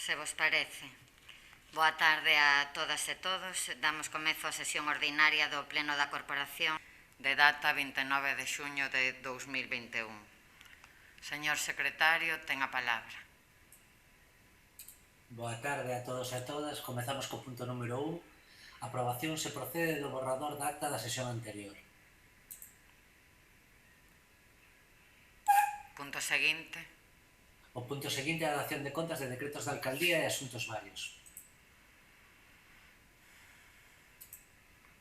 Se vos parece. Boa tarde a todas e todos. Damos comezo á sesión ordinaria do Pleno da Corporación de data 29 de xuño de 2021. Señor secretario, ten a palabra. Boa tarde a todos e a todas. Comezamos co punto número 1. Aprobación se procede do borrador da acta da sesión anterior. Punto seguinte. O punto seguinte é a dación de contas de decretos de alcaldía e asuntos varios.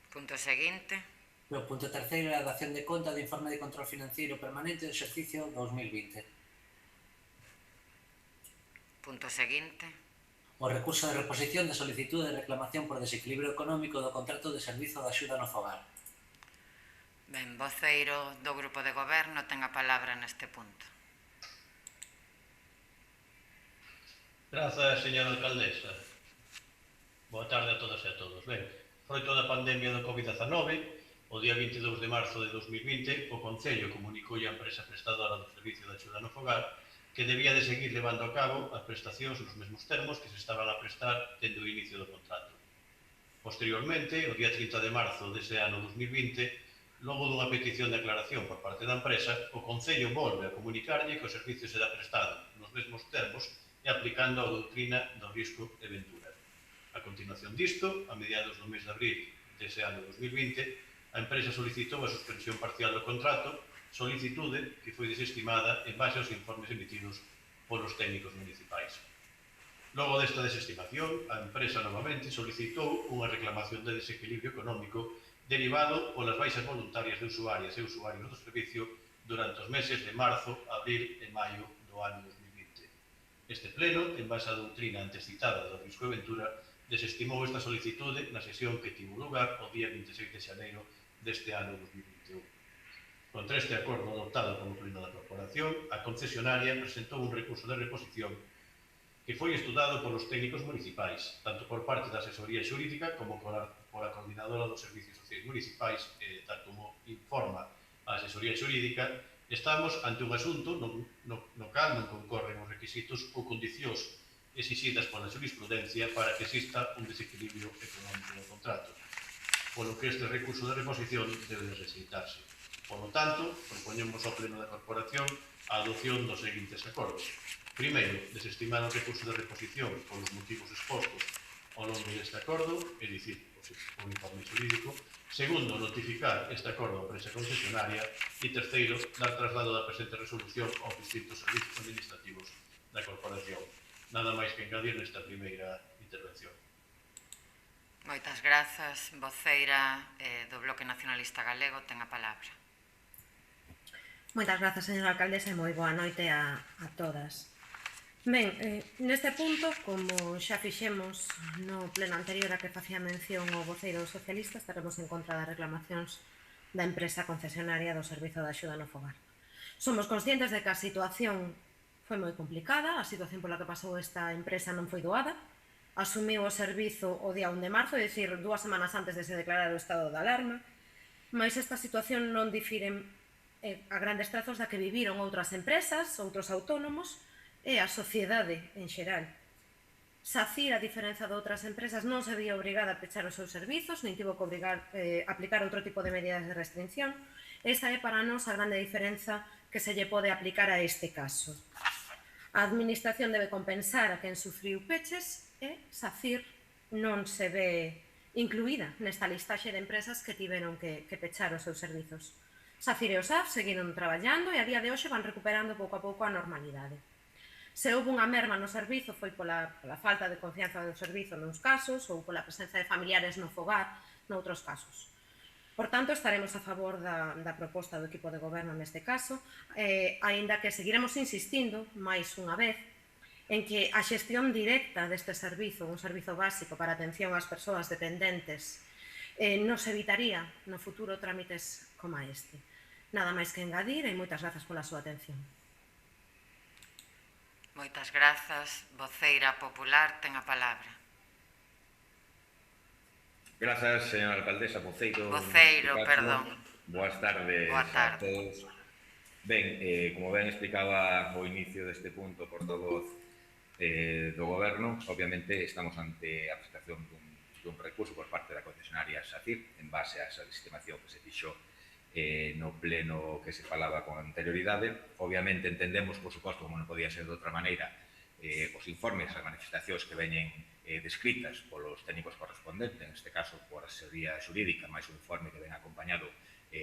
Punto seguinte. E o punto terceiro é a dación de conta do informe de control financiero permanente do exercicio 2020. Punto seguinte. O recurso de reposición de solicitude de reclamación por desequilibrio económico do contrato de servizo de axuda no fogar. Ben, voceiro do Grupo de Goberno ten a palabra neste punto. Grazas, señora alcaldesa. Boa tarde a todas e a todos. Ben, froito da pandemia do COVID-19, o día 22 de marzo de 2020, o Concello comunicou á empresa prestadora do servicio de axuda no fogar que debía de seguir levando a cabo as prestacións nos mesmos termos que se estaban a prestar dende o inicio do contrato. Posteriormente, o día 30 de marzo dese ano 2020, logo dunha petición de aclaración por parte da empresa, o Concello volve a comunicarlle que o servicio será prestado nos mesmos termos e aplicando a doutrina do risco e ventura. A continuación disto, a mediados do mes de abril dese ano 2020, a empresa solicitou a suspensión parcial do contrato, solicitude que foi desestimada en base aos informes emitidos polos técnicos municipais. Logo desta desestimación, a empresa novamente solicitou unha reclamación de desequilibrio económico derivado polas baixas voluntarias de usuarias e usuarios do servicio durante os meses de marzo, abril e maio do ano 2020. Este pleno, en base á doutrina antes citada do risco e ventura, desestimou esta solicitude na sesión que tivo lugar o día 26 de xaneiro deste ano 2021. Contra este acordo adoptado polo Pleno da Corporación, a concesionaria presentou un recurso de reposición que foi estudado polos técnicos municipais, tanto por parte da asesoría xurídica como pola coordinadora dos servicios sociais municipais, tal como informa a asesoría xurídica. Estamos ante un asunto no cal non concorren os requisitos ou condicións exixidas pola jurisprudencia para que exista un desequilibrio económico do contrato, polo que este recurso de reposición debe de rexeitarse. Por lo tanto, propoñemos ao Pleno da Corporación a adopción dos seguintes acordos. Primeiro, desestimar o recurso de reposición polos motivos expostos ao longo deste acordo, é dicir, o informe xurídico. Segundo, notificar este acordo á empresa concesionaria. E terceiro, dar traslado da presente resolución aos distintos servicios administrativos da Corporación. Nada máis que engadir nesta primeira intervención. Moitas grazas. Voceira do Bloque Nacionalista Galego ten a palabra. Moitas grazas, señora alcaldesa, e moi boa noite a todas. Ben, neste punto, como xa fixemos no pleno anterior a que facía mención o voceiro dos socialistas, estaremos en contra das reclamacións da empresa concesionaria do Servizo de Axuda no Fogar. Somos conscientes de que a situación foi moi complicada, a situación pola que pasou esta empresa non foi doada, asumiu o servizo o día 1 de marzo, é dicir, 2 semanas antes de se declarar o estado de alarma, mas esta situación non difire a grandes trazos da que viviron outras empresas, outros autónomos, e a sociedade en xeral. SACIR, a diferenza de outras empresas, non se vía obrigada a pechar os seus servizos, nin tivo que aplicar outro tipo de medidas de restricción. Esta é para nós a grande diferenza que se lle pode aplicar a este caso. A administración debe compensar a quen sufriu peches e SACIR non se ve incluída nesta listaxe de empresas que tiveron que pechar os seus servizos. SACIR e o SAF seguiron traballando e a día de hoxe van recuperando pouco a pouco a normalidade. Se houve unha merma no servizo foi pola falta de confianza do servizo nuns casos ou pola presenza de familiares no fogar noutros casos. Por tanto, estaremos a favor da proposta do equipo de goberno neste caso, aínda que seguiremos insistindo, máis unha vez, en que a xestión directa deste servizo, un servizo básico para atención ás persoas dependentes, nos evitaría no futuro trámites como este. Nada máis que engadir e moitas grazas pola súa atención. Moitas grazas. Voceira popular ten a palabra. Grazas, señora alcaldesa. Voceiro, perdón. Boas tardes a todos. Ben, como ben explicaba ao inicio deste punto o portavoz do Goberno, obviamente estamos ante a presentación dun recurso por parte da concesionaria SACIR en base a esa estimación que se fixo no pleno que se falaba con anterioridade. Obviamente entendemos, por suposto, como non podía ser de outra maneira, os informes, as manifestacións que veñen descritas polos técnicos correspondentes, en este caso por asesoría xurídica, máis un informe que ven acompañado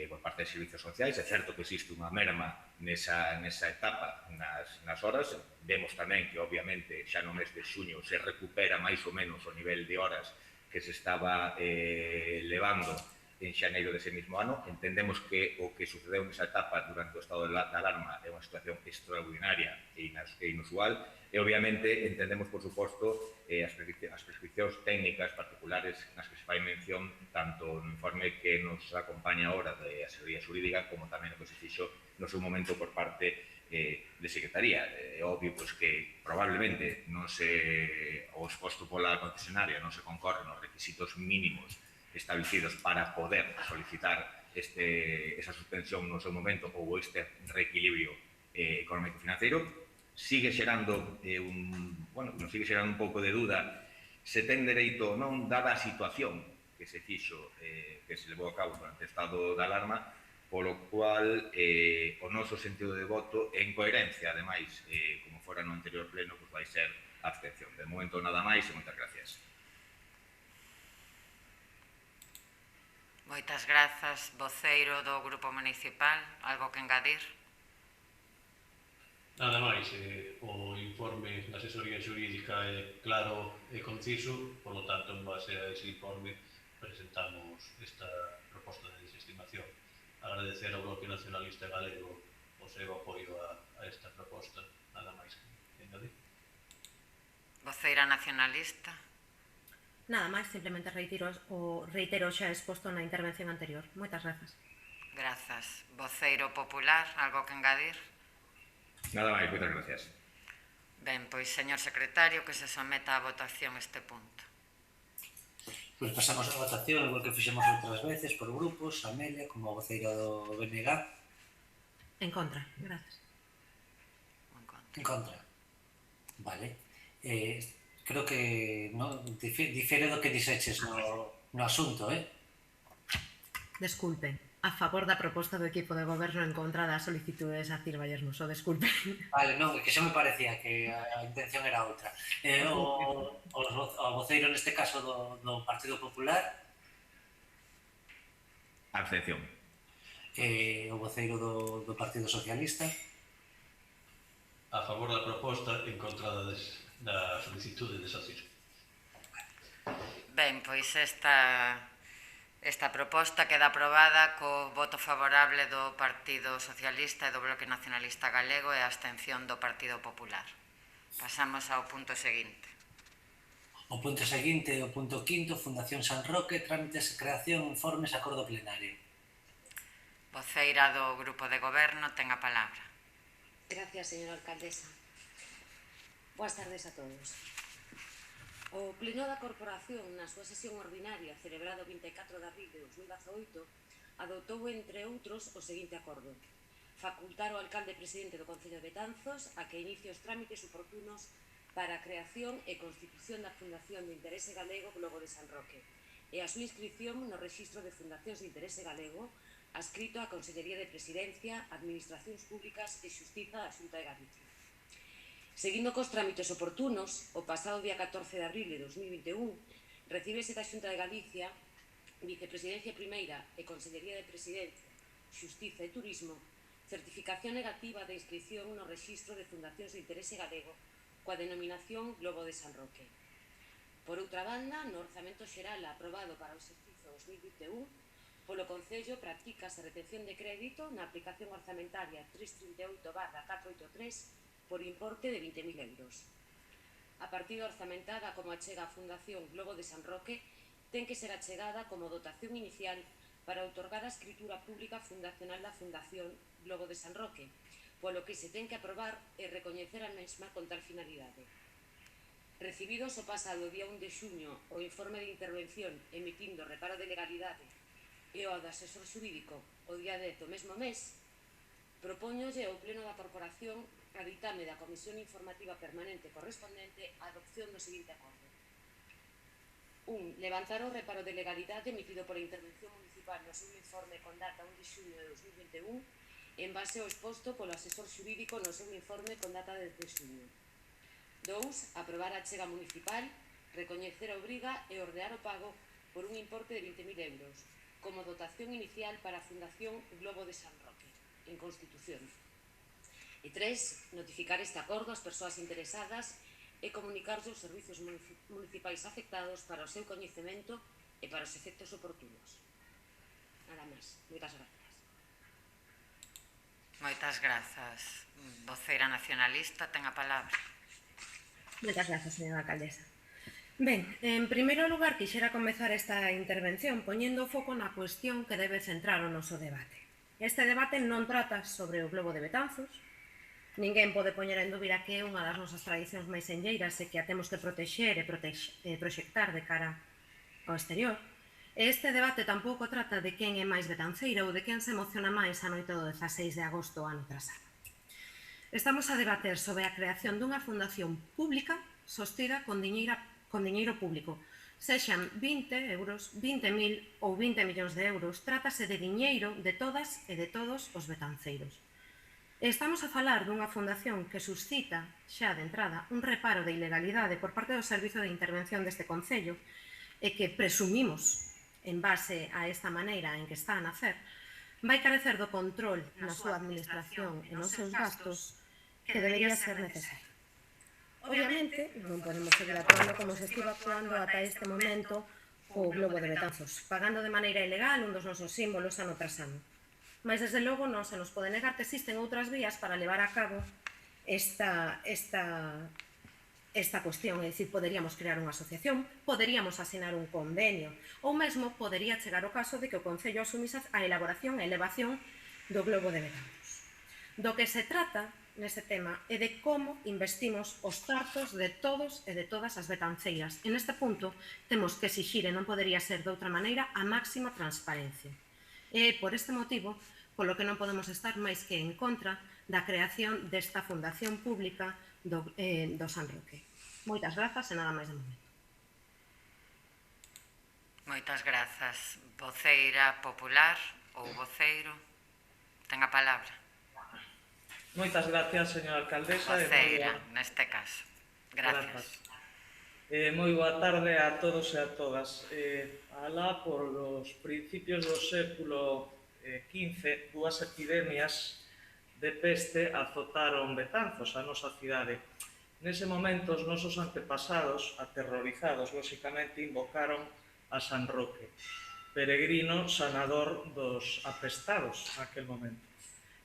por parte de servicios sociais. É certo que existe unha merma nesa etapa nas horas. Vemos tamén que, obviamente, xa no mes de xuño se recupera máis ou menos o nivel de horas que se estaba levando en xaneiro dese mismo ano. Entendemos que o que sucedeu nesa etapa durante o estado de alarma é unha situación extraordinaria e inusual, e obviamente entendemos, por suposto, as prescripcións técnicas particulares nas que se fai mención tanto no informe que nos acompaña ahora de asesoría xurídica como tamén o que se fixo no seu momento por parte de Secretaría. É obvio que probablemente o exposto pola concesionaria non se concorre nos requisitos mínimos establecidos para poder solicitar esa suspensión no seu momento ou este reequilibrio económico-financiero. Sigue xerando un pouco de duda se ten dereito ou non, dada a situación que se fixo, que se levou a cabo durante o estado de alarma, polo cual o noso sentido de voto, en coherencia, ademais, como fora no anterior pleno, vai ser a abstención. De momento nada máis e moitas gracias. Moitas grazas. Voceiro do Grupo Municipal, algo que engadir? Nada máis, o informe da asesoría xurídica é claro e conciso, por lo tanto, en base a ese informe, presentamos esta proposta de desestimación. Agradecer ao Bloque Nacionalista Galego o seu apoio a esta proposta, nada máis que engadir. Voceira nacionalista? Nada máis, simplemente reitero xa exposto na intervención anterior. Moitas grazas. Grazas. Voceiro popular, algo que engadir? Nada máis, moitas gracias. Ben, pois, señor secretario, que se someta a votación este punto. Pois pasamos a votación, igual que fixemos outras veces, por grupos. Amelia, como voceira do BNG. En contra, grazas. En contra. Vale. Creo que difere do que dixeches no asunto, Desculpen, a favor da proposta do equipo de goberno en contra da solicitude de SACIR Vallehermoso, desculpen. Vale, non, que xa me parecía que a intención era outra. O voceiro neste caso do Partido Popular. Abstención. O voceiro do Partido Socialista. A favor da proposta, en contra da solicitude de SACIR. Ben, pois esta proposta queda aprobada co voto favorable do Partido Socialista e do Bloque Nacionalista Galego e a abstención do Partido Popular. Pasamos ao punto seguinte. O punto seguinte é o punto quinto, Fundación San Roque, trámites, creación, informes, acordo plenario. Voceira do Grupo de Goberno ten a palabra. Gracias, señora alcaldesa. Boas tardes a todos. O Pleno da Corporación, na súa sesión ordinaria celebrado o 24 de abril de 2018, adoptou, entre outros, o seguinte acordo: facultar ao alcalde presidente do Concello de Betanzos a que inicie os trámites oportunos para a creación e constitución da Fundación de Interese Galego Globo de San Roque e a súa inscripción no Rexistro de Fundacións de Interese Galego adscrito á Consellería de Presidencia, Administracións Públicas e Xustiza da Xunta de Galicia. Seguindo cos trámites oportunos, o pasado día 14 de abril de 2021, recíbese da Xunta de Galicia, Vicepresidencia Primeira e Consellería de Presidencia, Xustiza e Turismo, certificación negativa de inscripción no Rexistro de Fundacións de Interese Galego coa denominación Globo de San Roque. Por outra banda, no Orzamento Xeral aprobado para o exercicio 2021, polo Concello practícase a retención de crédito na aplicación orzamentaria 338/483 por importe de 20.000 euros. A partida orzamentada como achega a Fundación Globo de San Roque ten que ser achegada como dotación inicial para outorgar a escritura pública fundacional da Fundación Globo de San Roque, polo que se ten que aprobar e recoñecer a mesma con tal finalidade. Recibidos o pasado día 1 de xuño o informe de intervención emitindo reparo de legalidade e o do asesor xurídico o día 10 do mesmo mes, propóñolle ao Pleno da Corporación a ditame da Comisión Informativa Permanente correspondente a adopción do seguinte acordo. 1. Levantar o reparo de legalidade emitido pola Intervención Municipal no seu informe con data 1 de xuño de 2021 en base ao exposto polo asesor xurídico no seu informe con data de xuño. 2. Aprobar a achega municipal, recoñecer a obriga e ordear o pago por un importe de 20.000 euros como dotación inicial para a Fundación Globo de San Roque, en Constitución. E 3. Notificar este acordo ás persoas interesadas e comunicar os servizos municipais afectados para o seu coñecemento e para os efectos oportunos. Nada máis. Moitas grazas. Moitas grazas. Voceira nacionalista, ten a palabra. Moitas grazas, señora alcaldesa. Ben, en primeiro lugar, quixera comezar esta intervención poñendo o foco na cuestión que debe centrar o noso debate. Este debate non trata sobre o Globo de Betanzos. Ninguén pode poñer en dúbida que é unha das nosas tradicións máis enlleiras e que a temos que protexer e proxectar de cara ao exterior. Este debate tampouco trata de quen é máis betanceira ou de quen se emociona máis a noite do 16 de agosto ano tras ano. Estamos a debater sobre a creación dunha fundación pública sostida con diñeiro público. Sexan 20 euros, 20.000 ou 20 millóns de euros, trátase de diñeiro de todas e de todos os betanceiros. Estamos a falar dunha fundación que suscita, xa de entrada, un reparo de ilegalidade por parte do Servizo de Intervención deste Concello e que presumimos, en base a esta maneira en que está a nacer, vai carecer do control na súa administración e nos seus gastos que debería ser necesario. Obviamente, non podemos seguir actuando como se estivo actuando ata este momento co Globo de Betanzos, pagando de maneira ilegal un dos nosos símbolos ano tras ano. Mas, desde logo, non se nos pode negar que existen outras vías para levar a cabo esta cuestión. É dicir, poderíamos crear unha asociación, poderíamos asinar un convenio, ou mesmo podería chegar o caso de que o Concello asumise a elaboración e elevación do Globo de Betanzos. Do que se trata neste tema é de como investimos os cartos de todos e de todas as betanceiras. En este punto temos que exixir, e non podería ser de outra maneira, a máxima transparencia. E por este motivo, polo que non podemos estar máis que en contra da creación desta fundación pública do San Roque. Moitas grazas e nada máis de momento. Moitas grazas. Voceira popular ou voceiro, ten a palabra. Moitas gracias, señora alcaldesa. Voceira, neste caso. Gracias. Moi boa tarde a todos e a todas. Alá por os principios do século XV, dúas epidemias de peste azotaron Betanzos, a nosa cidade. Nese momento, os nosos antepasados, aterrorizados, lóxicamente, invocaron a San Roque, peregrino sanador dos apestados naquel momento.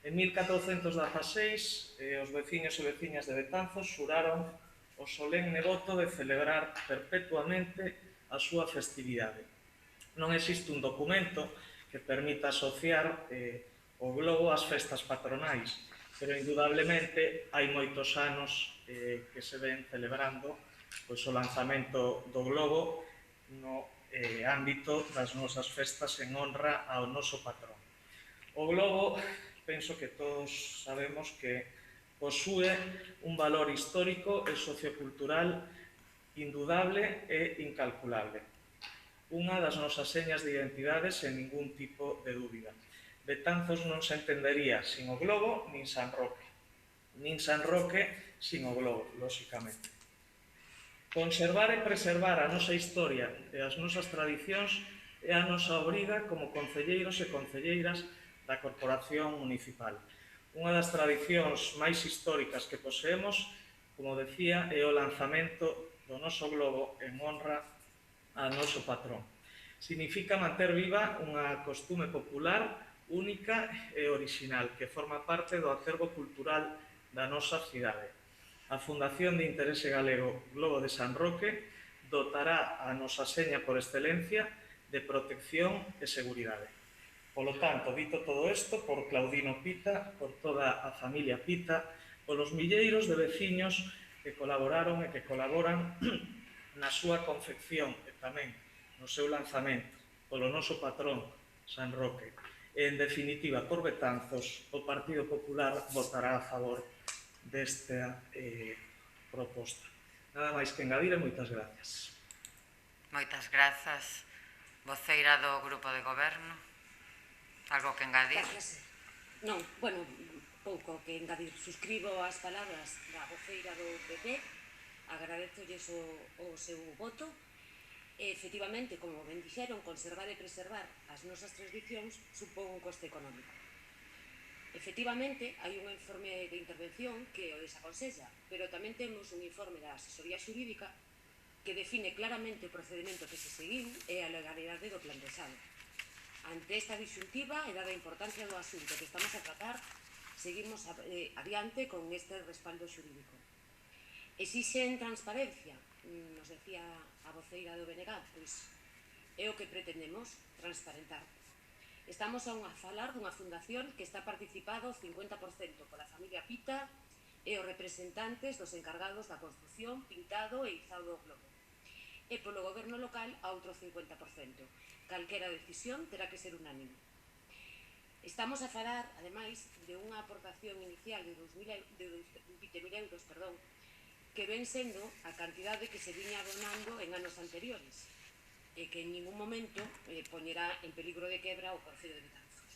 En 1416, os veciños e veciñas de Betanzos xuraron o solemne voto de celebrar perpetuamente a súa festividade. Non existe un documento que permita asociar o globo ás festas patronais, pero indudablemente hai moitos anos que se ven celebrando o lanzamento do globo no ámbito das nosas festas en honra ao noso patrón. O globo, penso que todos sabemos que posúe un valor histórico e sociocultural indudable e incalculable. Unha das nosas señas de identidade sen ningún tipo de dúbida. Betanzos non se entendería sin o globo nin San Roque. Nin San Roque sin o globo, lóxicamente. Conservar e preservar a nosa historia e as nosas tradicións é a nosa obriga como concelleiros e concelleiras da Corporación Municipal. Unha das tradicións máis históricas que poseemos, como decía, é o lanzamento do noso globo en honra ao noso patrón. Significa manter viva unha costume popular única e orixinal que forma parte do acervo cultural da nosa cidade. A Fundación de Interese Galego Globo de San Roque dotará a nosa seña por excelencia de protección e seguridade. Polo tanto, dito todo isto, por Claudino Pita, por toda a familia Pita, polos milleiros de veciños que colaboraron e que colaboran na súa confección e tamén no seu lanzamento, polo noso patrón, San Roque. E, en definitiva, por Betanzos, o Partido Popular votará a favor desta proposta. Nada máis que engadir e moitas gracias. Moitas grazas. Voceira do Grupo de Goberno. Algo que engadir? Gracias. Non, bueno, pouco que engadir. Suscribo as palabras da voceira do PP, agradezolles o seu voto. Efectivamente, como ben dixeron, conservar e preservar as nosas tradicións supón un coste económico. Efectivamente, hai un informe de intervención que o desaconsella, pero tamén temos un informe da asesoría xurídica que define claramente o procedimento que se seguiu e a legalidade do plantexado. Ante esta disyuntiva e dada a importancia do asunto que estamos a tratar, seguimos adiante con este respaldo xurídico. Exixen transparencia, nos decía a voceira do BNG, pois é o que pretendemos, transparentar. Estamos a falar dunha fundación que está participado 50% pola familia Pita e os representantes dos encargados da construción, pintado e izado do globo. E polo goberno local a outro 50%. Calquera decisión terá que ser unánime. Estamos a falar, ademais, de unha aportación inicial de 20.000 euros, que ven sendo a cantidade que se viña abonando en anos anteriores e que en ningún momento poñerá en peligro de quebra o Concello de Betanzos.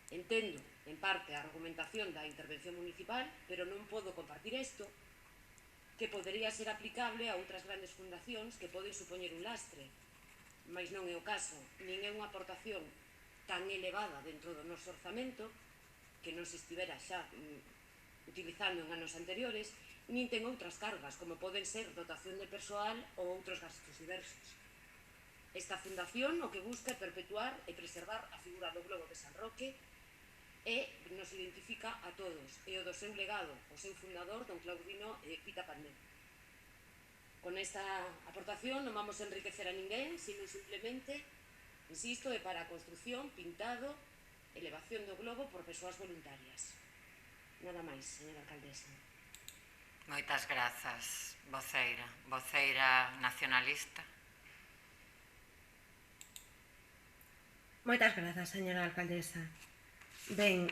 Entendo, en parte, a argumentación da intervención municipal, pero non podo compartir isto, que podería ser aplicable a outras grandes fundacións que poden supoñer un lastre, mas non é o caso, nin é unha aportación tan elevada dentro do noso orzamento, que non se estivera xa utilizando en anos anteriores, nin ten outras cargas, como poden ser dotación de persoal ou outros gastos diversos. Esta fundación o que busca é perpetuar e preservar a figura do globo de San Roque e nos identifica a todos, e o do seu legado, o seu fundador, don Claudino Pita Pandé. Con esta aportación non vamos a enriquecer a ninguén, sino simplemente, insisto, é para a construción, pintado, elevación do globo por persoas voluntarias. Nada máis, señora alcaldesa. Moitas grazas, voceira. Voceira nacionalista. Moitas grazas, señora alcaldesa. Ben,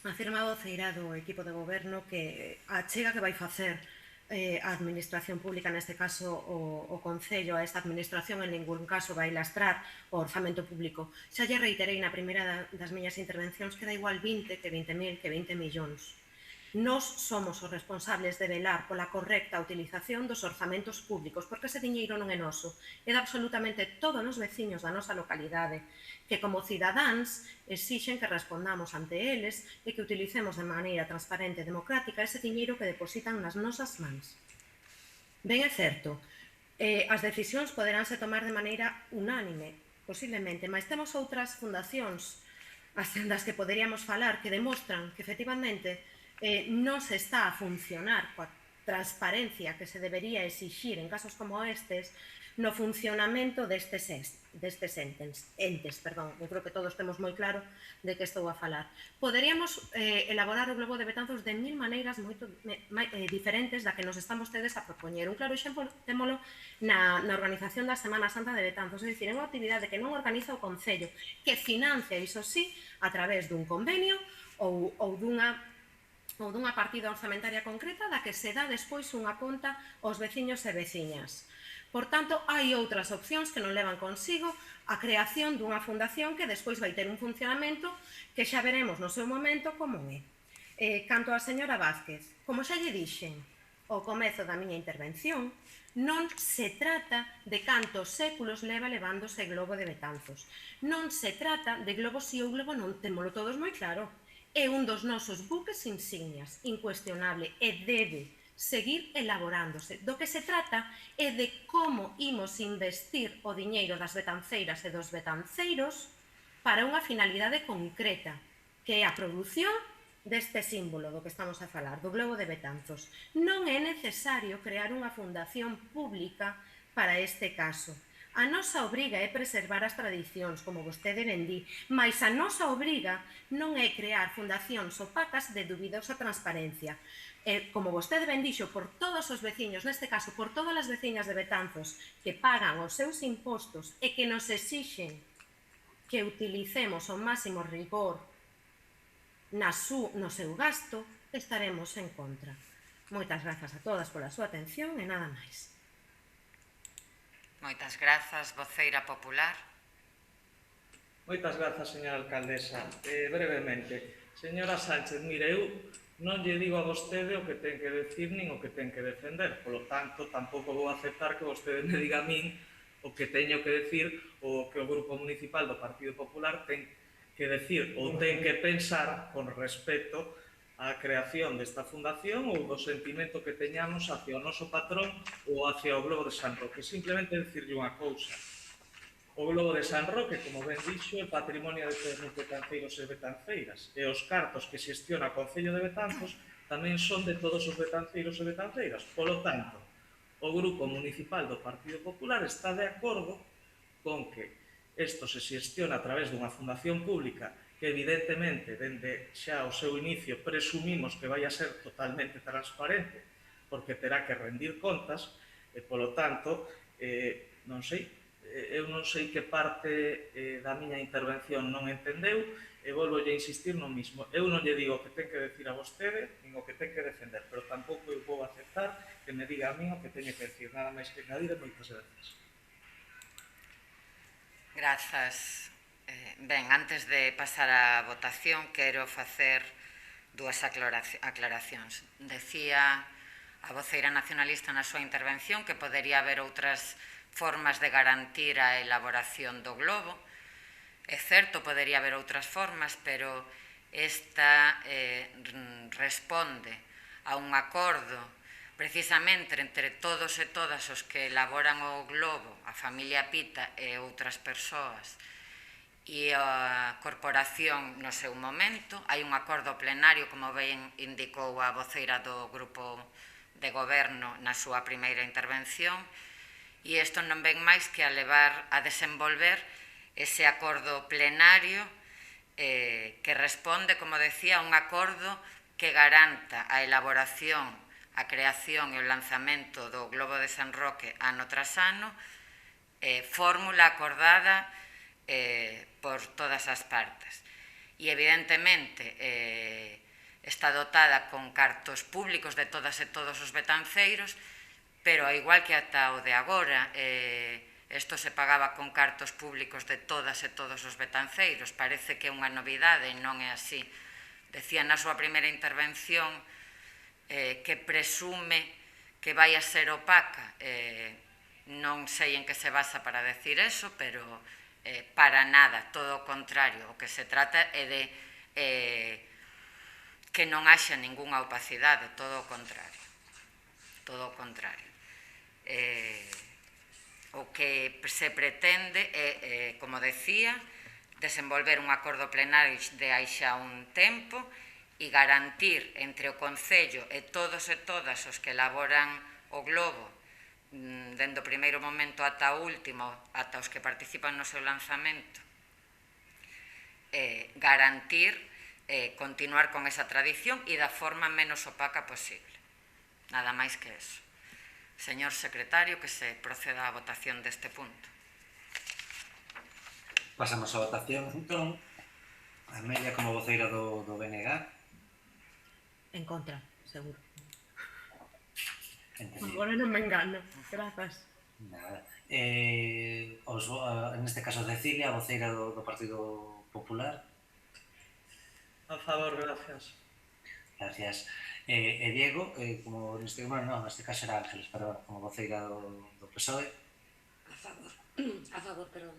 afirma a voceira do equipo de goberno que a chega que vai facer a administración pública, neste caso o Concello, a esta administración en ningún caso vai lastrar o orzamento público. Xa lle reiterei na primeira das miñas intervencións que da igual 20 que 20.000 que 20 millóns. Nós somos os responsables de velar pola correcta utilización dos orzamentos públicos, porque ese diñeiro non é noso, é de absolutamente todos os veciños da nosa localidade, que como cidadáns exixen que respondamos ante eles e que utilicemos de maneira transparente e democrática ese diñeiro que depositan nas nosas mans. Ben é certo, as decisións poderánse tomar de maneira unánime, posiblemente, mas temos outras fundacións das que poderíamos falar que demostran que efectivamente non se está a funcionar coa transparencia que se debería exixir en casos como estes no funcionamento destes entes. Eu creo que todos temos moi claro de que estou a falar. Poderíamos elaborar o globo de Betanzos de 1000 maneiras moito diferentes da que nos están vostedes a propoñer. Un claro exemplo témolo na organización da Semana Santa de Betanzos, é dicir, é unha actividade que non organiza o Concello, que financia, iso sí, a través dun convenio ou dunha partida orzamentaria concreta da que se dá despois unha conta aos veciños e veciñas. Por tanto, hai outras opcións que non levan consigo a creación dunha fundación que despois vai ter un funcionamento que xa veremos no seu momento como é. Canto á señora Vázquez, como xa lle dixen ao comezo da miña intervención, non se trata de cantos séculos leva levándose globo de Betanzos. Non se trata de globo si ou globo non, témolo todos moi claro. É un dos nosos buques insignias, incuestionable, e debe seguir elaborándose. Do que se trata é de como imos investir o diñeiro das betanceiras e dos betanceiros para unha finalidade concreta, que é a produción deste símbolo do que estamos a falar, do globo de Betanzos. Non é necesario crear unha fundación pública para este caso. A nosa obriga é preservar as tradicións, como vostede ben di, mas a nosa obriga non é crear fundacións opacas de dubidosa transparencia. Como vostede ben dixo, por todos os veciños, neste caso, por todas as veciñas de Betanzos que pagan os seus impostos e que nos exixen que utilicemos o máximo rigor no seu gasto, estaremos en contra. Moitas grazas a todas pola súa atención e nada máis. Moitas grazas, voceira popular. Moitas grazas, señora alcaldesa. Brevemente, señora Sánchez, mire, eu non lle digo a vostede o que ten que decir nin o que ten que defender. Polo tanto, tampouco vou aceptar que vostede me diga a min o que teño que decir ou que o Grupo Municipal do Partido Popular ten que decir ou ten que pensar con respecto á creación desta fundación ou do sentimento que teñamos hacia o noso patrón ou hacia o Globo de San Roque. Simplemente decirlle unha cousa. O Globo de San Roque, como ben dixo, é patrimonio de todos os betanceiros e betanceiras. E os cartos que xestiona o Concello de Betanzos tamén son de todos os betanceiros e betanceiras. Polo tanto, o Grupo Municipal do Partido Popular está de acordo con que isto se xestiona a través dunha fundación pública que evidentemente, dende xa o seu inicio, presumimos que vai a ser totalmente transparente porque terá que rendir contas e, polo tanto, non sei, eu non sei que parte da miña intervención non entendeu e volvolle a insistir no mismo. Eu non lle digo o que ten que decir a vostede nin o que ten que defender, pero tampouco eu vou aceptar que me diga a mí o que teño que decir. Nada máis que engadir e moitas gracias. Grazas. Ben, antes de pasar á votación, quero facer dúas aclaracións. Decía a voceira nacionalista na súa intervención que podería haber outras formas de garantir a elaboración do globo. É certo, podería haber outras formas, pero esta responde a un acordo precisamente entre todos e todas os que elaboran o globo, a familia Pita e outras persoas, e a corporación no seu momento. Hai un acordo plenario, como ben indicou a voceira do grupo de goberno na súa primeira intervención, e isto non ven máis que a levar a desenvolver ese acordo plenario que responde, como decía, a un acordo que garanta a elaboración, a creación e o lanzamento do Globo de San Roque ano tras ano, fórmula acordada por todas as partes. E, evidentemente, está dotada con cartos públicos de todas e todos os betanceiros, pero, ao igual que ata o de agora, isto se pagaba con cartos públicos de todas e todos os betanceiros. Parece que é unha novidade e non é así. Decía na súa primeira intervención que presume que vai a ser opaca. Non sei en que se basa para decir eso, pero para nada, todo o contrario. O que se trata é de que non haxa ningunha opacidade, todo o contrario. Todo o contrario. O que se pretende é, como decía, desenvolver un acordo plenario de hai xa un tempo e garantir entre o Concello e todos e todas os que elaboran o globo, dende o primeiro momento ata o último, ata os que participan no seu lanzamento, garantir continuar con esa tradición e da forma menos opaca posible. Nada máis que eso. Señor secretario, que se proceda á votación deste punto. Pasamos á votación, entón. Amelia, como voceira do BNG. En contra, seguro. Entendido. Agora non me engano. Grazas. Nada. Neste caso, Cecilia, voceira do Partido Popular. A favor, gracias. Gracias. E Diego, como neste caso era Ángeles, pero como voceira do PSOE. A favor, perdón.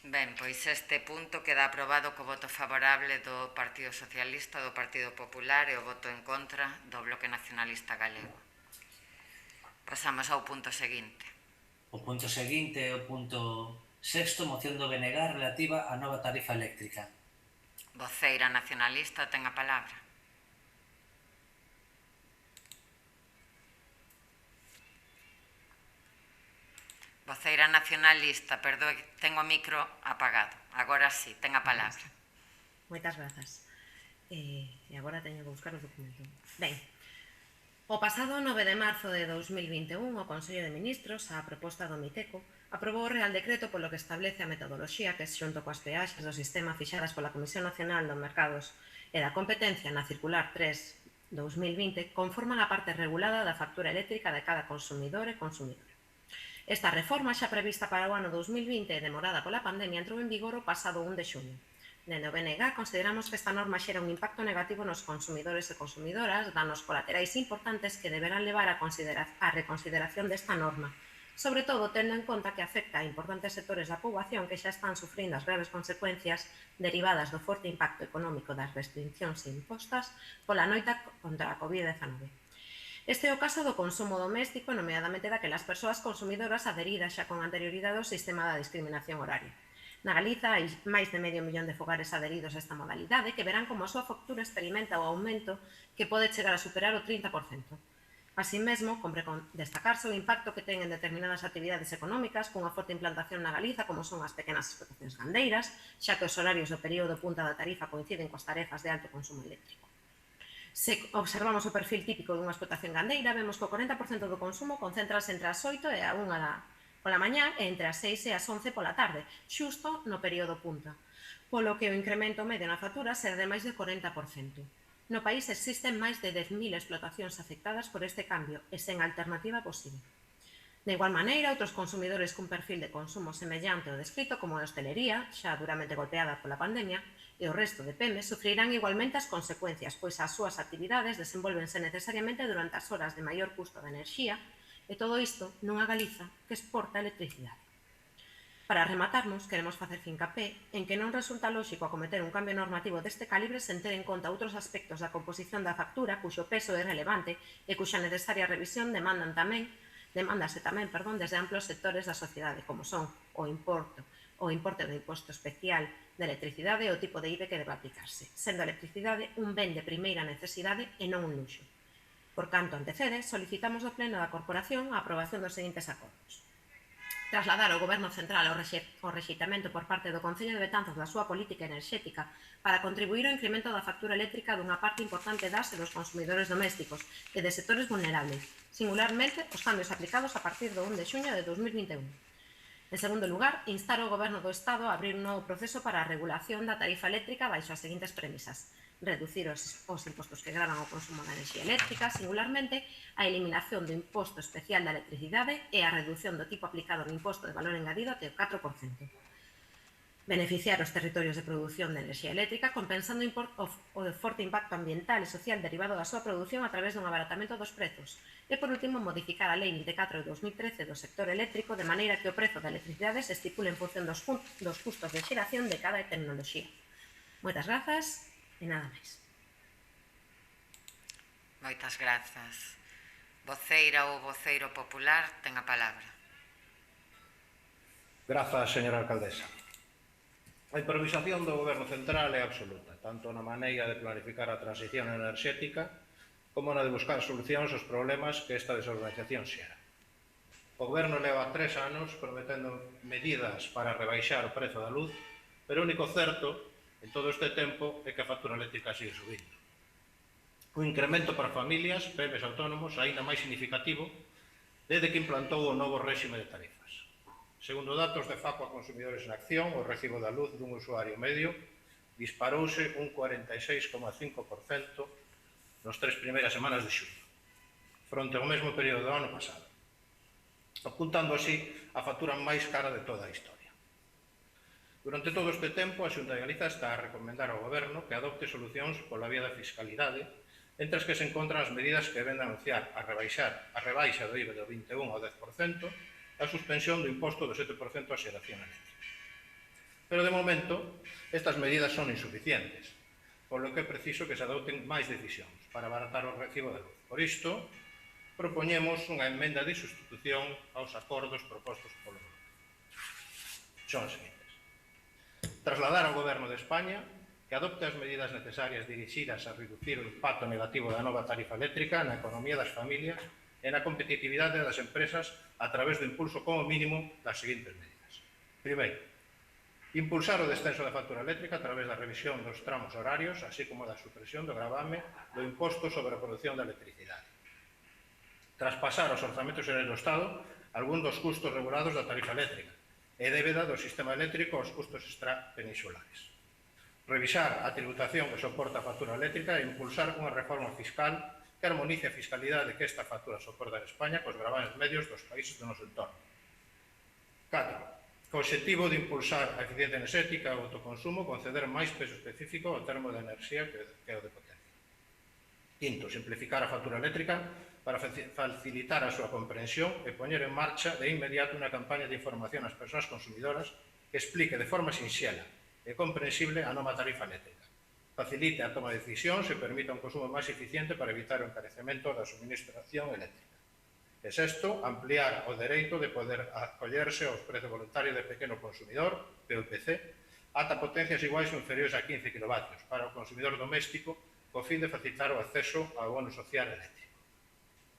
Ben, pois este punto queda aprobado co voto favorable do Partido Socialista, do Partido Popular e o voto en contra do Bloque Nacionalista Galego. Pasamos ao punto seguinte. O punto seguinte é o punto sexto, moción do BNG relativa á nova tarifa eléctrica. Voceira nacionalista ten a palabra. Voceira nacionalista, perdoe, ten o micro apagado. Agora sí, ten a palabra. Moitas grazas. E agora teño que buscar o documento. Ben, o pasado 9 de marzo de 2021, o Consello de Ministros, a proposta do Miteco, aprobou o Real Decreto polo que establece a metodoloxía que, xunto coas peaxes do sistema fixadas pola Comisión Nacional dos Mercados e da competencia na Circular 3/2020 conforman a parte regulada da factura eléctrica de cada consumidor e consumidora. Esta reforma, xa prevista para o ano 2020 e demorada pola pandemia, entrou en vigor o pasado 1 de xuño. Dende o BNG consideramos que esta norma xera un impacto negativo nos consumidores e consumidoras, danos colaterais importantes que deberán levar a reconsideración desta norma, sobre todo tendo en conta que afecta a importantes sectores da poboación que xa están sufrindo as graves consecuencias derivadas do forte impacto económico das restriccións impostas pola noita contra a COVID-19. Este é o caso do consumo doméstico, nomeadamente daquelas persoas consumidoras adheridas xa con anterioridade ao sistema da discriminación horaria. Na Galiza hai máis de medio millón de fogares adheridos a esta modalidade que verán como a súa factura experimenta o aumento que pode chegar a superar o 30%. Así mesmo, compre destacarse o impacto que ten en determinadas actividades económicas cunha forte implantación na Galiza, como son as pequenas explotacións gandeiras, xa que os horarios do período punta da tarifa coinciden coas tarefas de alto consumo eléctrico. Se observamos o perfil típico dunha explotación gandeira, vemos que o 40% do consumo concéntrase entre as 8 e a 1 pola mañá e entre as 6 e as 11 pola tarde, xusto no período punta, polo que o incremento medio na factura será de máis de 40%. No país existen máis de 10.000 explotacións afectadas por este cambio e sen alternativa posible. De igual maneira, outros consumidores cun perfil de consumo semellante ao descrito, como a hostelería, xa duramente golpeada pola pandemia, e o resto de PEMES sufrirán igualmente as consecuencias, pois as súas actividades desenvolvense necesariamente durante as horas de maior custo de enerxía, e todo isto nunha Galiza que exporta electricidade. Para rematarmos, queremos facer fincapé en que non resulta lóxico acometer un cambio normativo deste calibre sen ter en conta outros aspectos da composición da factura cuxo peso é relevante e cuxa necesaria revisión demándase tamén desde amplos sectores da sociedade, como son o importe do imposto especial de electricidade e o tipo de IBE que debe aplicarse, sendo a electricidade un ben de primeira necesidade e non un luxo. Por canto antecede, solicitamos do Pleno da Corporación a aprobación dos seguintes acordos. Trasladar ao Goberno Central o rexeitamento por parte do Concello de Betanzos da súa política enerxética para contribuir ao incremento da factura eléctrica dunha parte importante das e dos consumidores domésticos e de sectores vulnerables, singularmente os cambios aplicados a partir do 1 de xuño de 2021. En segundo lugar, instar ao Goberno do Estado a abrir un novo proceso para a regulación da tarifa eléctrica baixo as seguintes premisas: reducir os impostos que gravan o consumo da enerxía eléctrica, singularmente a eliminación do imposto especial da electricidade e a reducción do tipo aplicado no imposto de valor engadido até o 4%. Beneficiar os territorios de produción de enerxía eléctrica compensando o forte impacto ambiental e social derivado da súa produción a través dun abaratamento dos prezos. E, por último, modificar a Lei 24 de 2013 do sector eléctrico de maneira que o prezo da electricidade se estipule en función dos custos de xeración de cada tecnoloxía. Moitas grazas. E nada máis. Moitas grazas. Voceira ou voceiro popular, ten a palabra. Grazas, señora alcaldesa. A improvisación do Goberno Central é absoluta, tanto na maneira de planificar a transición enerxética como na de buscar solucións aos problemas que esta desorganización xera. O Goberno leva 3 anos prometendo medidas para rebaixar o prezo da luz, pero o único certo en todo este tempo é que a factura eléctrica sigue subindo. O incremento para familias, PEMES autónomos, aínda máis significativo desde que implantou o novo réxime de tarifas. Segundo datos de Facua Consumidores en Acción, o recibo da luz dun usuario medio disparouse un 46,5% nos 3 primeiras semanas de xullo, fronte ao mesmo período do ano pasado, ocultando así a factura máis cara de toda a historia. Durante todo este tempo, a Xunta de Galiza está a recomendar ao Goberno que adopte solucións pola vía da fiscalidade, entre as que se encontran as medidas que ven de anunciar a rebaixa do IBE do 21 ao 10% e a suspensión do imposto do 7% á xeración eléctrica. Pero, de momento, estas medidas son insuficientes, polo que é preciso que se adopten máis decisións para abaratar o recibo de luz. Por isto, propoñemos unha emenda de sustitución aos acordos propostos polo Goberno. Son as seguintes: trasladar ao Goberno de España que adopte as medidas necesarias dirixidas a reducir o impacto negativo da nova tarifa eléctrica na economía das familias e na competitividade das empresas a través do impulso como mínimo das seguintes medidas. Primeiro, impulsar o descenso da factura eléctrica a través da revisión dos tramos horarios, así como da supresión do gravame do imposto sobre a produción da electricidade. Traspasar aos orzamentos xerais do Estado algún dos custos regulados da tarifa eléctrica e débeda do sistema eléctrico aos custos extrapeninsulares. revisar a tributación que soporta a factura eléctrica e impulsar unha reforma fiscal que armonice a fiscalidade que esta factura soporta en España cos gravames medios dos países do noso entorno. 4. Co obxectivo de impulsar a eficiencia enerxética e o autoconsumo, conceder máis peso específico ao termo de enerxía que é o de potencia. 5. Simplificar a factura eléctrica para facilitar a súa comprensión e poñer en marcha de inmediato unha campaña de información ás persoas consumidoras que explique de forma sinxela e comprensible a nova tarifa eléctrica. Facilite a toma de decisións e permita un consumo máis eficiente para evitar o encarecemento da suministración eléctrica. E sexto, ampliar o dereito de poder acollerse aos prezos voluntarios de pequeno consumidor, PVPC, ata potencias iguais ou inferiores a 15 kW para o consumidor doméstico co fin de facilitar o acceso ao bono social eléctrico.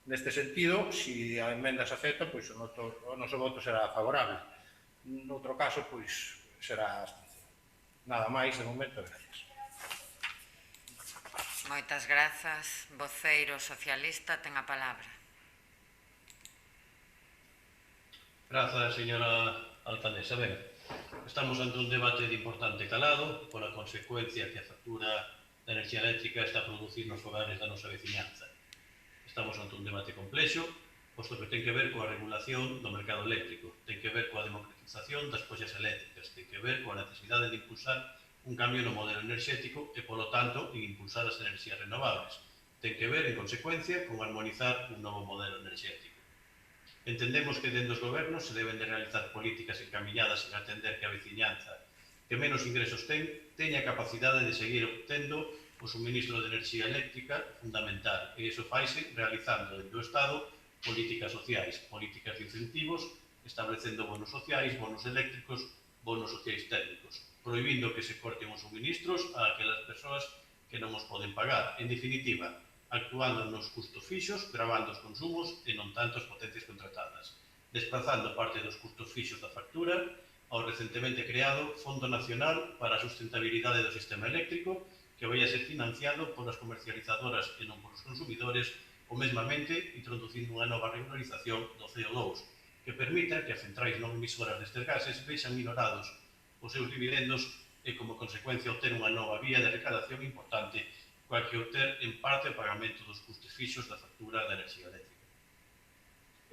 Neste sentido, se a emenda se acepta, pois o noso voto será favorable. Noutro caso, pois será abstención. Nada máis, de momento, gracias. Moitas grazas. Voceiro socialista, ten a palabra. Grazas, señora alcaldesa. Ben, estamos ante un debate de importante calado pola consecuencia que a factura da enerxía eléctrica está a producir nos fogares da nosa veciñanza. Estamos ante un debate complexo, posto que ten que ver coa regulación do mercado eléctrico, ten que ver coa democratización das collas eléctricas, ten que ver coa necesidade de impulsar un cambio no modelo enerxético e, polo tanto, en impulsar as enerxías renovables. Ten que ver, en consecuencia, con armonizar un novo modelo enerxético. Entendemos que dentro dos gobernos se deben de realizar políticas encaminadas en atender que a veciñanza que menos ingresos teña a capacidade de seguir obtendo o suministro de enerxía eléctrica fundamental, e iso faise realizando dentro do Estado políticas sociais, políticas de incentivos, establecendo bonos sociais, bonos eléctricos, bonos sociais técnicos, prohibindo que se corten os suministros a aquelas persoas que non os poden pagar. En definitiva, actuando nos custos fixos, gravando os consumos e non tanto as potencias contratadas, desplazando parte dos custos fixos da factura ao recentemente creado Fondo Nacional para a Sustentabilidade do Sistema Eléctrico, que vai a ser financiado polas comercializadoras e non polos consumidores, ou mesmamente introducindo unha nova regularización do CO2, que permita que as centrais non emisoras destes gases vexan minorados os seus dividendos e, como consecuencia, obter unha nova vía de recadación importante coa que obter en parte o pagamento dos custes fixos da factura da enerxía eléctrica.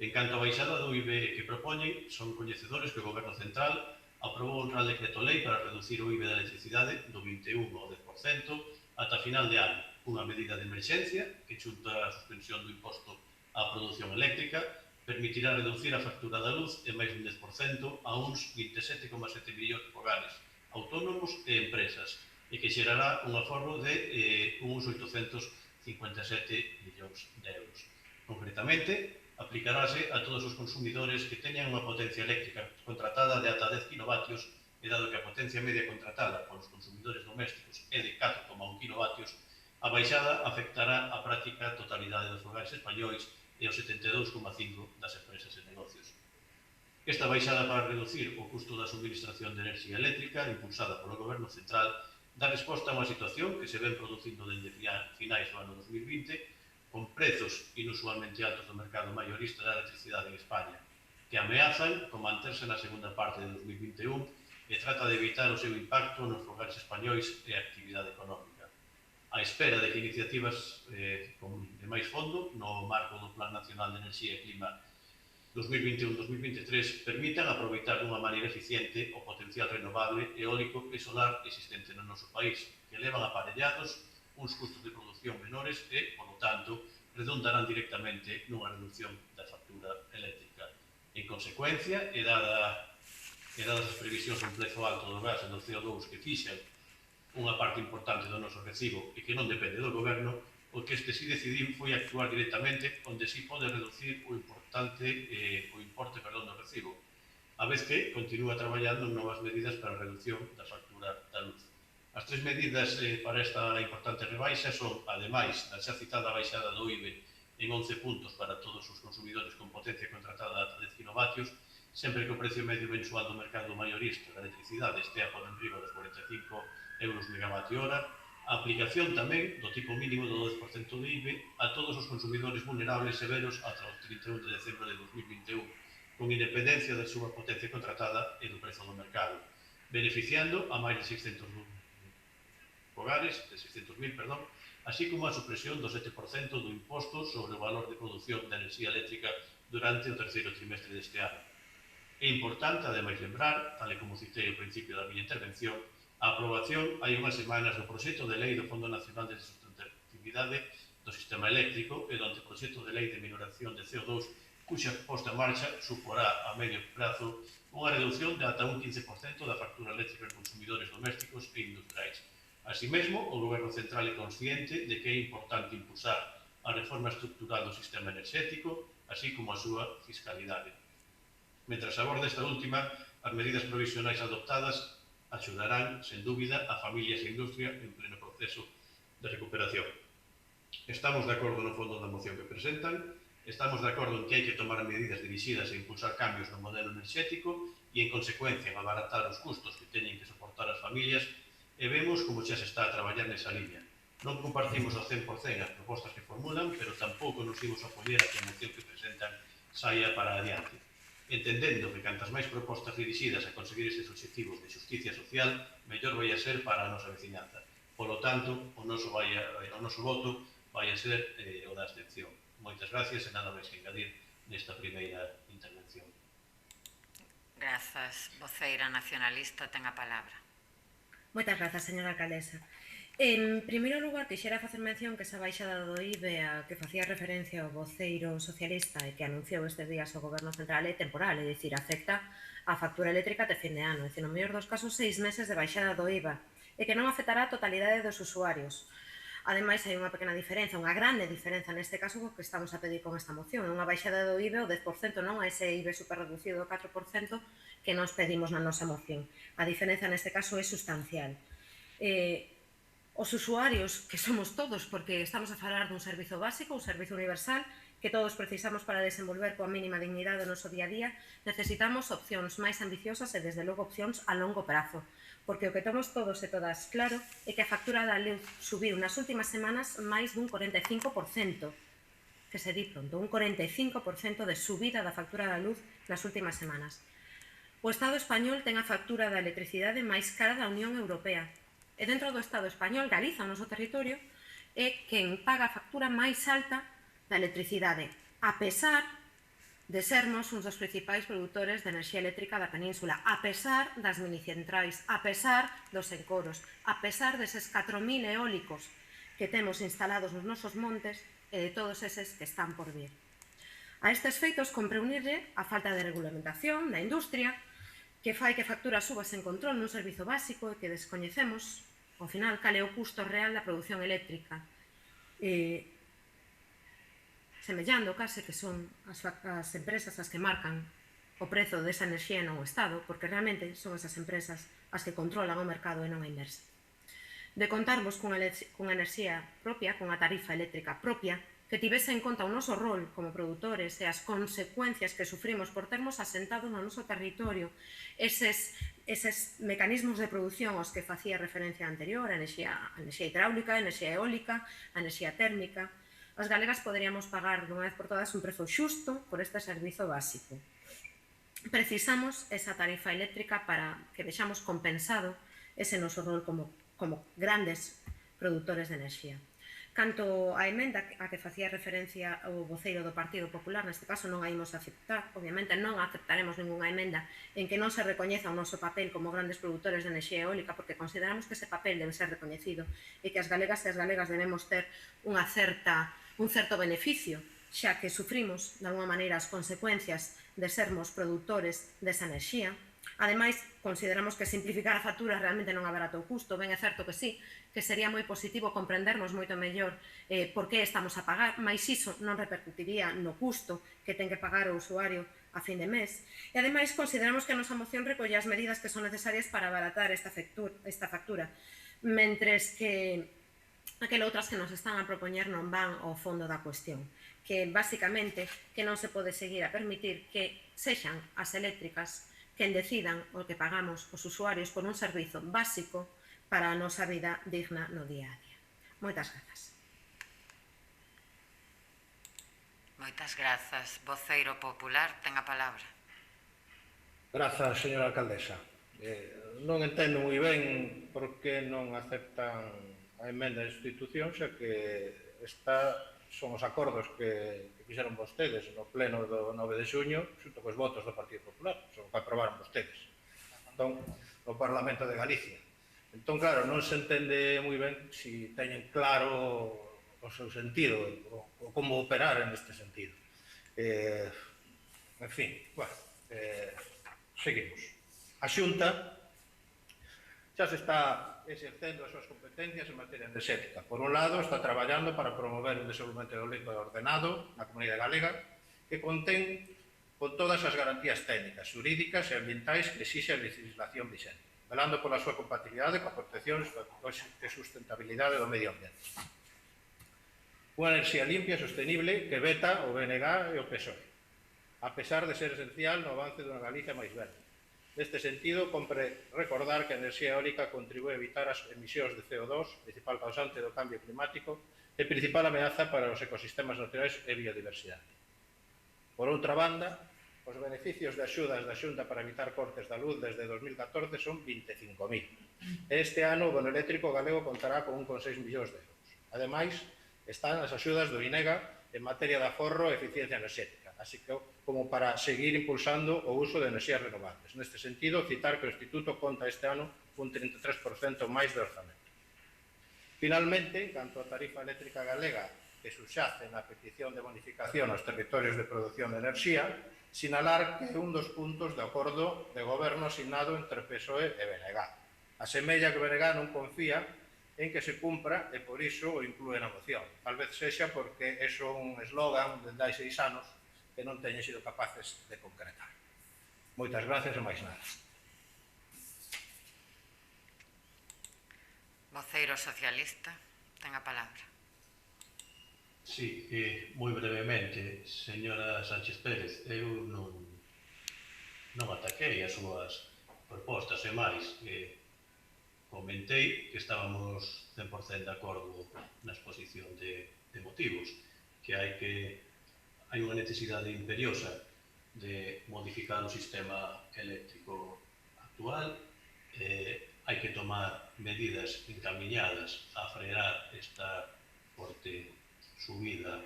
En canto á baixada do IBE que propoñen, son coñecedores que o Goberno Central aprobou un Real Decreto Lei para reducir o IBE da electricidade do 21 ao 10% ata final de ano, unha medida de emerxencia que, xunto á suspensión do imposto á produción eléctrica, permitirá reducir a factura da luz en máis dun 10% a uns 27,7 millóns de fogares, autónomos e empresas, e que xerará un aforro de uns 857 millóns de euros. Concretamente, aplicarase a todos os consumidores que teñan unha potencia eléctrica contratada de ata 10 kW e dado que a potencia media contratada polos consumidores domésticos é de 4,1 kW, a baixada afectará a práctica totalidade dos fogares españois e o 72,5% das empresas e negocios. Esta baixada para reducir o custo da suministración de enerxía eléctrica impulsada polo Goberno Central dá resposta a unha situación que se ven producindo dende finais do ano 2020 con prezos inusualmente altos do mercado maiorista da electricidade en España, que ameazan con manterse na segunda parte de 2021 e trata de evitar o seu impacto nos fogares españois e a actividade económica. A espera de que iniciativas de máis fondo no marco do Plan Nacional de Enerxía e Clima 2021-2023 permitan aproveitar dunha maneira eficiente o potencial renovable eólico e solar existente no noso país, que levan aparellados uns custos de produción menores e, polo tanto, redundarán directamente nunha reducción da factura eléctrica. En consecuencia, e dadas as previsións un prezo alto do gas e do CO2 que fixan unha parte importante do noso recibo e que non depende do goberno, o que este si decidiu foi actuar directamente onde si pode reducir o importe do recibo, a vez que continúa traballando en novas medidas para a reducción da factura da luz. As tres medidas para esta importante rebaixa son, ademais da xa citada baixada do IBE en 11 puntos para todos os consumidores con potencia contratada ata 10 kW, sempre que o precio medio mensual do mercado maiorista da electricidade estea por enriba dos 45 euros megavatio hora, a aplicación tamén do tipo mínimo do 12% de IBE a todos os consumidores vulnerables severos ata o 31 de decembro de 2021, con independencia da súa potencia contratada e do prezo do mercado, beneficiando a máis de 600.000 fogares, de 600.000, perdón, así como a supresión do 7% do imposto sobre o valor de produción de enerxía eléctrica durante o terceiro trimestre deste ano. É importante, ademais, lembrar, tal e como citei ao principio da miña intervención, a aprobación hai unhas semanas do proxecto de lei do Fondo Nacional de Sustentabilidade do Sistema Eléctrico e do anteproxecto de lei de minoración de CO2, cuxa posta en marcha suporá a medio prazo unha reducción de ata un 15% da factura eléctrica en consumidores domésticos e industriais. Así mesmo, o Goberno Central é consciente de que é importante impulsar a reforma estructural do sistema enerxético, así como a súa fiscalidade. Mentras aborda esta última, as medidas provisionais adoptadas axudarán, sen dúbida, a familias e industria en pleno proceso de recuperación. Estamos de acordo no fondo da moción que presentan, estamos de acordo en que hai que tomar medidas dirixidas a impulsar cambios no modelo enerxético e, en consecuencia, a abaratar os custos que teñen que soportar as familias e vemos como xa se está a traballar nesa línea. Non compartimos ao 100% as propostas que formulan, pero tampouco nos imos apoiar a que a moción que presentan saia para adiante. Entendendo que cantas máis propostas dirixidas a conseguir estes obxectivos de xusticia social, mellor vai a ser para a nosa veciñanza. Polo tanto, o noso voto vai a ser o da abstención. Moitas gracias e nada máis que engadir nesta primeira intervención. Grazas. Voceira nacionalista ten a palabra. Moitas grazas, señora alcaldesa. En primeiro lugar, quixera facer mención que esa baixada do IBE a que facía referencia o voceiro socialista e que anunciou estes días o Goberno Central é temporal, é dicir, afecta a factura eléctrica de fin de ano, é dicir, no mellor dos casos 6 meses de baixada do IVA e que non afectará a totalidade dos usuarios. Ademais, hai unha pequena diferenza, unha grande diferenza neste caso co que estamos a pedir con esta moción, unha baixada do IVA o 10%, non a ese IVA superreducido do 4% que nos pedimos na nosa moción. A diferenza neste caso é sustancial. Os usuarios, que somos todos, porque estamos a falar dun servizo básico, un servizo universal, que todos precisamos para desenvolver coa mínima dignidade o noso día a día, necesitamos opcións máis ambiciosas e, desde logo, opcións a longo prazo. Porque o que temos todos e todas claro é que a factura da luz subiu nas últimas semanas máis dun 45%, que se di pronto, un 45% de subida da factura da luz nas últimas semanas. O Estado español ten a factura da electricidade máis cara da Unión Europea. E dentro do Estado español, Galiza, o noso territorio, é quen paga a factura máis alta da electricidade, a pesar de sermos uns dos principais produtores de enerxía eléctrica da península, a pesar das minicentrais, a pesar dos encoros, a pesar deses 4.000 eólicos que temos instalados nos nosos montes e de todos eses que están por vir. A estes feitos, compre unirle a falta de regulamentación da industria, que fai que a factura suba sen control nun servizo básico e que descoñecemos, ao final, cal é o custo real da produción eléctrica. Semellando case que son as empresas as que marcan o prezo desa enerxía e non o Estado, porque realmente son esas empresas as que controlan o mercado e non a inversa. De contarvos cunha enerxía propia, cunha tarifa eléctrica propia, que tivese en conta o noso rol como produtores e as consecuencias que sufrimos por termos asentado no noso territorio, eses mecanismos de produción aos que facía referencia anterior, a enerxía hidráulica, a enerxía eólica, a enerxía térmica, as galegas poderíamos pagar dunha vez por todas un prezo xusto por este servizo básico. Precisamos esa tarifa eléctrica para que deixamos compensado ese noso rol como grandes produtores de enerxía. Canto á emenda a que facía referencia o voceiro do Partido Popular, neste caso non a imos aceptar, obviamente non aceptaremos ninguna emenda en que non se recoñeza o noso papel como grandes produtores de enerxía eólica, porque consideramos que ese papel debe ser recoñecido e que as galegas e as galegas debemos ter un certo beneficio, xa que sufrimos, de alguma maneira, as consecuencias de sermos produtores desa enerxía. Ademais, consideramos que simplificar a factura realmente non abarata o custo, ben é certo que sí, que sería moi positivo comprendernos moito mellor por que estamos a pagar, mas iso non repercutiría no custo que ten que pagar o usuario a fin de mes. E ademais, consideramos que a nosa moción recolle as medidas que son necesarias para abaratar esta factura, mentres que outras que nos están a propoñer non van ao fondo da cuestión, que basicamente que non se pode seguir a permitir que sexan as eléctricas quen decidan o que pagamos os usuarios por un servizo básico para a nosa vida digna no día a día. Moitas grazas. Moitas grazas. Voceiro Popular ten a palabra. Grazas, señora alcaldesa. Non entendo moi ben por que non aceptan a emenda de institución, xa que son os acordos que fixeron vostedes no pleno do 9 de xuño xunto cos votos do Partido Popular, son o que aprobaron vostedes no Parlamento de Galicia. Entón, claro, non se entende moi ben se teñen claro o seu sentido ou como operar en este sentido. En fin, bueno, seguimos. A Xunta xa se está exercendo as súas competencias en materia enerxética. Por un lado, está traballando para promover un desenvolvemento eólico ordenado na comunidade galega que contén con todas as garantías técnicas, xurídicas e ambientais que exixe a legislación vixente, velando pola súa compatibilidade coa protección e sustentabilidade do medio ambiente. Unha enerxía limpia e sostenible que veta o BNG e o PSOE, a pesar de ser esencial no avance dunha Galicia máis verde. Neste sentido, compre recordar que a enerxía eólica contribúe a evitar as emisións de CO2, principal causante do cambio climático e principal ameaza para os ecosistemas naturais e biodiversidade. Por outra banda, os beneficios de axudas da Xunta para evitar cortes da luz desde 2014 son 25.000. Este ano o bono eléctrico galego contará con 1,6 millóns de euros. Ademais, están as axudas do INEGA en materia de aforro e eficiencia enerxética, así como para seguir impulsando o uso de enerxías renovables. Neste sentido, citar que o Instituto conta este ano un 33% máis de orzamento. Finalmente, en canto á tarifa eléctrica galega, que subxace na petición de bonificación aos territorios de produción de enerxía, sinalar que é un dos puntos de acordo de goberno asignado entre PSOE e BNG. A semella que BNG non confía en que se cumpra e por iso o inclúe na moción. Tal vez sexa porque é un eslogan dende hai 6 anos que non teñen sido capaces de concretar. Moitas gracias e máis nada. Voceiro socialista, ten a palabra. Sí, moi brevemente, señora Sánchez Pérez, eu non ataquei as súas propostas e máis. Comentei que estábamos 100% de acordo na exposición de motivos, que hai unha necesidade imperiosa de modificar o sistema eléctrico actual, hai que tomar medidas encaminhadas a frear esta forte subida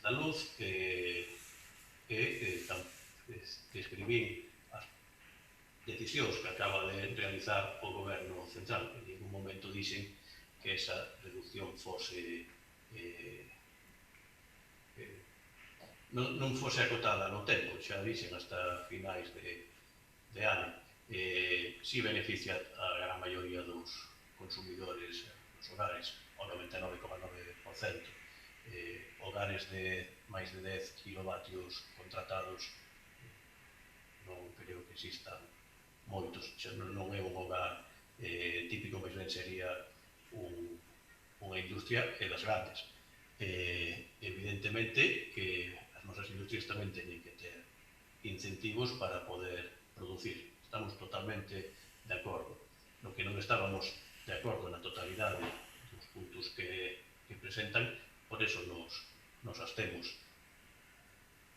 da luz que describín as decisións que acaba de realizar o Goberno Central. En ningún momento dixen que esa reducción fose non fose acotada no tempo, xa dixen hasta finais de ano. Si beneficia a gran maioría dos consumidores dos hogares, ao 99,9%. Hogares de máis de 10 kilovatios contratados non creo que existan moitos, xa non é un hogar típico, máis ben sería unha industria das grandes. Evidentemente que as nosas industrias tamén teñen que ter incentivos para poder producir. Estamos totalmente de acordo. No que non estábamos de acordo na totalidade dos puntos que presentan, por eso nos abstemos,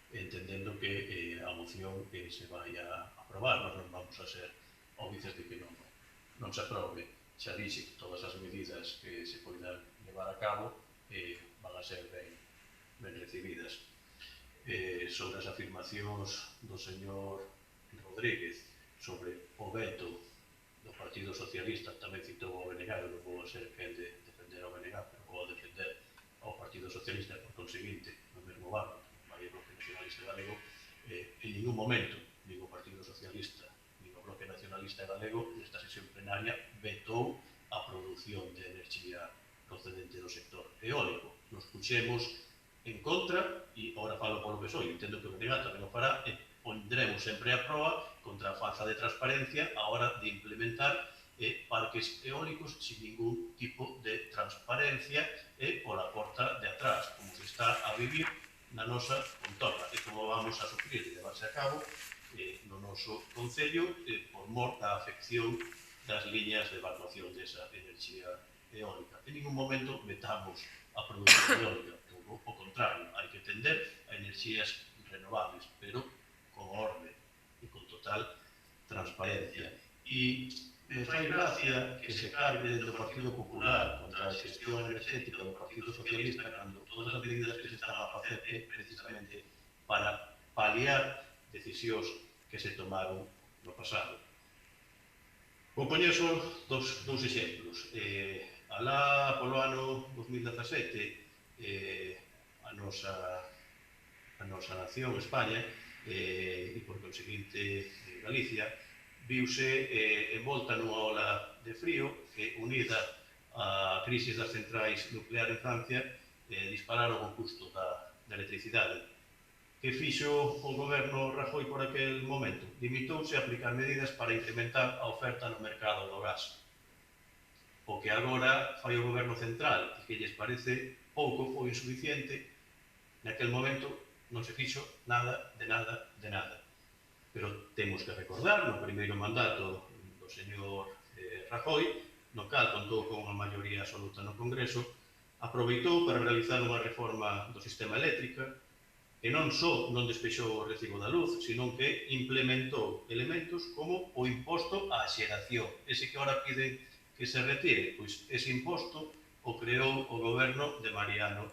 entendendo que a moción se vai a aprobar. Nós non vamos a ser óbices de que non se aprobe. Xa dixe que todas as medidas que se poidan levar a cabo van a ser ben recibidas. Sobre as afirmacións do señor Rodríguez sobre o veto do Partido Socialista, tamén citou o BNG, eu non vou ser quen de defender o BNG, pero vou defender ao Partido Socialista, por conseguinte, no mesmo barco, vai o Bloque Nacionalista Galego, en ningún momento, nin o Partido Socialista, nin o Bloque Nacionalista Galego, nesta sesión plenaria, vetou a produción de enerxía procedente do sector eólico. Nos puxemos en contra, e agora falo polo PSOE, entendo que o BNG tamén o fará, e pondremos sempre a proa contra a falta de transparencia a hora de implementar parques eólicos sin ningún tipo de transparencia e pola porta de atrás, como se está a vivir na nosa contorna e como vamos a sufrir de levarse a cabo no noso concello por mor da afección das liñas de evacuación desa enerxía eólica. En ningún momento metamos a produción eólica, o contrario, hai que tender a enerxías renovables, pero con orde e con total transparencia. E fai gracia que se cargue do Partido Popular contra a xestión energética do Partido Socialista cando todas as medidas que se están a facer é precisamente para paliar decisións que se tomaron no pasado. Vou poñer só dous exemplos. Alá polo ano 2017 a nosa nación, España, e por conseguinte Galicia, viuse envolta nunha ola de frío que, unida á crise das centrais nucleares en Francia, dispararon o custo da electricidade. Que fixo o goberno Rajoy por aquel momento? Limitouse a aplicar medidas para incrementar a oferta no mercado do gas. O que agora fai o goberno central e que lles parece pouco ou insuficiente, naquel momento non se fixo nada, de nada, de nada. Pero temos que recordar, no primeiro mandato do señor Rajoy, no cal contou con unha maioría absoluta no Congreso, aproveitou para realizar unha reforma do sistema eléctrica e non só non despexou o recibo da luz, sino que implementou elementos como o imposto á xeración. Ese que ahora piden que se retire, pois ese imposto o creou o goberno de Mariano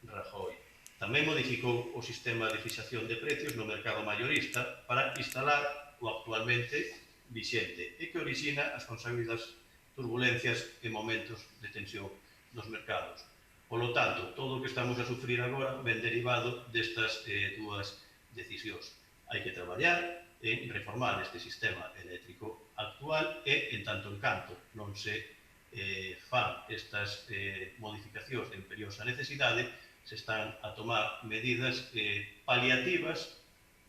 Rajoy. Tamén modificou o sistema de fixación de precios no mercado maiorista para instalar o actualmente vixente e que orixina as consabidas turbulencias e momentos de tensión nos mercados. Polo tanto, todo o que estamos a sufrir agora ven derivado destas dúas decisións. Hai que traballar en reformar este sistema eléctrico actual e, en tanto en canto, non se fan estas modificacións de imperiosa necesidade, se están a tomar medidas paliativas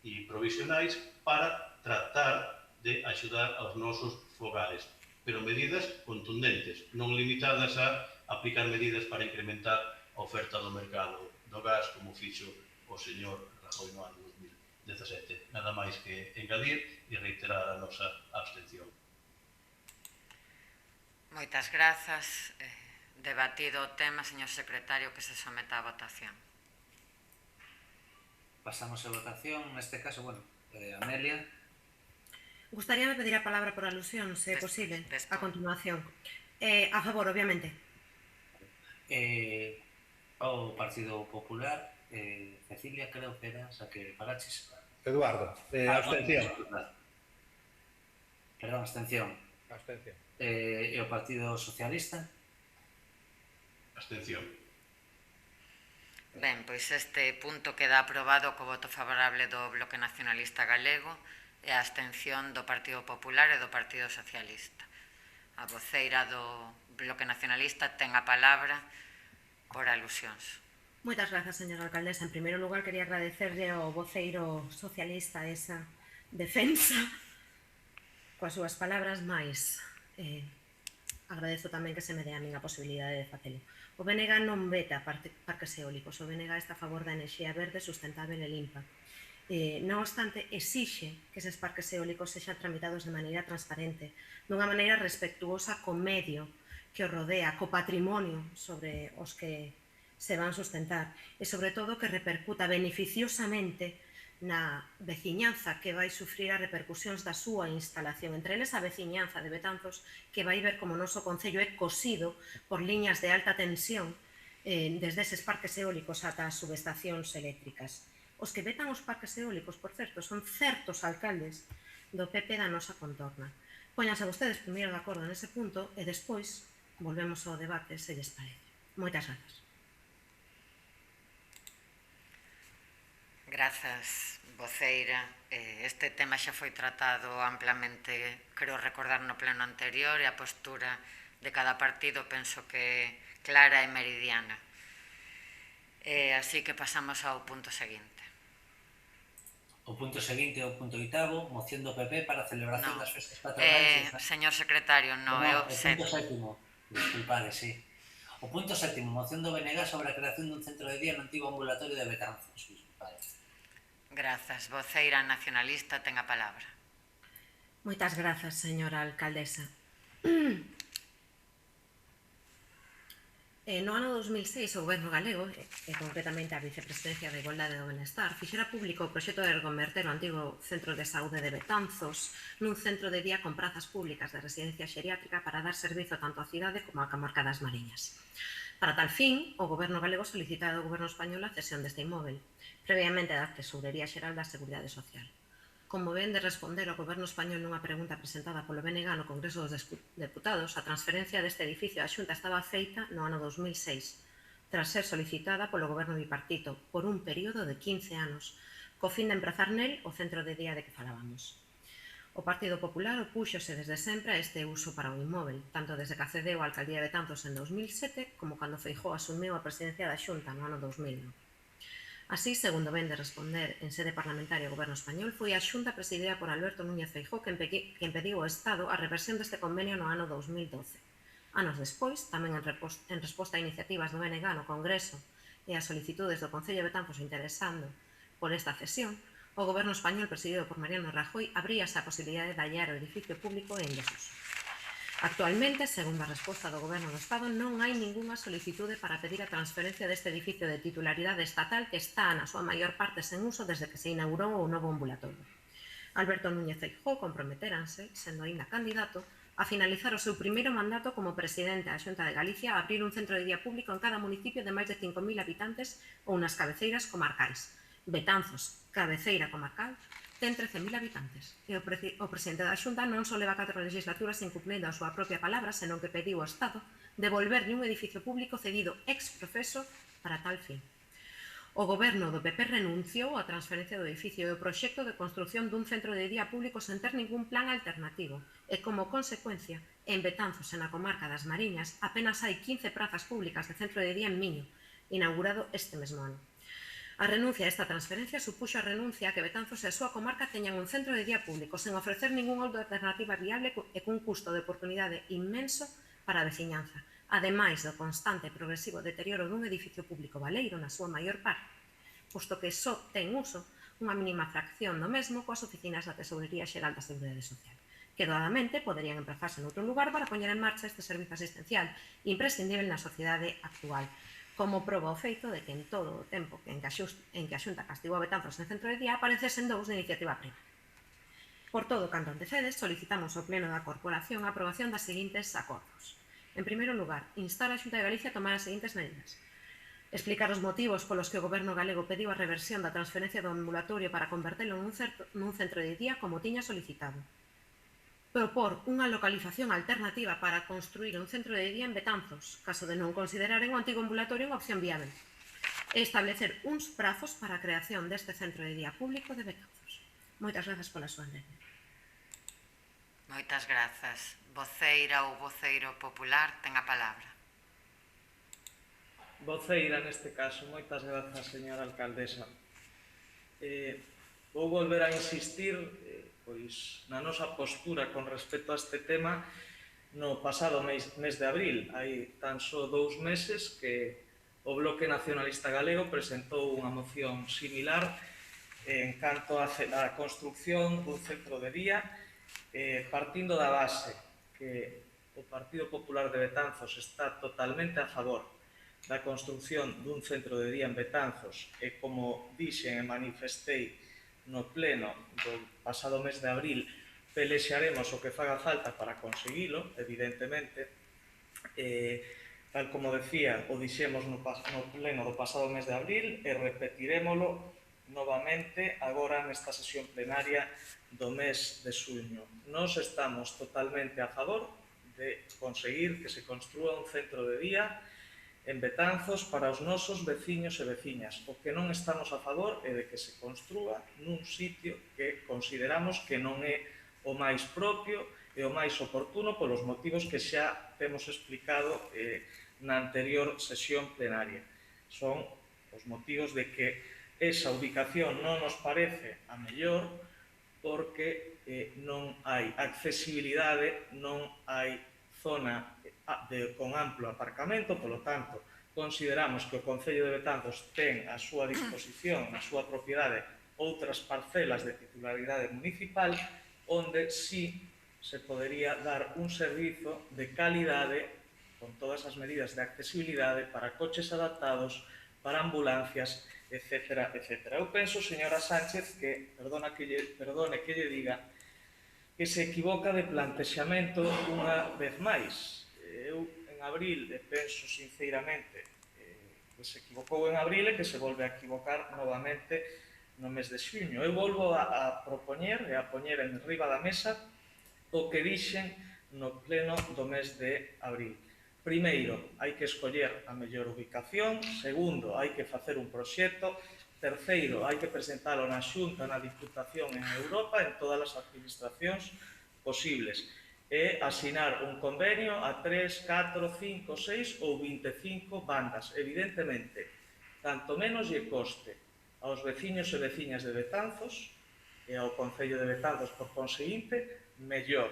e provisionais para tratar de axudar aos nosos fogares, pero medidas contundentes, non limitadas a aplicar medidas para incrementar a oferta do mercado do gas, como fixo o señor Rajoy no ano 2017. Nada máis que engadir e reiterar a nosa abstención. Moitas grazas. Debatido o tema, señor secretario, que se someta a votación. Pasamos a votación, neste caso, bueno, Amelia. Gustaríame pedir a palabra por alusión, se é posible, a continuación. A favor, obviamente. O Partido Popular, Cecilia, creo que era, xa que falaches. Eduardo, abstención. Perdón, abstención. Abstención. E o Partido Socialista? Abstención. Ben, pois este punto queda aprobado co voto favorable do Bloque Nacionalista Galego e a abstención do Partido Popular e do Partido Socialista. A voceira do Bloque Nacionalista ten a palabra por alusións. Moitas grazas, señora alcaldesa. En primeiro lugar, quería agradecerle ao voceiro socialista esa defensa coas súas palabras, máis agradezo tamén que se me dé a min a posibilidade de facelo. O BNG non veta parques eólicos, o BNG está a favor da enerxía verde, sustentável e limpa. Non obstante, exixe que eses parques eólicos sexan tramitados de maneira transparente, dunha maneira respectuosa co medio que o rodea, co patrimonio sobre os que se van sustentar e, sobre todo, que repercuta beneficiosamente na veciñanza que vai sufrir as repercusións da súa instalación. Entre eles, a veciñanza de Betanzos, que vai ver como o noso concello é cosido por liñas de alta tensión desde eses parques eólicos ata as subestacións eléctricas. Os que vetan os parques eólicos, por certo, son certos alcaldes do PP da nosa contorna. Póñanse vostedes primeiro de acordo nese punto e despois volvemos ao debate, se lles parece. Moitas grazas. Grazas, voceira. Este tema xa foi tratado amplamente, creo recordar, no pleno anterior, e a postura de cada partido penso que clara e meridiana. Así que pasamos ao punto seguinte. O punto seguinte é o punto oitavo, moción do PP para a celebración das festas patronais. Señor secretario, non é o punto sétimo. Disculpade, sí. O punto sétimo, moción do BNG sobre a creación dun centro de día no antigo ambulatorio de Betanzos. Disculpade. Grazas. Voceira nacionalista ten a palabra. Moitas grazas, señora alcaldesa. No ano 2006, o Goberno galego, e concretamente a Vicepresidencia de Igualdade do Benestar, fixera público o proxecto de reconverter o antigo Centro de Saúde de Betanzos nun centro de día con prazas públicas de residencia xeriátrica para dar servizo tanto á cidade como á comarca das Mariñas. Para tal fin, o Goberno galego solicitaba ao Goberno español a cesión deste inmóvel, previamente da Tesorería Xeral da Seguridade Social. Como ven de responder ao Goberno español nunha pregunta presentada polo BNG no Congreso dos Deputados, a transferencia deste edificio á Xunta estaba feita no ano 2006, tras ser solicitada polo Goberno bipartito por un período de 15 anos, co fin de emprazar nel o centro de día de que falábamos. O Partido Popular opúxose desde sempre a este uso para o inmóvel, tanto desde que accedeu á Alcaldía de Betanzos en 2007 como cando Feijóo asumiu a presidencia da Xunta no ano 2009. Así, segundo ven de responder en sede parlamentaria o Goberno español, foi a Xunta presidida por Alberto Núñez Feijóo quen pediu ao Estado a reversión deste convenio no ano 2012. Anos despois, tamén en resposta a iniciativas do BNG no Congreso e a solicitudes do Concello de Betanzos interesando por esta cesión, o Goberno español presidido por Mariano Rajoy abríase a posibilidade de hallar o edificio público en desuso. Actualmente, segundo a resposta do Goberno do Estado, non hai ningunha solicitude para pedir a transferencia deste edificio de titularidade estatal que está na súa maior parte sen uso desde que se inaugurou o novo ambulatorio. Alberto Núñez Feijóo comprometéranse, sendo aínda candidato, a finalizar o seu primeiro mandato como presidente da Xunta de Galicia a abrir un centro de día público en cada municipio de máis de 5.000 habitantes ou nas cabeceiras comarcais. Betanzos, cabeceira comarcal, ten 13.000 habitantes e o presidente da Xunta non só leva 4 legislaturas incumplindo a súa propia palabra, senón que pediu ao Estado devolverlle un edificio público cedido ex profeso para tal fin. O Goberno do PP renunciou á transferencia do edificio e o proxecto de construción dun centro de día público sen ter ningún plan alternativo e, como consecuencia, en Betanzos, na comarca das Mariñas, apenas hai 15 prazas públicas de centro de día en Miño, inaugurado este mesmo ano. A renuncia a esta transferencia supuxo a renuncia a que Betanzos e a súa comarca teñan un centro de día público sen ofrecer ningún outra alternativa viable e cun custo de oportunidade inmenso para a veciñanza, ademais do constante e progresivo deterioro dun edificio público baleiro na súa maior parte, posto que só ten uso unha mínima fracción do mesmo coas oficinas da Tesorería Xeral da Seguridade Social, que doadamente poderían emprazarse noutro lugar para poñer en marcha este servizo asistencial imprescindible na sociedade actual, como proba o feito de que en todo o tempo en que a Xunta castigou a Betanzos en centro de día aparecesen dous de iniciativa privada. Por todo canto antecedes, solicitamos ao Pleno da Corporación a aprobación das seguintes acordos. En primeiro lugar, instar a Xunta de Galicia a tomar as seguintes medidas. Explicar os motivos polos que o Goberno galego pediu a reversión da transferencia do ambulatorio para convertelo nun centro de día como tiña solicitado. Propor unha localización alternativa para construir un centro de día en Betanzos, caso de non consideraren o antigo ambulatorio unha opción viable, e establecer uns prazos para a creación deste centro de día público de Betanzos. Moitas grazas pola súa atención. Moitas grazas. Voceira ou voceiro popular ten a palabra. Voceira, neste caso. Moitas grazas, señora alcaldesa. Vou volver a insistir pois na nosa postura con respecto a este tema no pasado mes de abril. Hai tan só 2 meses que o Bloque Nacionalista Galego presentou unha moción similar en canto a construcción dun centro de día, partindo da base que o Partido Popular de Betanzos está totalmente a favor da construcción dun centro de día en Betanzos e, como dixen e manifestei no pleno do pasado mes de abril, pelexaremos o que faga falta para conseguilo, evidentemente. Tal como decía, o dixemos no pleno do pasado mes de abril e repetirémolo novamente agora nesta sesión plenaria do mes de xuño. Nós estamos totalmente a favor de conseguir que se construa un centro de día en Betanzos para os nosos veciños e veciñas. O que non estamos a favor é de que se construa nun sitio que consideramos que non é o máis propio e o máis oportuno polos motivos que xa temos explicado na anterior sesión plenaria. Son os motivos de que esa ubicación non nos parece a mellor porque non hai accesibilidade, non hai zona con amplo aparcamento, polo tanto, consideramos que o Concello de Betanzos ten a súa disposición, a súa propiedade, outras parcelas de titularidade municipal, onde sí se podería dar un servizo de calidade con todas as medidas de accesibilidade para coches adaptados, para ambulancias, etc. Eu penso, señora Sánchez, que, perdone que lle diga, que se equivoca de plantexamento unha vez máis. Eu, en abril, penso sinceramente que se equivocou en abril e que se volve a equivocar novamente no mes de xuño. Eu volvo a propoñer e a poñer en riba da mesa o que dixen no pleno do mes de abril. Primeiro, hai que escoller a mellor ubicación. Segundo, hai que facer un proxecto. Terceiro, hai que presentalo na Xunta, na Diputación en Europa, en todas as administracións posibles. E asinar un convenio a 3, 4, 5, 6 ou 25 bandas. Evidentemente, tanto menos lle coste aos veciños e veciñas de Betanzos e ao Concello de Betanzos por conseguinte, mellor.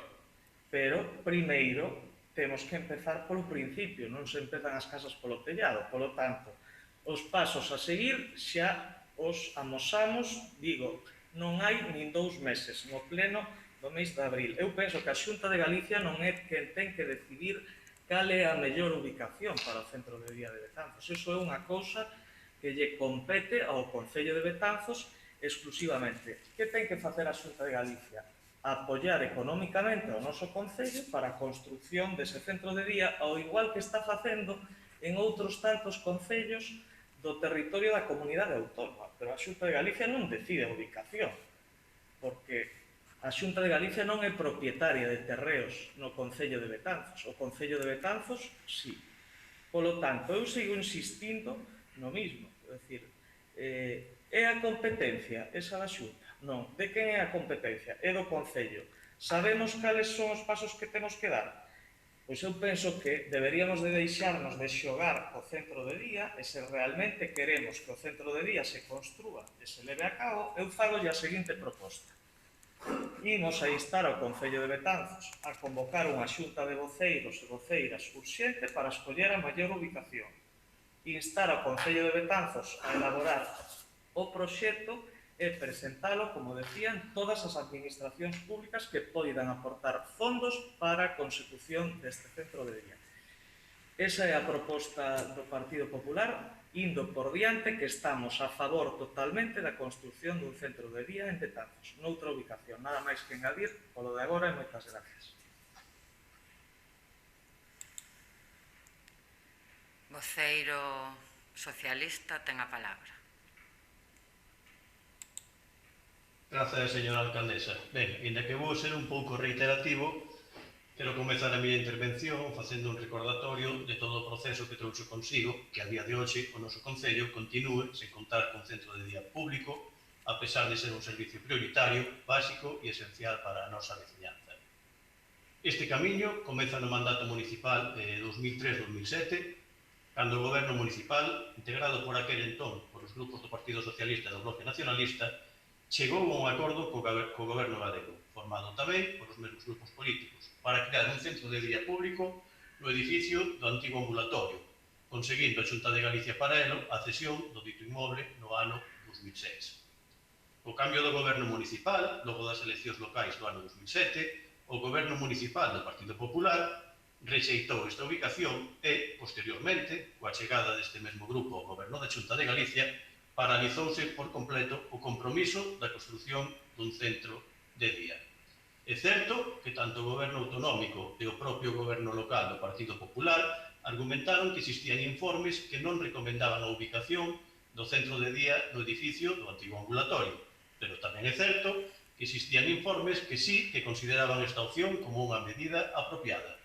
Pero, primeiro, temos que empezar polo principio, non se empezan as casas polo tellado. Polo tanto, os pasos a seguir xa os amosamos, digo, non hai nin 2 meses, no pleno do mes de abril. Eu penso que a Xunta de Galicia non é quen ten que decidir cal é a mellor ubicación para o centro de día de Betanzos. Iso é unha cousa que lle compete ao Concello de Betanzos exclusivamente. Que ten que facer a Xunta de Galicia? Apoiar económicamente ao noso Concello para a construción dese centro de día, ao igual que está facendo en outros tantos concellos do territorio da comunidade autónoma. Pero a Xunta de Galicia non decide a ubicación, porque a Xunta de Galicia non é propietaria de terreos no Concello de Betanzos. O Concello de Betanzos, sí. Polo tanto, eu sigo insistindo no mismo. É dicir, é a competencia esa da Xunta? Non. De quen é a competencia? É do Concello. Sabemos cales son os pasos que temos que dar? Pois eu penso que deberíamos de deixarnos de xogar o centro de día e se realmente queremos que o centro de día se construa e se leve a cabo, eu fagolle a seguinte proposta. Imos a instar ao Concello de Betanzos a convocar unha xunta de voceiros e voceiras urxente para escoller a maior ubicación. Instar ao Concello de Betanzos a elaborar o proxecto e presentalo, como decían, todas as administracións públicas que poidan aportar fondos para a consecución deste centro de día. Esa é a proposta do Partido Popular, indo por diante que estamos a favor totalmente da construción dun centro de día en Betanzos, noutra ubicación. Nada máis que engadir polo de agora e moitas gracias. Voceiro socialista ten a palabra. Grazas, señora alcaldesa. Ben, ainda que vou ser un pouco reiterativo, quero comezar a miña intervención facendo un recordatorio de todo o proceso que trouxe consigo que a día de hoxe o noso Concello continúe sen contar con centro de día público, a pesar de ser un servicio prioritario, básico e esencial para a nosa veciñanza. Este camiño comeza no mandato municipal de 2003-2007, cando o goberno municipal, integrado por aquel entón por os grupos do Partido Socialista e do Bloque Nacionalista, chegou a un acordo co goberno galego, formado tamén por os mesmos grupos políticos, para crear un centro de día público no edificio do antigo ambulatorio, conseguindo a Xunta de Galicia para elo a cesión do dito inmoble no ano 2006. O cambio do goberno municipal, logo das eleccións locais do ano 2007, o goberno municipal do Partido Popular rexeitou esta ubicación e, posteriormente, coa chegada deste mesmo grupo ao goberno da Xunta de Galicia, paralizouse por completo o compromiso da construción dun centro de día. É certo que tanto o goberno autonómico e o propio goberno local do Partido Popular argumentaron que existían informes que non recomendaban a ubicación do centro de día no edificio do antigo ambulatorio, pero tamén é certo que existían informes que sí que consideraban esta opción como unha medida apropiada.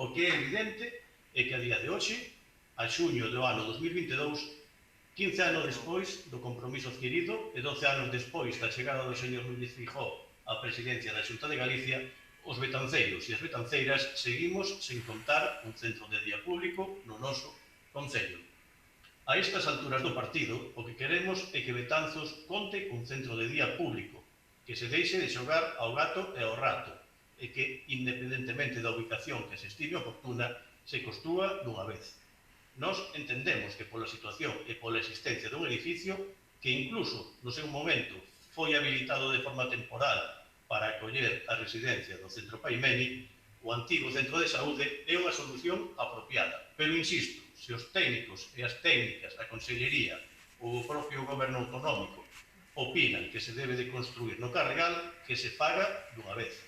O que é evidente é que a día de hoxe, a xuño do ano 2022, 15 anos despois do compromiso adquirido e 12 anos despois da chegada do señor Núñez Feijóo á presidencia da Xunta de Galicia, os betanceiros e as betanceiras seguimos sen contar un centro de día público no noso Concello. A estas alturas do partido, o que queremos é que Betanzos conte un centro de día público, que se deixe de xogar ao gato e ao rato, e que, independentemente da ubicación que se estime oportuna, se construa dunha vez. Nós entendemos que pola situación e pola existencia dun edificio que incluso no seu momento foi habilitado de forma temporal para acoller a residencia do Centro Paimeni, o antigo centro de saúde é unha solución apropiada. Pero insisto, se os técnicos e as técnicas da Consellería ou o propio goberno autonómico opinan que se debe de construir no Carregal, que se faga dunha vez.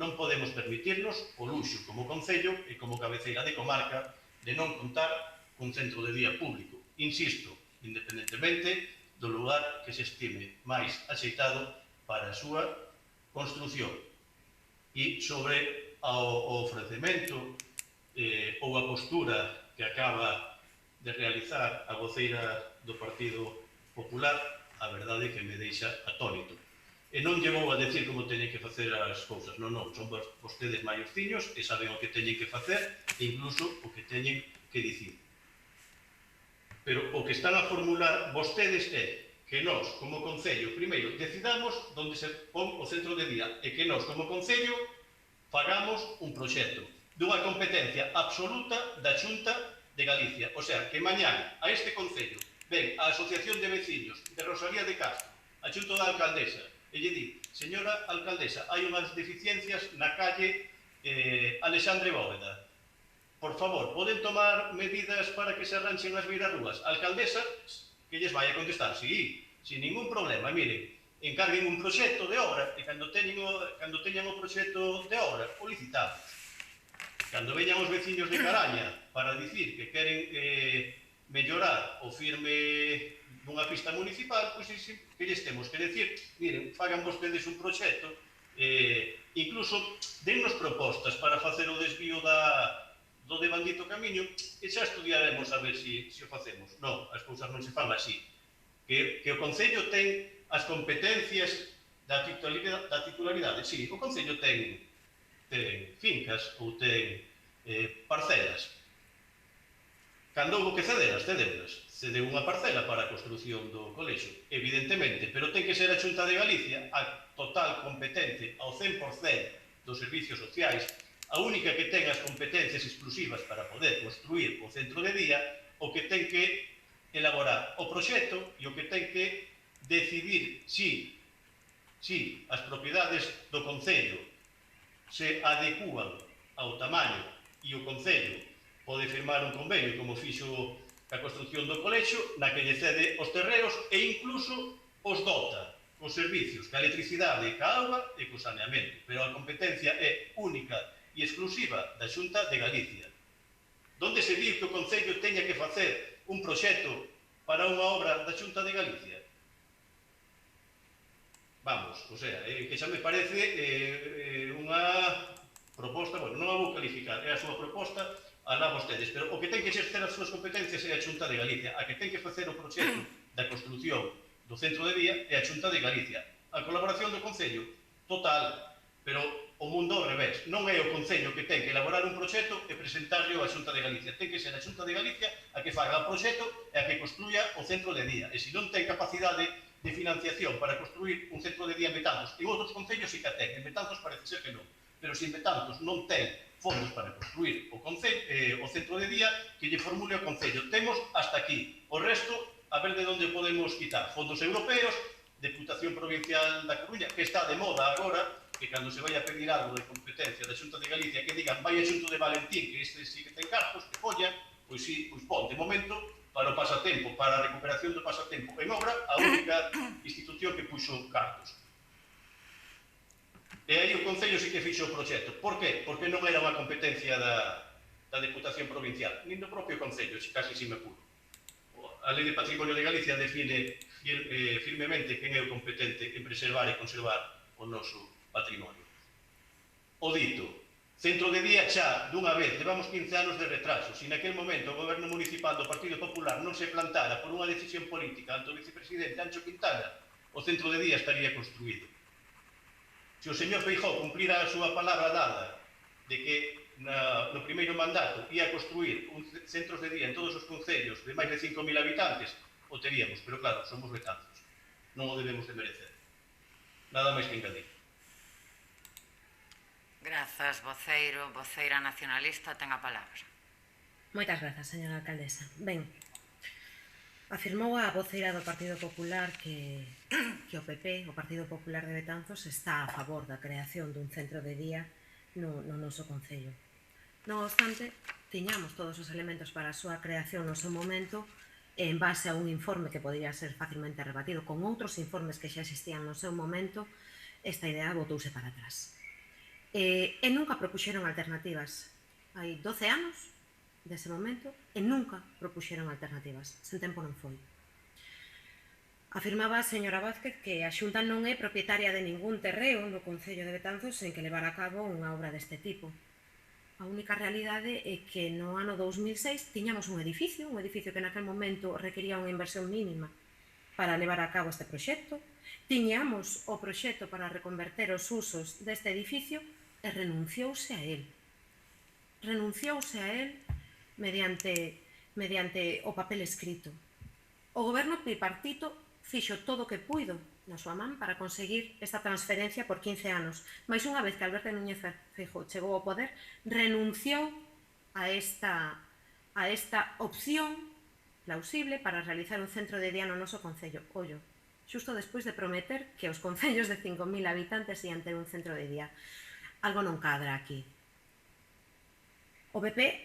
Non podemos permitirnos o luxo como Concello e como cabeceira de comarca de non contar cun centro de día público. Insisto, independentemente do lugar que se estime máis axeitado para a súa construción. E sobre o ofrecemento ou a postura que acaba de realizar a voceira do Partido Popular, a verdade é que me deixa atónito. E non lle vou a decir como teñen que facer as cousas, non, son vostedes maiorciños e saben o que teñen que facer e incluso o que teñen que dicir. Pero o que están a formular vostedes é que nós, como Concello, primeiro, decidamos onde se pon o centro de día e que nós, como Concello, fagamos un proxecto dunha competencia absoluta da Xunta de Galicia. O sea, que mañán a este Concello ven a Asociación de Veciños de Rosalía de Castro, a Xunta da Alcaldesa, e lle di, señora Alcaldesa, hai unhas deficiencias na calle Alexandre Bóveda. Por favor, poden tomar medidas para que se arranxen as beirarrúas? A alcaldesa, que lles vai a contestar, sí, sin ningún problema. Miren, encarguen un proxecto de obra e cando teñan o proxecto de obra, o licitamos. Cando veñan os veciños de Caraña para dicir que queren mellorar o firme dunha pista municipal, pois que lles temos que decir, miren, fagan vostedes un proxecto, incluso dennos propostas para facer o desvío do de Bandito Camiño e xa estudiaremos a ver se o facemos. Non, as cousas non se fan así. Que o Concello ten as competencias da titularidade. Sí, o Concello ten fincas ou ten parcelas. Cando houve que cederas, cedeu unha parcela para a construción do colexio, evidentemente, pero ten que ser a Xunta de Galicia a total competente ao 100% dos servicios sociais, a única que ten as competencias exclusivas para poder construir o centro de día, o que ten que elaborar o proxecto e o que ten que decidir si as propiedades do Concello se adecúan ao tamaño e o Concello pode firmar un convenio como fixo a construción do colexio, na que lle cede os terreos e incluso os dota cos servicios, ca electricidade, ca auga e co saneamento, pero a competencia é única e exclusiva da Xunta de Galicia. Donde se di que o Concello teña que facer un proxecto para unha obra da Xunta de Galicia? Vamos, o sea, que xa me parece unha proposta, bueno, non a vou calificar, é a súa proposta, alá vostedes, pero o que ten que exercer as súas competencias é a Xunta de Galicia, a que ten que facer o proxecto da construción do centro de día é a Xunta de Galicia. A colaboración do Concello, total, pero o mundo ao revés. Non é o Concello que ten que elaborar un proxecto e presentarlo á Xunta de Galicia. Ten que ser a Xunta de Galicia a que faga o proxecto e a que construya o centro de día. E se non ten capacidade de financiación para construir un centro de día en Betanzos, en outros concellos sí que ten, en Betanzos parece ser que non. Pero se en Betanzos non ten fondos para construir o centro de día, que lle formule o Concello. Temos hasta aquí. O resto, a ver de onde podemos quitar. Fondos europeos, Deputación Provincial da Coruña, que está de moda agora, que cando se vai a pedir algo de competencia da Xunta de Galicia que digan vai a Xunta de Valentín, que este sí que ten cartos, que follan, pois sí, pois pon, de momento, para o pasatempo, para a recuperación do pasatempo en obra, a única institución que puxo cartos. E aí o Concello sí que fixo o proxecto. Por qué? Porque non era unha competencia da Deputación Provincial, nin do propio Concello, casi si me apuro. A Lei de Patrimonio de Galicia define firmemente quen é o competente en preservar e conservar o noso patrimonio. O dito, centro de día xa, dunha vez, levamos 15 anos de retraso. Se naquel momento o goberno municipal do Partido Popular non se plantara por unha decisión política ante o vicepresidente Ancho Quintana, o centro de día estaría construído. Se o señor Feijóo cumplira a súa palabra dada de que no primeiro mandato ia construir centros de día en todos os concellos de máis de 5.000 habitantes, o teríamos, pero claro, somos Betanzos. Non o debemos de merecer. Nada máis que engadir. Grazas, voceiro, voceira nacionalista, ten a palabra. Moitas grazas, señora alcaldesa. Ben, afirmou a voceira do Partido Popular que o PP, o Partido Popular de Betanzos, está a favor da creación dun centro de día no noso Concello. Non obstante, tiñamos todos os elementos para a súa creación no seu momento en base a un informe que podría ser facilmente rebatido con outros informes que xa existían no seu momento. Esta idea botouse para atrás. E nunca propuxeron alternativas. Hai 12 anos dese momento e nunca propuxeron alternativas. Sen tempo non foi. Afirmaba a señora Vázquez que a Xunta non é propietaria de ningún terreo no Concello de Betanzos en que levar a cabo unha obra deste tipo. A única realidade é que no ano 2006 tiñamos un edificio que naquel momento requería unha inversión mínima para levar a cabo este proxecto. Tiñamos o proxecto para reconverter os usos deste edificio e renunciouse a él. Renunciouse a él mediante o papel escrito. O goberno bipartito fixo todo o que puido na súa man para conseguir esta transferencia por 15 anos. Mais unha vez que Alberto Núñez Feijóo chegou ao poder, renunciou a esta opción plausible para realizar un centro de día no noso Concello. Ollo, xusto despois de prometer que os concellos de 5.000 habitantes ian ter un centro de día. Algo non cadra aquí. O PP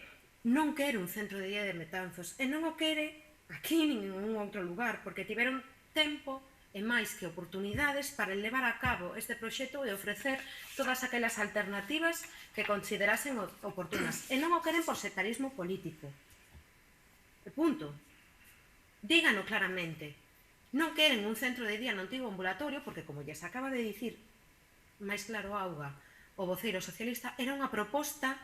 non quere un centro de día de Betanzos e non o quere aquí nin en ningún outro lugar, porque tiveron tempo e máis que oportunidades para levar a cabo este proxecto e ofrecer todas aquelas alternativas que considerasen oportunas. E non o queren por sectarismo político. E punto. Dígano claramente. Non queren un centro de día no antigo ambulatorio porque, como lles acaba de dicir máis claro auga o voceiro socialista, era unha proposta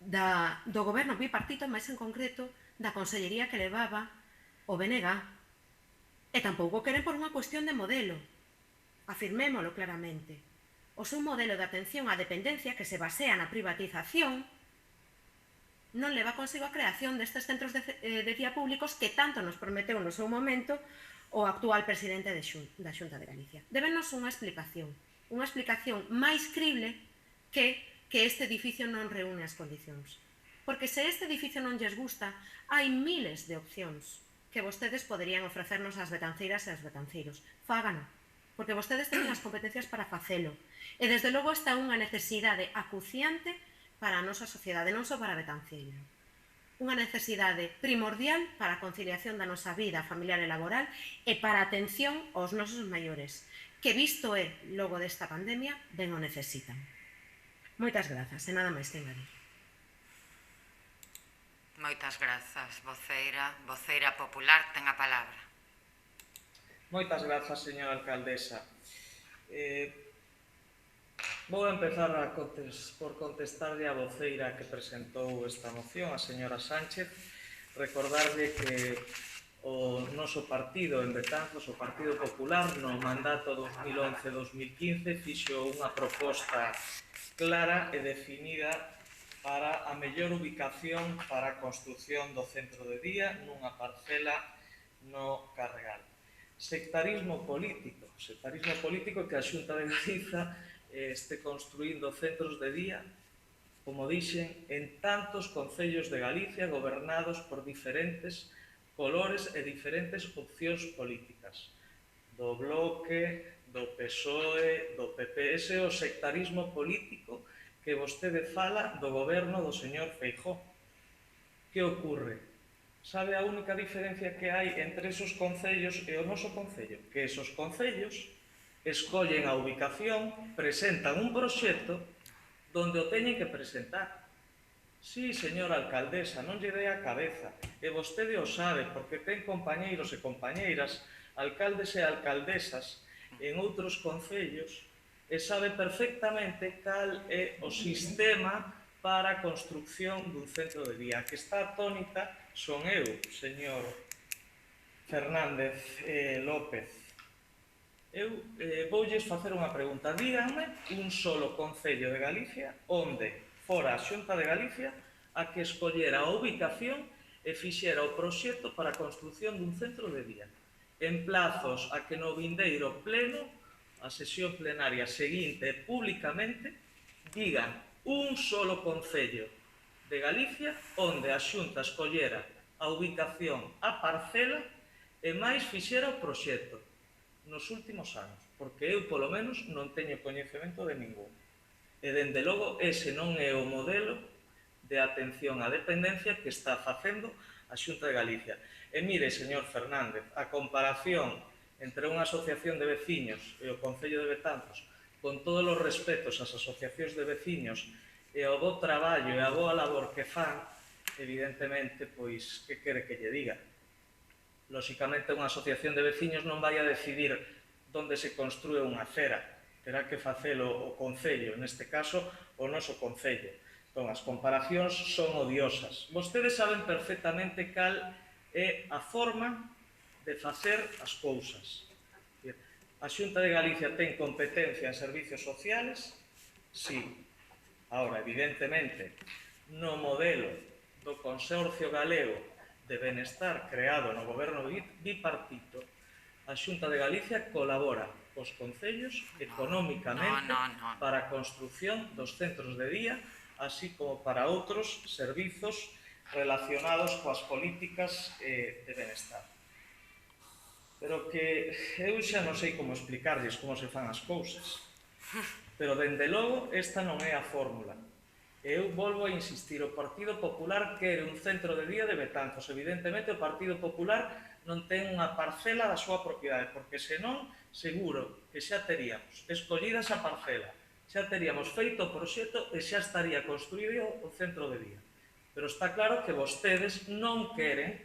do goberno bipartito, máis en concreto da consellería que levaba o BNG. E tampouco queren por unha cuestión de modelo. Afirmémolo claramente. O seu modelo de atención á dependencia, que se basea na privatización, non leva consigo a creación destes centros de día públicos que tanto nos prometeu no seu momento o actual presidente da Xunta de Galicia. Débenos unha explicación máis crible que este edificio non reúne as condicións. Porque se este edificio non lles gusta, hai miles de opcións que vostedes poderían ofrecernos ás betanceiras e aos betanceiros. Fágano, porque vostedes teñen as competencias para facelo. E, desde logo, esta é unha necesidade acuciante para a nosa sociedade, non só para Betanceiro. Unha necesidade primordial para a conciliación da nosa vida familiar e laboral e para a atención aos nosos maiores, que, visto é logo desta pandemia, ben o necesitan. Moitas grazas, e nada máis que engadir. Moitas grazas, voceira popular, ten a palabra. Moitas grazas, señora alcaldesa. Vou empezar por contestarlle a voceira que presentou esta moción, a señora Sánchez, recordarlle que o noso partido en Betanzos, o Partido Popular, no mandato 2011-2015, fixo unha proposta clara e definida para a mellor ubicación para a construción do centro de día nunha parcela no Carregal. Sectarismo político que a Xunta de Galiza este construindo centros de día, como dixen, en tantos concellos de Galicia gobernados por diferentes colores e diferentes opcións políticas. Do Bloque, do PSOE, do PP, ese é o sectarismo político que vostede fala do goberno do señor Feijóo. Que ocorre? Sabe a única diferencia que hai entre esos concellos e o noso concello? Que esos concellos escollen a ubicación, presentan un proxecto donde o teñen que presentar. Sí, señora alcaldesa, non lle dei a cabeza. E vostede o sabe, porque ten compañeiros e compañeiras, alcaldes e alcaldesas en outros concellos, e sabe perfectamente cal é o sistema para a construcción dun centro de día. Que está atónita son eu, señor Fernández López. Eu voulles facer unha pregunta. Díganme un solo concello de Galicia onde fora a Xunta de Galicia a que escollera a ubicación e fixera o proxecto para a construcción dun centro de día. En plazos a que no vindeiro pleno, a sesión plenaria seguinte públicamente, digan un solo concello de Galicia onde a Xunta escollera a ubicación, a parcela e máis fixera o proxecto nos últimos anos, porque eu, polo menos, non teño coñecemento de ningún. E, dende logo, ese non é o modelo de atención á dependencia que está facendo a Xunta de Galicia. E mire, señor Fernández, a comparación entre unha asociación de veciños e o Concello de Betanzos, con todos os respetos ás asociacións de veciños e ao bo traballo e a boa labor que fan, evidentemente, pois, que quere que lle diga? Lóxicamente, unha asociación de veciños non vai a decidir onde se construe unha acera, terá que facelo o Concello, neste caso, o noso Concello. Entón, as comparacións son odiosas. Vostedes saben perfectamente cal é a forma de facer as cousas. A Xunta de Galicia ten competencia en servicios sociales? Sí. Ahora, evidentemente, no modelo do Consorcio Galego de Benestar creado no goberno bipartito, a Xunta de Galicia colabora cos concellos económicamente para a construción dos centros de día, así como para outros servizos relacionados coas políticas de benestar. Pero que eu xa non sei como explicarlles como se fan as cousas. Pero, dende logo, esta non é a fórmula. Eu volvo a insistir, o Partido Popular quere un centro de día de Betanzos. Evidentemente, o Partido Popular non ten unha parcela da súa propiedade, porque senón, seguro que xa teríamos escollida esa parcela, xa teríamos feito o proxecto e xa estaría construído o centro de día. Pero está claro que vostedes non queren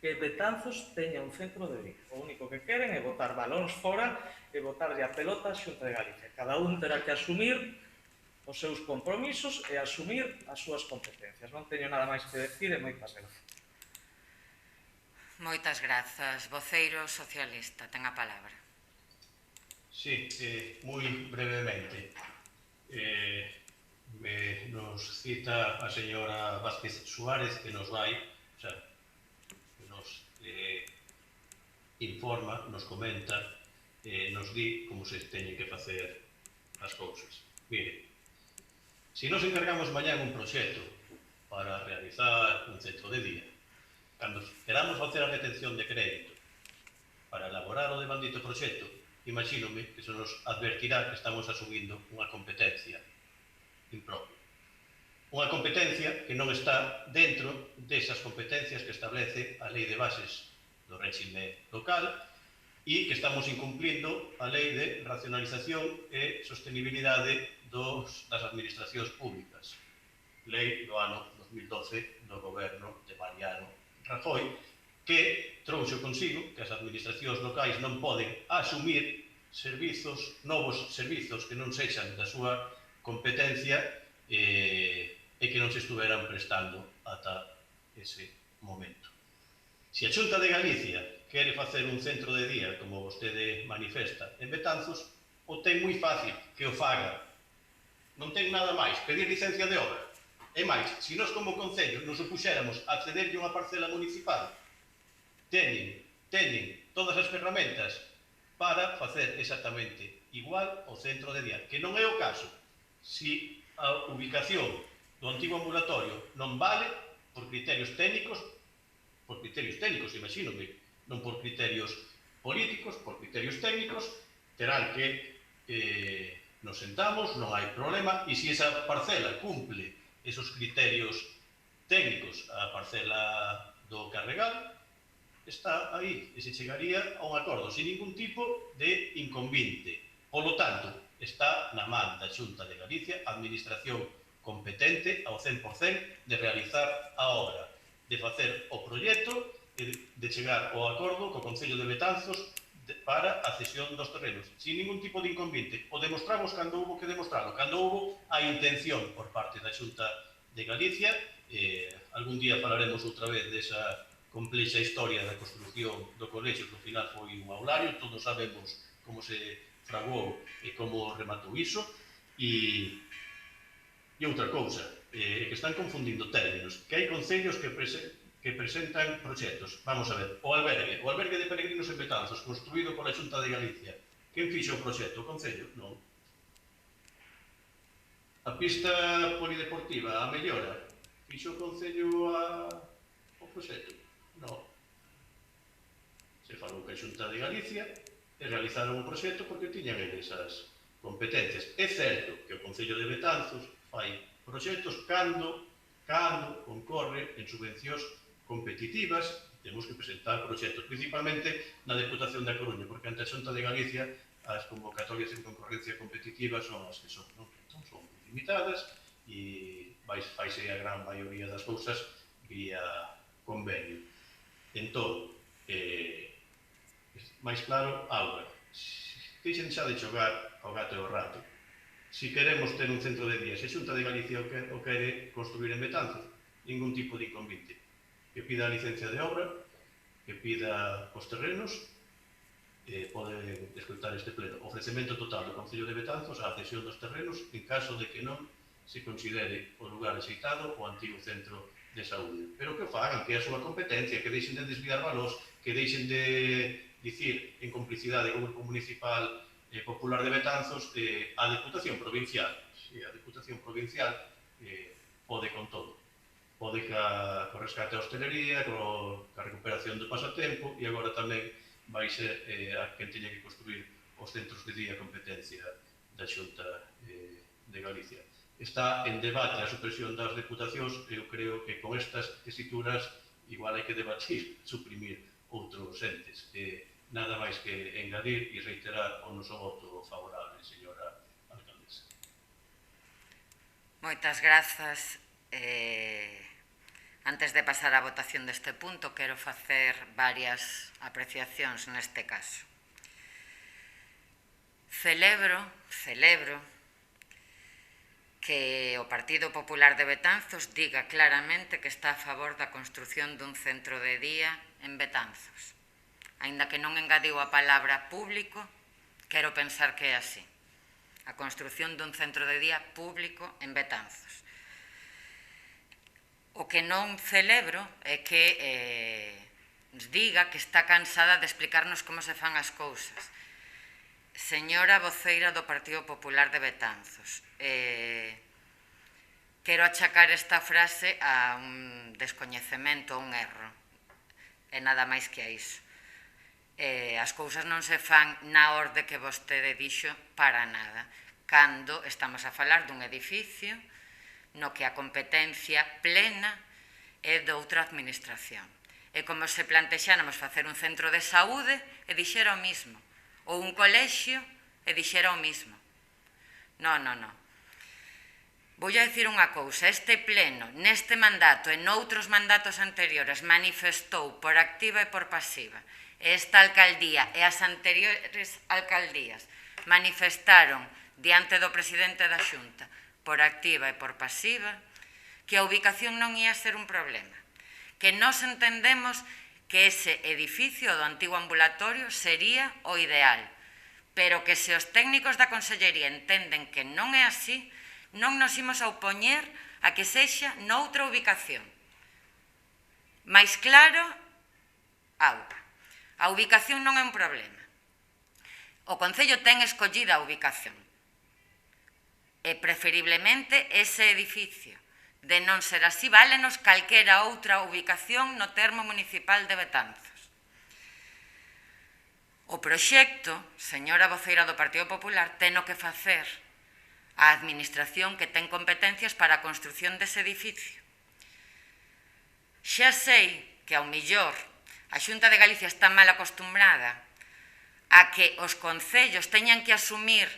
que Betanzos teña un centro de día. O único que queren é botar balóns fora e botarlle a pelota a Xunta de Galicia. Cada un terá que asumir os seus compromisos e asumir as súas competencias. Non teño nada máis que decir e moitas gracias. Moitas grazas. Voceiro socialista, ten a palabra. Sí, moi brevemente. Nos cita a señora Vázquez Suárez que nos vai, o sea, que nos informa, nos comenta, nos di como se teñen que facer as cousas. Mire, se nos encargamos mañán un proxecto para realizar un centro de día, cando queramos facer a retención de crédito para elaborar o demandito proxecto, imagínome que se nos advertirá que estamos asumindo unha competencia impropia. Unha competencia que non está dentro desas competencias que establece a Lei de Bases do réxime local e que estamos incumplindo a Lei de Racionalización e Sostenibilidade das Administracións Públicas, lei do ano 2012 do goberno de Mariano Rajoy, que trouxo consigo que as administracións locais non poden asumir novos servizos que non sexan da súa competencia e que non se estuveran prestando ata ese momento. Se a Xunta de Galicia quere facer un centro de día, como vostede manifesta, en Betanzos, o ten moi fácil que o faga. Non ten nada máis, pedir licencia de obra. E máis, se nós como Concello nos opuxéramos a cederlle unha parcela municipal, teñen todas as ferramentas para facer exactamente igual o centro de día, que non é o caso. Se a ubicación do antigo ambulatorio non vale por criterios técnicos, imagínome, non por criterios políticos, por criterios técnicos, terán que nos sentamos, non hai problema, e se esa parcela cumple esos criterios técnicos, a parcela do Carregal, está aí e se chegaría a un acordo sin ningún tipo de inconvinte. Polo tanto, está na man da Xunta de Galicia, a administración competente ao 100% de realizar a obra, de facer o proxecto e de chegar ao acordo co Concello de Betanzos para a cesión dos terrenos, sin ningún tipo de inconvinte. O demostramos cando houbo que demostrarlo, cando houbo a intención por parte da Xunta de Galicia. Algún día falaremos outra vez desa complexa historia da construcción do colexio, que ao final foi un aulario, todos sabemos como se fraguou e como rematou iso, e outra cousa, que están confundindo términos, que hai concellos que presentan proxectos. Vamos a ver, o albergue de peregrinos en Betanzos, construído pola Xunta de Galicia, quen fixo o proxecto? O Concello? Non. A pista polideportiva, a mellora, fixo o Concello o proxecto? Non. Se falou que a Xunta de Galicia e realizaron o proxecto porque tiñan eles competencias. É certo que o Concello de Betanzos fai proxectos cando concorre en subvencións competitivas. Temos que presentar proxectos, principalmente na Deputación da Coruña, porque ante a Xunta de Galicia as convocatorias en concurrencia competitiva son as que son, non? Entón, son limitadas e faise a gran maioría das cousas vía convenio. Entón, máis claro, auga. Deixen xa de xogar ao gato e ao rato. Si queremos ter un centro de día, se a Xunta de Galicia o quere construir en Betanzos, ningún tipo de inconvite. Que pida a licencia de obra, que pida os terrenos, pode escutar este pleno. Ofrecemento total do Concello de Betanzos á cesión dos terrenos en caso de que non se considere o lugar axeitado o antigo centro de saúde. Pero que fagan, que é a súa competencia, que deixen de desviar valores, que deixen de dicir en complicidade co Grupo Municipal Popular de Betanzos a Deputación Provincial. Si a Deputación Provincial pode con todo. Pode co rescate da hostelería, ca recuperación do pasatempo e agora tamén vai ser a quen teña que construir os centros de día competencia da Xunta de Galicia. Está en debate a supresión das deputacións e eu creo que con estas tesituras igual hai que debatir, suprimir outros entes. Nada máis que engadir e reiterar o noso voto favorable, señora alcaldesa. Moitas grazas. Antes de pasar á votación deste punto, quero facer varias apreciacións neste caso. Celebro que o Partido Popular de Betanzos diga claramente que está a favor da construción dun centro de día en Betanzos. Aínda que non engadiu a palabra público, quero pensar que é así. A construción dun centro de día público en Betanzos. O que non celebro é que nos diga que está cansada de explicarnos como se fan as cousas. Señora voceira do Partido Popular de Betanzos, quero achacar esta frase a un descoñecemento, a un erro. É nada máis que a iso. As cousas non se fan na orde que vostede dixo para nada. Cando estamos a falar dun edificio no que a competencia plena é de outra administración. É como se plantexáramos facer un centro de saúde e dixera o mismo, ou un colexio e dixera o mismo. Non. Vou a dicir unha cousa, este pleno, neste mandato e noutros mandatos anteriores, manifestou por activa e por pasiva. Esta alcaldía e as anteriores alcaldías manifestaron diante do presidente da Xunta por activa e por pasiva, que a ubicación non ia ser un problema, que nós entendemos que ese edificio do antigo ambulatorio sería o ideal, pero que se os técnicos da Consellería entenden que non é así, non nos imos a opoñer a que sexa noutra ubicación. Mais claro, auga. A ubicación non é un problema. O Concello ten escollida a ubicación. E preferiblemente ese edificio. De non ser así, válenos calquera outra ubicación no termo municipal de Betanzos. O proxecto, señora voceira do Partido Popular, teno que facer a administración que ten competencias para a construción dese edificio. Xa sei que ao millor a Xunta de Galicia está mal acostumbrada a que os concellos teñan que asumir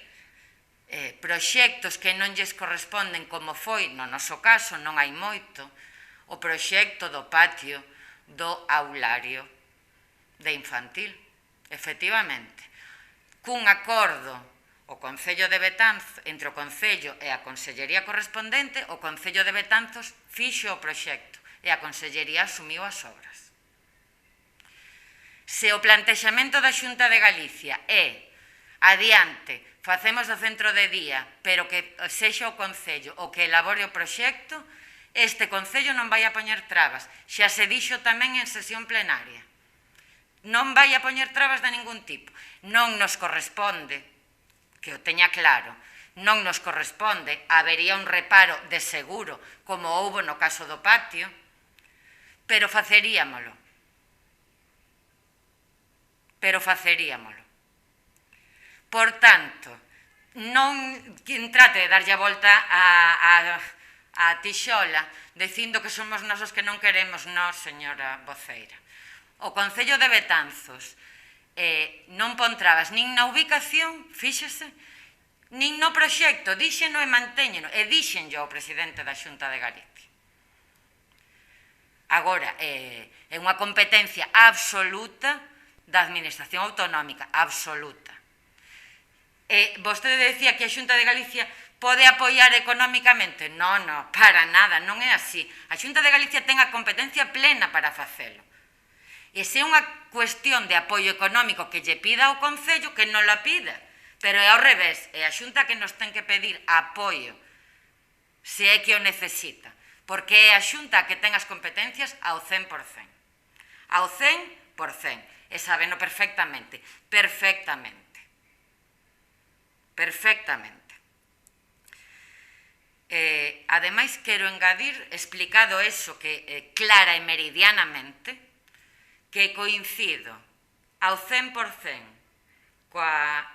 proxectos que non lles corresponden, como foi, no noso caso, non hai moito, o proxecto do patio do aulario de infantil. Efectivamente, cun acordo o Concello de Betanzos, entre o Concello e a Consellería correspondente, o Concello de Betanzos fixo o proxecto e a Consellería asumiu as obras. Se o plantexamento da Xunta de Galicia é adiante, facemos o centro de día, pero que sexa o Concello o que elabore o proxecto, este Concello non vai a poñer trabas. Xa se dixo tamén en sesión plenaria. Non vai a poñer trabas de ningún tipo. Non nos corresponde, que o teña claro, non nos corresponde, habería un reparo de seguro, como houbo no caso do patio, pero faceríamolo. Por tanto, non trate de darlle a volta a tixola dicindo que somos nós os que non queremos nós, señora voceira. O Concello de Betanzos non pon trabas nin na ubicación, fíxese, nin no proxecto, díxeno e mantéñeno, e díxenlle ao presidente da Xunta de Galicia. Agora, é unha competencia absoluta da Administración Autonómica, absoluta. Vostede decía que a Xunta de Galicia pode apoiar económicamente? Non, para nada, non é así. A Xunta de Galicia ten a competencia plena para facelo. E se é unha cuestión de apoio económico que lle pida ao Concello, que non la pida. Pero é ao revés, é a Xunta que nos ten que pedir apoio, se é que o necesita. Porque é a Xunta que ten as competencias ao 100%. Ao 100%. E sábeno perfectamente. Perfectamente. Perfectamente. Ademais, quero engadir, explicado eso que clara e meridianamente, que coincido ao 100% coa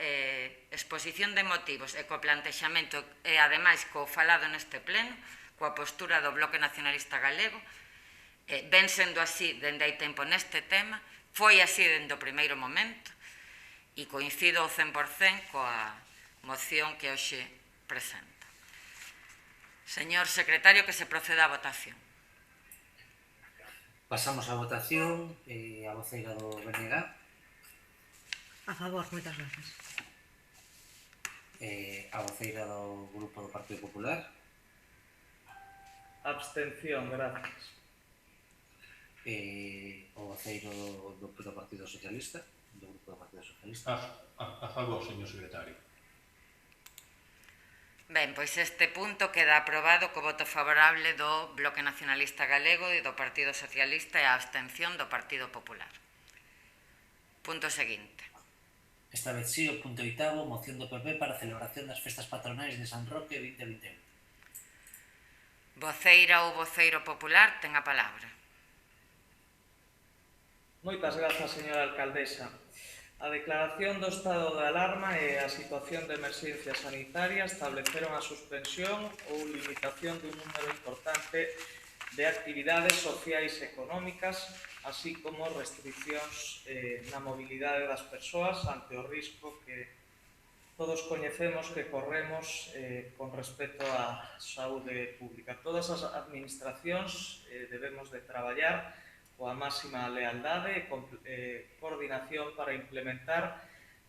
exposición de motivos e co plantexamento e, ademais, co falado neste pleno, coa postura do Bloque Nacionalista Galego, ven sendo así dende hai tempo neste tema, foi así dende o primeiro momento, e coincido ao 100% coa moción que hoxe presento. Señor secretario, que se proceda á votación. Pasamos á votación. A voceira do BNG. A favor, moitas gracias. A voceira do Grupo do Partido Popular. Abstención, gracias. O voceiro do Partido Socialista. Do Grupo do Partido Socialista. A favor, señor secretario. Ben, pois este punto queda aprobado co voto favorable do Bloque Nacionalista Galego e do Partido Socialista e a abstención do Partido Popular. Punto seguinte. Esta vez sí, o punto 8º, moción do PP para a celebración das festas patronais de San Roque 2021. Voceira ou voceiro popular, ten a palabra. Moitas grazas, señora alcaldesa. A declaración do estado de alarma e a situación de emerxencia sanitaria estableceron a suspensión ou limitación dun número importante de actividades sociais e económicas, así como restriccións na mobilidade das persoas ante o risco que todos coñecemos que corremos con respecto á saúde pública. Todas as administracións debemos de traballar coa máxima lealdade e coordinación para implementar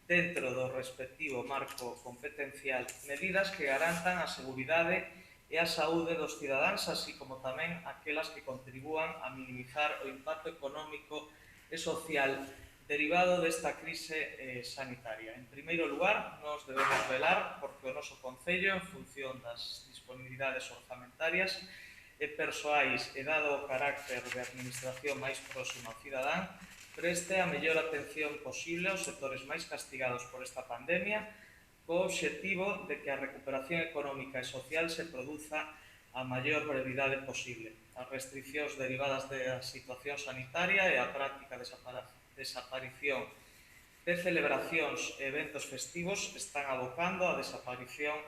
dentro do respectivo marco competencial medidas que garantan a seguridade e a saúde dos cidadáns, así como tamén aquelas que contribúan a minimizar o impacto económico e social derivado desta crise sanitaria. En primeiro lugar, nos debemos velar porque o noso Concello, en función das disponibilidades orzamentarias e persoais e dado o carácter de administración máis próxima ao cidadán, preste a mellor atención posible aos sectores máis castigados por esta pandemia, co obxectivo de que a recuperación económica e social se produza a maior brevidade posible. As restriccións derivadas da situación sanitaria e a práctica desaparición de celebracións e eventos festivos están abocando a desaparición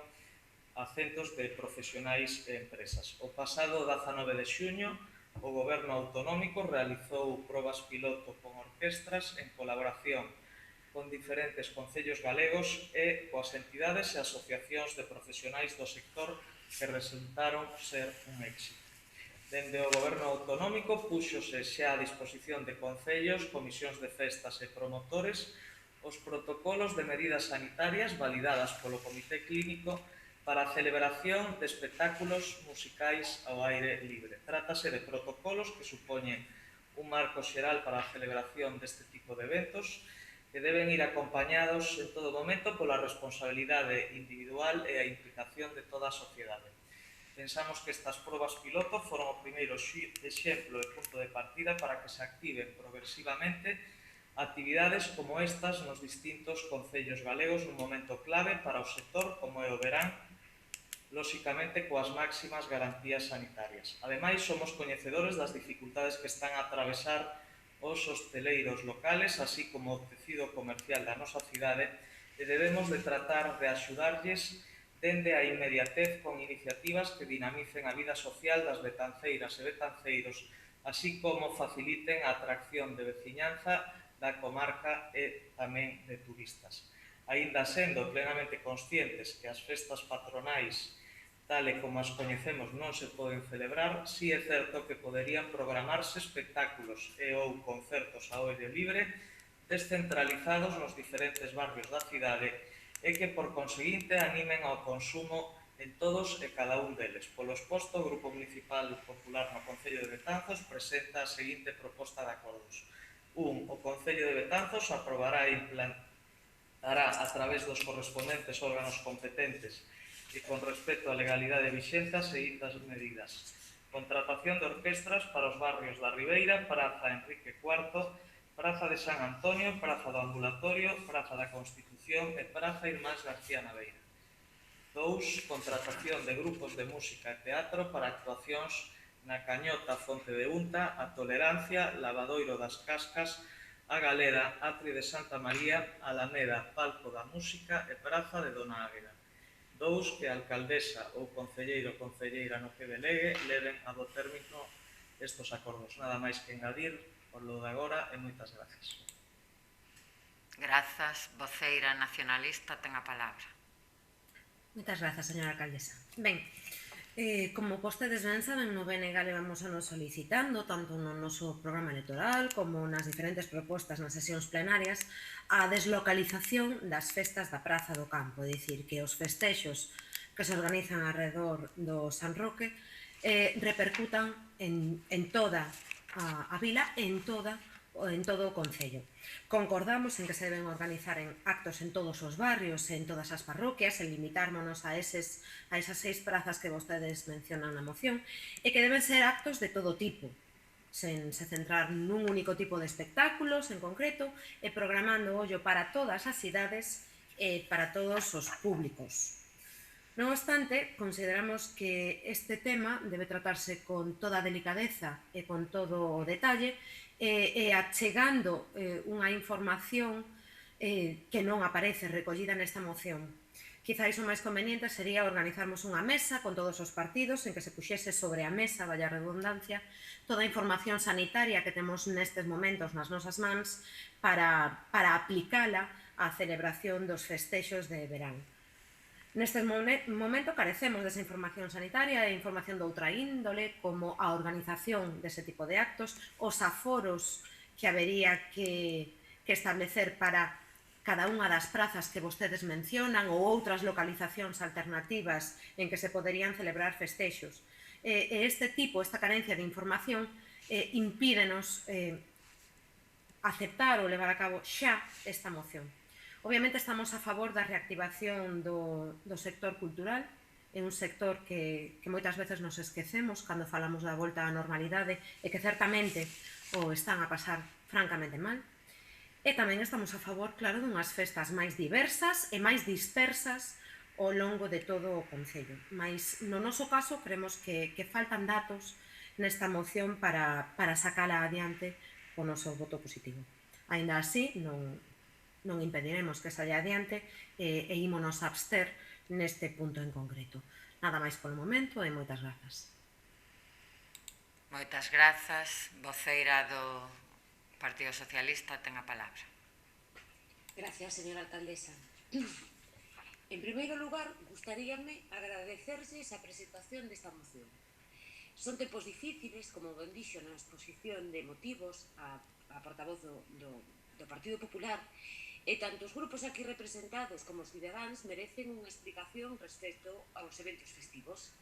a centos de profesionais e empresas. O pasado 19 de xuño, o Goberno Autonómico realizou probas piloto con orquestras en colaboración con diferentes concellos galegos e coas entidades e asociacións de profesionais do sector que resultaron ser un éxito. Dende o Goberno Autonómico púxose xa a disposición de concellos, comisións de festas e promotores os protocolos de medidas sanitarias validadas polo Comité Clínico para a celebración de espectáculos musicais ao aire libre. Trátase de protocolos que supoñen un marco xeral para a celebración deste tipo de eventos que deben ir acompañados en todo momento pola responsabilidade individual e a implicación de toda a sociedade. Pensamos que estas probas piloto foron o primeiro exemplo e punto de partida para que se activen progresivamente actividades como estas nos distintos concellos galegos nun momento clave para o sector como é o verán, lóxicamente coas máximas garantías sanitarias. Ademais, somos coñecedores das dificultades que están a atravesar os hosteleiros locales, así como o tecido comercial da nosa cidade, e debemos de tratar de axudarlles dende a inmediatez con iniciativas que dinamicen a vida social das betanceiras e betanceiros, así como faciliten a atracción de veciñanza da comarca e tamén de turistas. Aínda sendo plenamente conscientes que as festas patronais, tal e como as coñecemos, non se poden celebrar, si é certo que poderían programarse espectáculos e ou concertos ao aire libre descentralizados nos diferentes barrios da cidade e que, por conseguinte, animen ao consumo en todos e cada un deles. Polo exposto, o Grupo Municipal Popular no Concello de Betanzos presenta a seguinte proposta de acordos. 1. O Concello de Betanzos aprobará e implantará a través dos correspondentes órganos competentes e con respecto á legalidade vixente as seguintes medidas. Contratación de orquestras para os barrios da Ribeira, Praza Enrique IV, Praza de San Antonio, Praza do Ambulatorio, Praza da Constitución e Praza Irmáns García Naveira. 2. Contratación de grupos de música e teatro para actuacións na Cañota, Fonte de Unta, a Tolerancia, Lavadoiro das Cascas, a Galera, Atrio de Santa María, Alameda, Palco da Música e Praza de Dona Águeda. 2. Que a alcaldesa ou concelleiro ou concelleira no que delegue leven a bo término estos acordos. Nada máis que engadir por lo de agora e moitas gracias. Grazas. Voceira nacionalista ten a palabra. Moitas grazas, señora alcaldesa. Ben, como vostedes ben saben, no BNG levamos anos solicitando, tanto no noso programa electoral como nas diferentes propostas nas sesións plenarias, a deslocalización das festas da Praza do Campo, é dicir, que os festexos que se organizan alrededor do San Roque repercutan en toda a vila e en todo o concello. Concordamos en que se deben organizar actos en todos os barrios e en todas as parroquias, en limitármonos a esas 6 prazas que vostedes mencionan na moción, e que deben ser actos de todo tipo, sen se centrar nun único tipo de espectáculos en concreto, e programando ollo para todas as cidades e para todos os públicos. Non obstante, consideramos que este tema debe tratarse con toda a delicadeza e con todo o detalle e achegando unha información que non aparece recollida nesta moción. Quizáis o máis conveniente sería organizarmos unha mesa con todos os partidos en que se puxese sobre a mesa, vaya redundancia, toda a información sanitaria que temos nestes momentos nas nosas mans para aplicala á celebración dos festexos de verán. Neste momento carecemos desa información sanitaria e información de outra índole, como a organización dese tipo de actos, os aforos que habería que establecer para cada unha das prazas que vostedes mencionan ou outras localizacións alternativas en que se poderían celebrar festexos. Esta carencia de información impídenos aceptar ou levar a cabo xa esta moción. Obviamente estamos a favor da reactivación do sector cultural, é un sector que moitas veces nos esquecemos cando falamos da volta á normalidade e que certamente o están a pasar francamente mal. E tamén estamos a favor, claro, dunhas festas máis diversas e máis dispersas ao longo de todo o concello. Mais no noso caso creemos que faltan datos nesta moción para sacala adiante o noso voto positivo. Aínda así, non impediremos que saia adiante e ímonos a abster neste punto en concreto. Nada máis polo momento e moitas grazas. Moitas grazas. Voceira do Partido Socialista ten a palabra. Gracias, señora alcaldesa. En primeiro lugar, gustaríame agradecerlles a presentación desta moción. Son tempos difíciles, como ben dixo na exposición de motivos a portavoz do Partido Popular, e tanto os grupos aquí representados como os cidadáns merecen unha explicación respecto aos eventos festivos.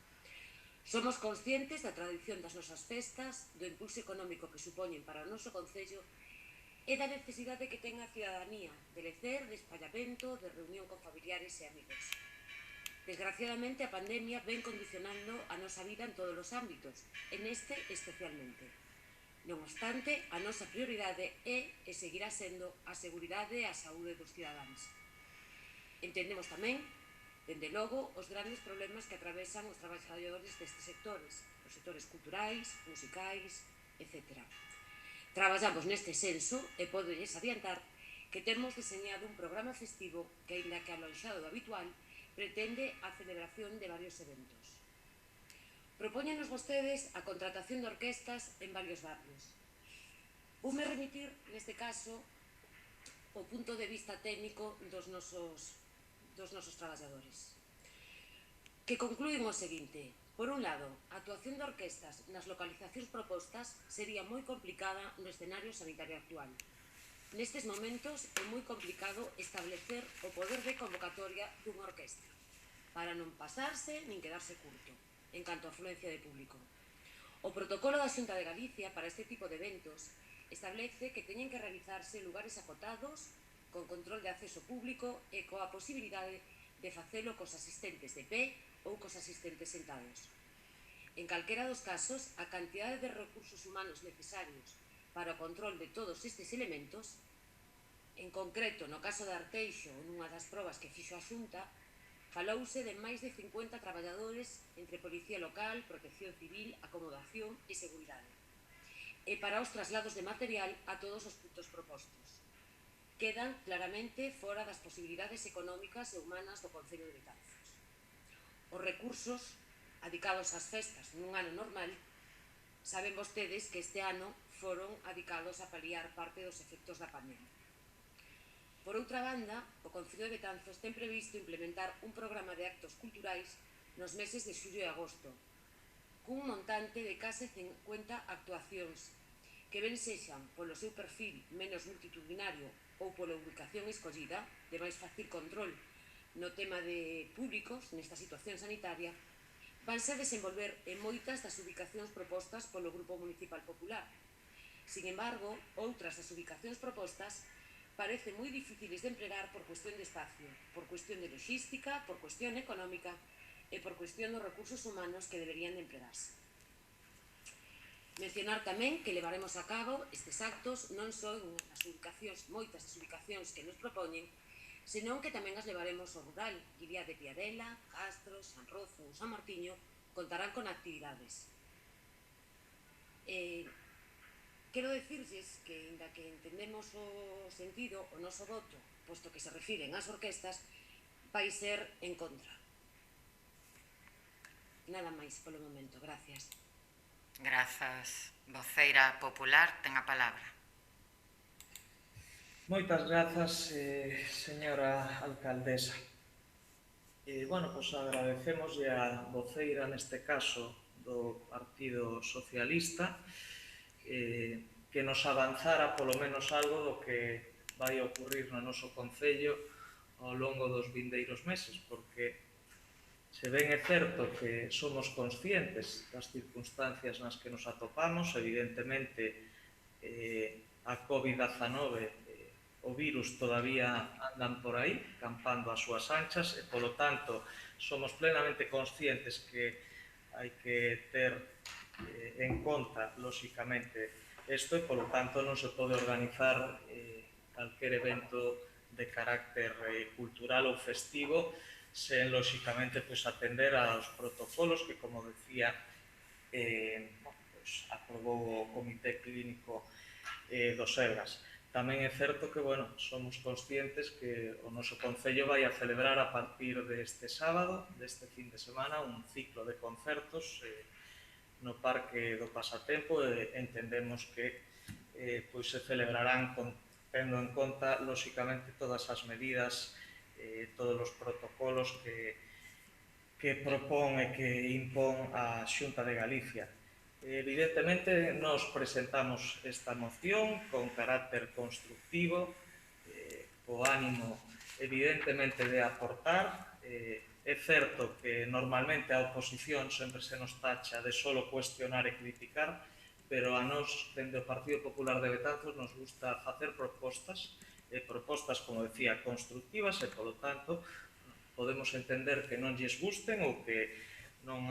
Somos conscientes da tradición das nosas festas, do impulso económico que supoñen para o noso concello e da necesidade que ten a cidadanía de lecer, de espallamento, de reunión con familiares e amigos. Desgraciadamente, a pandemia ven condicionando a nosa vida en todos os ámbitos, e neste especialmente. Non obstante, a nosa prioridade é e seguirá sendo a seguridade e a saúde dos cidadáns. Entendemos tamén, dende logo, os grandes problemas que atravesan os traballadores destes sectores, os sectores culturais, musicais, etc. Traballamos neste senso e podolles adiantar que temos diseñado un programa festivo que, aínda que aloixado do habitual, pretende a celebración de varios eventos. Propóñenos vostedes a contratación de orquestas en varios barrios. Voume remitir, neste caso, o punto de vista técnico dos nosos traballadores, que conclúen o seguinte. Por un lado, a actuación de orquestas nas localizacións propostas sería moi complicada no escenario sanitario actual. Nestes momentos é moi complicado establecer o poder de convocatoria dunha orquestra, para non pasarse nin quedarse curto, en canto a afluencia de público. O protocolo da Xunta de Galicia para este tipo de eventos establece que teñen que realizarse en lugares acotados, con control de acceso público e coa posibilidade de facelo cos asistentes de pé ou cos asistentes sentados. En calquera dos casos, a cantidade de recursos humanos necesarios para o control de todos estes elementos, en concreto no caso de Arteixo, nunha das probas que fixo a Xunta, falouse de máis de 50 traballadores entre Policía Local, Protección Civil, Acomodación e Seguridade. E para os traslados de material a todos os puntos propostos. Quedan claramente fora das posibilidades económicas e humanas do Concello de Betanzos. Os recursos adicados ás festas nun ano normal, saben vostedes que este ano foron adicados a paliar parte dos efectos da pandemia. Por outra banda, o Concello de Betanzos ten previsto implementar un programa de actos culturais nos meses de xullo e agosto, cun montante de case 50 actuacións, que ben sexan polo seu perfil menos multitudinario ou pola ubicación escollida, de máis fácil control no tema de públicos nesta situación sanitaria, vanse a desenvolver en moitas das ubicacións propostas polo Grupo Municipal Popular. Sin embargo, outras das ubicacións propostas parecen moi difíciles de emplear por cuestión de espacio, por cuestión de logística, por cuestión económica e por cuestión dos recursos humanos que deberían de emplearse. Mencionar tamén que levaremos a cabo estes actos non só en as ubicacións, moitas das ubicacións que nos propoñen, senón que tamén as levaremos ao rural. Iria de Piadela, Castro, San Rozo ou San Martiño contarán con actividades. Quero dicirlles que, inda que entendemos o sentido, o noso voto, posto que se refiren ás orquestas, vai ser en contra. Nada máis polo momento. Gracias. Grazas. Voceira popular, ten a palabra. Moitas grazas, señora alcaldesa. Bueno, pois agradecemoslle a voceira, neste caso, do Partido Socialista, que nos avanzara polo menos algo do que vai ocurrir no noso Concello ao longo dos vindeiros meses, porque se ben é certo que somos conscientes das circunstancias nas que nos atopamos, evidentemente a COVID-19, o virus todavía andan por aí, campando as súas anchas, e, polo tanto, somos plenamente conscientes que hai que ter en conta, lóxicamente, isto, e, polo tanto, non se pode organizar calquer evento de carácter cultural ou festivo sen, lóxicamente, atender aos protocolos que, como decía, aprobou o Comité Clínico do Sergas. Tamén é certo que, bueno, somos conscientes que o noso Concello vai a celebrar a partir deste sábado, deste fin de semana, un ciclo de concertos no Parque do Pasatempo, e entendemos que se celebrarán tendo en conta, lóxicamente, todas as medidas, todos os protocolos que propón e que impón a Xunta de Galicia. Evidentemente, nos presentamos esta moción con carácter constructivo, co ánimo, evidentemente, de aportar. É certo que normalmente a oposición sempre se nos tacha de solo cuestionar e criticar, pero a nós, dende o Partido Popular de Betanzos, nos gusta facer propostas, como decía, constructivas, e, polo tanto, podemos entender que non lles gusten ou que non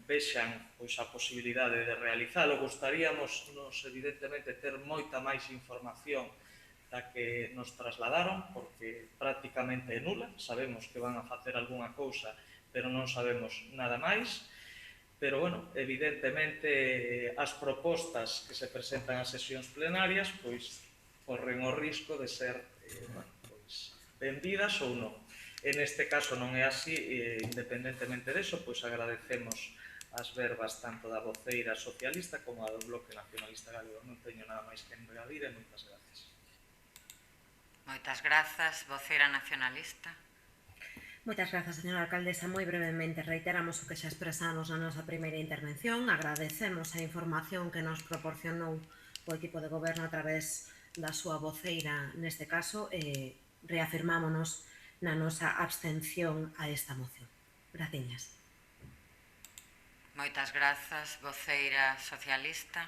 vexan a posibilidade de realizalo. Gostaríamos, evidentemente, ter moita máis información da que nos trasladaron, porque prácticamente é nula. Sabemos que van a facer algunha cousa, pero non sabemos nada máis. Pero, bueno, evidentemente, as propostas que se presentan ás sesións plenarias corren o risco de ser benvidas ou non. En este caso non é así, independentemente deso, pois agradecemos as verbas tanto da voceira socialista como a do Bloque Nacionalista Galego. Non teño nada máis que engadir e moitas gracias. Moitas grazas, voceira nacionalista. Moitas grazas, señora alcaldesa. Moi brevemente reiteramos o que xa expresamos na nosa primeira intervención. Agradecemos a información que nos proporcionou o equipo de goberno a través da súa voceira neste caso e reafirmámonos na nosa abstención a esta moción. Graciñas. Moitas grazas, voceira socialista.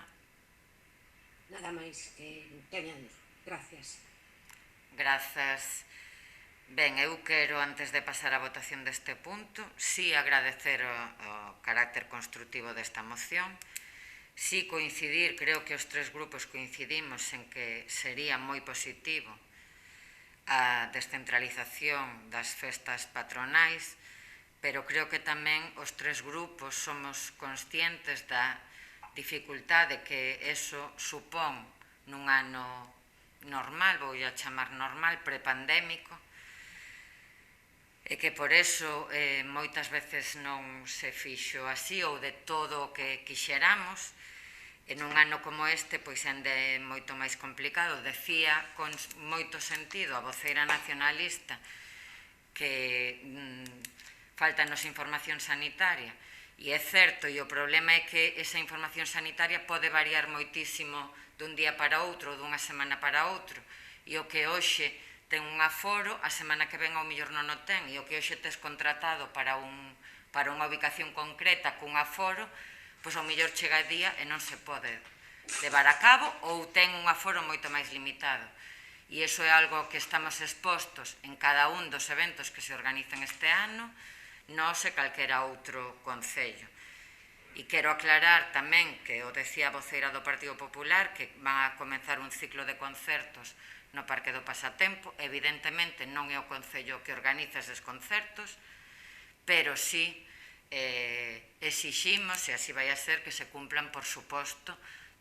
Nada máis que añadir. Gracias. Grazas. Ben, eu quero, antes de pasar a votación deste punto, sí agradecer o carácter construtivo desta moción, sí coincidir, creo que os tres grupos coincidimos en que sería moi positivo a descentralización das festas patronais, pero creo que tamén os tres grupos somos conscientes da dificultade que eso supón nun ano normal, vou a chamar normal, prepandémico, e que por eso moitas veces non se fixo así ou de todo o que quixeramos. En un ano como este, pois ende moito máis complicado. Decía con moito sentido a voceira nacionalista que faltanos información sanitaria, e é certo, e o problema é que esa información sanitaria pode variar moitísimo dun día para outro ou dunha semana para outro, e o que hoxe ten un aforo, a semana que ven ao mellor non o ten, e o que hoxe tes contratado para unha ubicación concreta cun aforo, pois ao mellor chega a día e non se pode levar a cabo ou ten un aforo moito máis limitado. E iso é algo que estamos expostos en cada un dos eventos que se organizan este ano, nós e calquera outro concello. E quero aclarar tamén que o decía a voceira do Partido Popular que van a comenzar un ciclo de concertos no Parque do Pasatempo. Evidentemente non é o concello que organiza eses concertos, pero sí exiximos, e así vai a ser, que se cumplan, por suposto,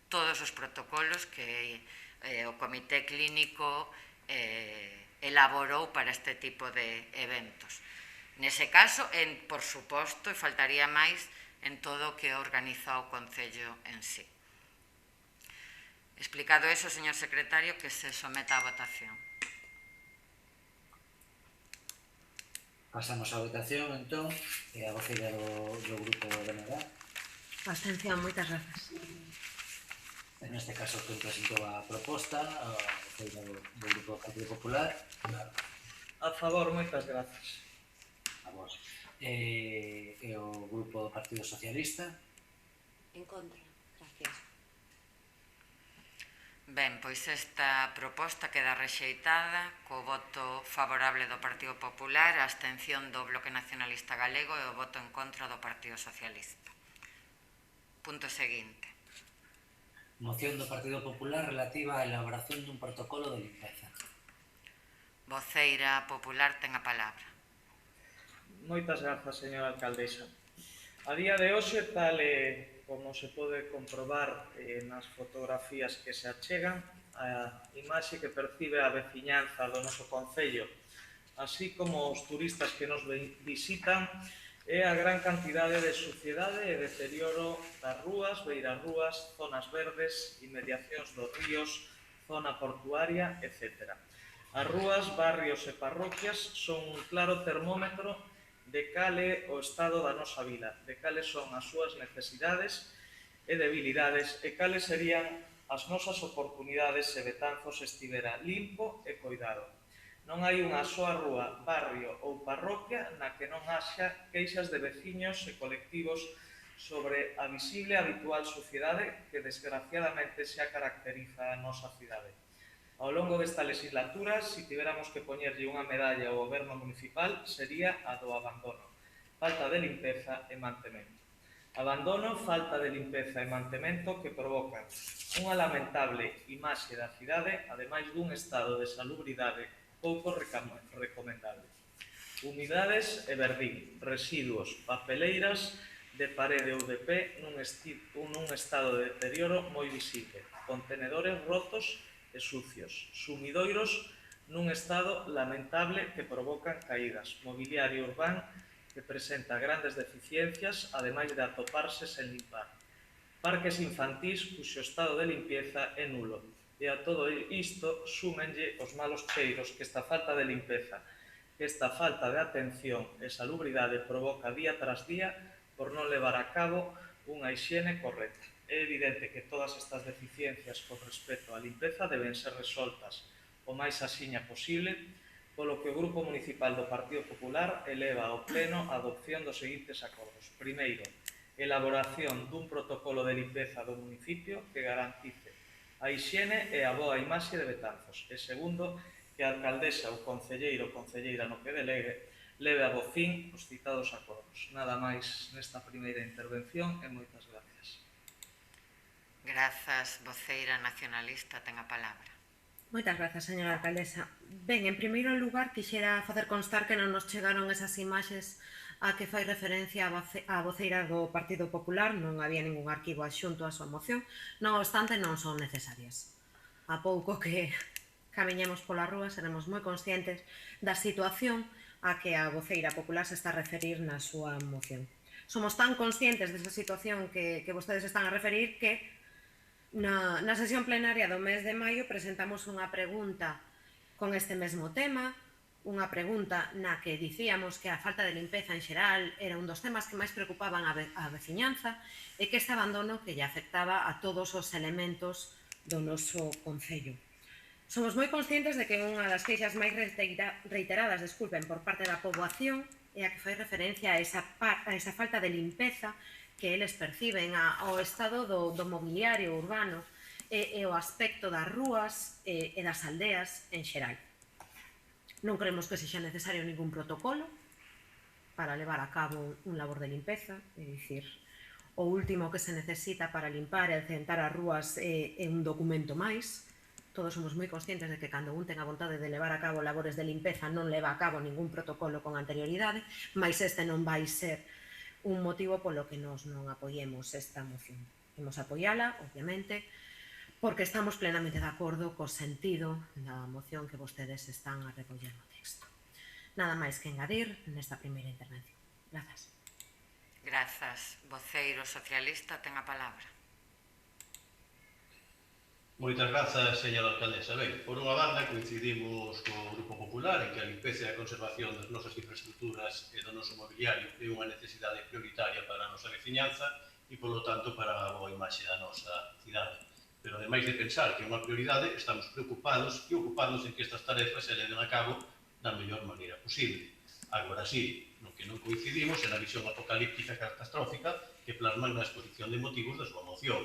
todos os protocolos que o Comité Clínico elaborou para este tipo de eventos. Nese caso, por suposto, e faltaría máis, en todo o que organiza o Concello en sí. Explicado eso, señor secretario, que se someta a votación. Pasamos á votación, entón, e a voceira do grupo BNG. Abstención, moitas grazas. En este caso, quen presentou a proposta, a voceira do grupo Partido Popular. A favor, moitas grazas. A vos. E o grupo do Partido Socialista. En contra. Gracias. Ben, pois esta proposta queda rexeitada co voto favorable do Partido Popular, a abstención do Bloque Nacionalista Galego e o voto en contra do Partido Socialista. Punto seguinte. Moción do Partido Popular relativa á elaboración dun protocolo de limpeza. Voceira Popular ten a palabra. Moitas grazas, señora alcaldesa. A día de hoxe, tal como se pode comprobar nas fotografías que se achegan, a imaxe que percibe a veciñanza do noso concello, así como os turistas que nos visitan, é a gran cantidade de suciedade e deterioro das rúas, beirarrúas, zonas verdes, inmediacións dos ríos, zona portuaria, etc. As rúas, barrios e parroquias son un claro termómetro de cal é o estado da nosa vila, de cales son as súas necesidades e debilidades e cales serían as nosas oportunidades se Betanzos estivera limpo e coidado. Non hai unha soa rúa, barrio ou parroquia na que non haxa queixas de veciños e colectivos sobre a visible e habitual suciedade que desgraciadamente xa caracteriza a nosa cidade. Ao longo desta legislatura, se tiveramos que poñerlle unha medalla ao goberno municipal, sería a do abandono, falta de limpeza e mantemento. Abandono, falta de limpeza e mantemento que provocan unha lamentable imaxe da cidade, ademais dun estado de salubridade pouco recomendable. Humidades e verdín, residuos, papeleiras de parede ou de pé nun estado de deterioro moi visible, contenedores rotos e sucios, sumidoiros nun estado lamentable que provocan caídas, mobiliario urbano que presenta grandes deficiencias, ademais de atoparse sen limpar, parques infantís cuxo estado de limpieza é nulo, e a todo isto súmenlle os malos cheiros que esta falta de limpeza, que esta falta de atención e salubridade provoca día tras día por non levar a cabo unha hixiene correcta. É evidente que todas estas deficiencias con respecto á limpeza deben ser resoltas o máis axiña posible, polo que o Grupo Municipal do Partido Popular eleva ao Pleno a adopción dos seguintes acordos. Primeiro, elaboración dun protocolo de limpeza do municipio que garantice a hixiene e a boa imaxe de Betanzos. E segundo, que a alcaldesa ou concelleiro ou concelleira no que delegue leve a bo fin os citados acordos. Nada máis nesta primeira intervención e moitas gracias. Grazas, voceira nacionalista, ten a palabra. Moitas grazas, señora alcaldesa. Ben, en primeiro lugar, quixera facer constar que non nos chegaron esas imaxes a que fai referencia a voceira do Partido Popular, non había ningún arquivo adxunto á súa moción, non obstante non son necesarias. A pouco que camiñemos pola rúa seremos moi conscientes da situación a que a voceira popular se está a referir na súa moción. Somos tan conscientes desa situación que vostedes están a referir que na sesión plenaria do mes de maio presentamos unha pregunta con este mesmo tema, unha pregunta na que dicíamos que a falta de limpeza en xeral era un dos temas que máis preocupaban a veciñanza e que este abandono que lle afectaba a todos os elementos do noso concello. Somos moi conscientes de que unha das queixas máis reiteradas, por parte da poboación é a que fai referencia a esa falta de limpeza que eles perciben ao estado do mobiliario urbano e o aspecto das rúas e das aldeas en xeral. Non creemos que sexa necesario ningún protocolo para levar a cabo un labor de limpeza, é dicir, o último que se necesita para limpar e acentar as rúas é un documento máis. Todos somos moi conscientes de que cando un ten a vontade de levar a cabo labores de limpeza non leva a cabo ningún protocolo con anterioridade, mas este non vai ser un motivo polo que nos non apoiemos esta moción. Imos apoiala, obviamente, porque estamos plenamente de acordo co sentido da moción que vostedes están a recoller no texto. Nada máis que engadir nesta primeira intervención. Grazas. Grazas. Voceiro socialista, ten a palabra. Moitas grazas, señora alcaldesa. Ben, por unha banda, coincidimos co Grupo Popular en que a limpeza e a conservación das nosas infraestructuras e do noso mobiliario é unha necesidade prioritaria para a nosa veciñanza e, polo tanto, para a boa imaxe da nosa cidade. Pero, ademais de pensar que é unha prioridade, estamos preocupados e ocupados en que estas tarefas se leven a cabo da mellor maneira posible. Agora sí, no que non coincidimos é na visión apocalíptica catastrófica que plasman na exposición de motivos da súa moción,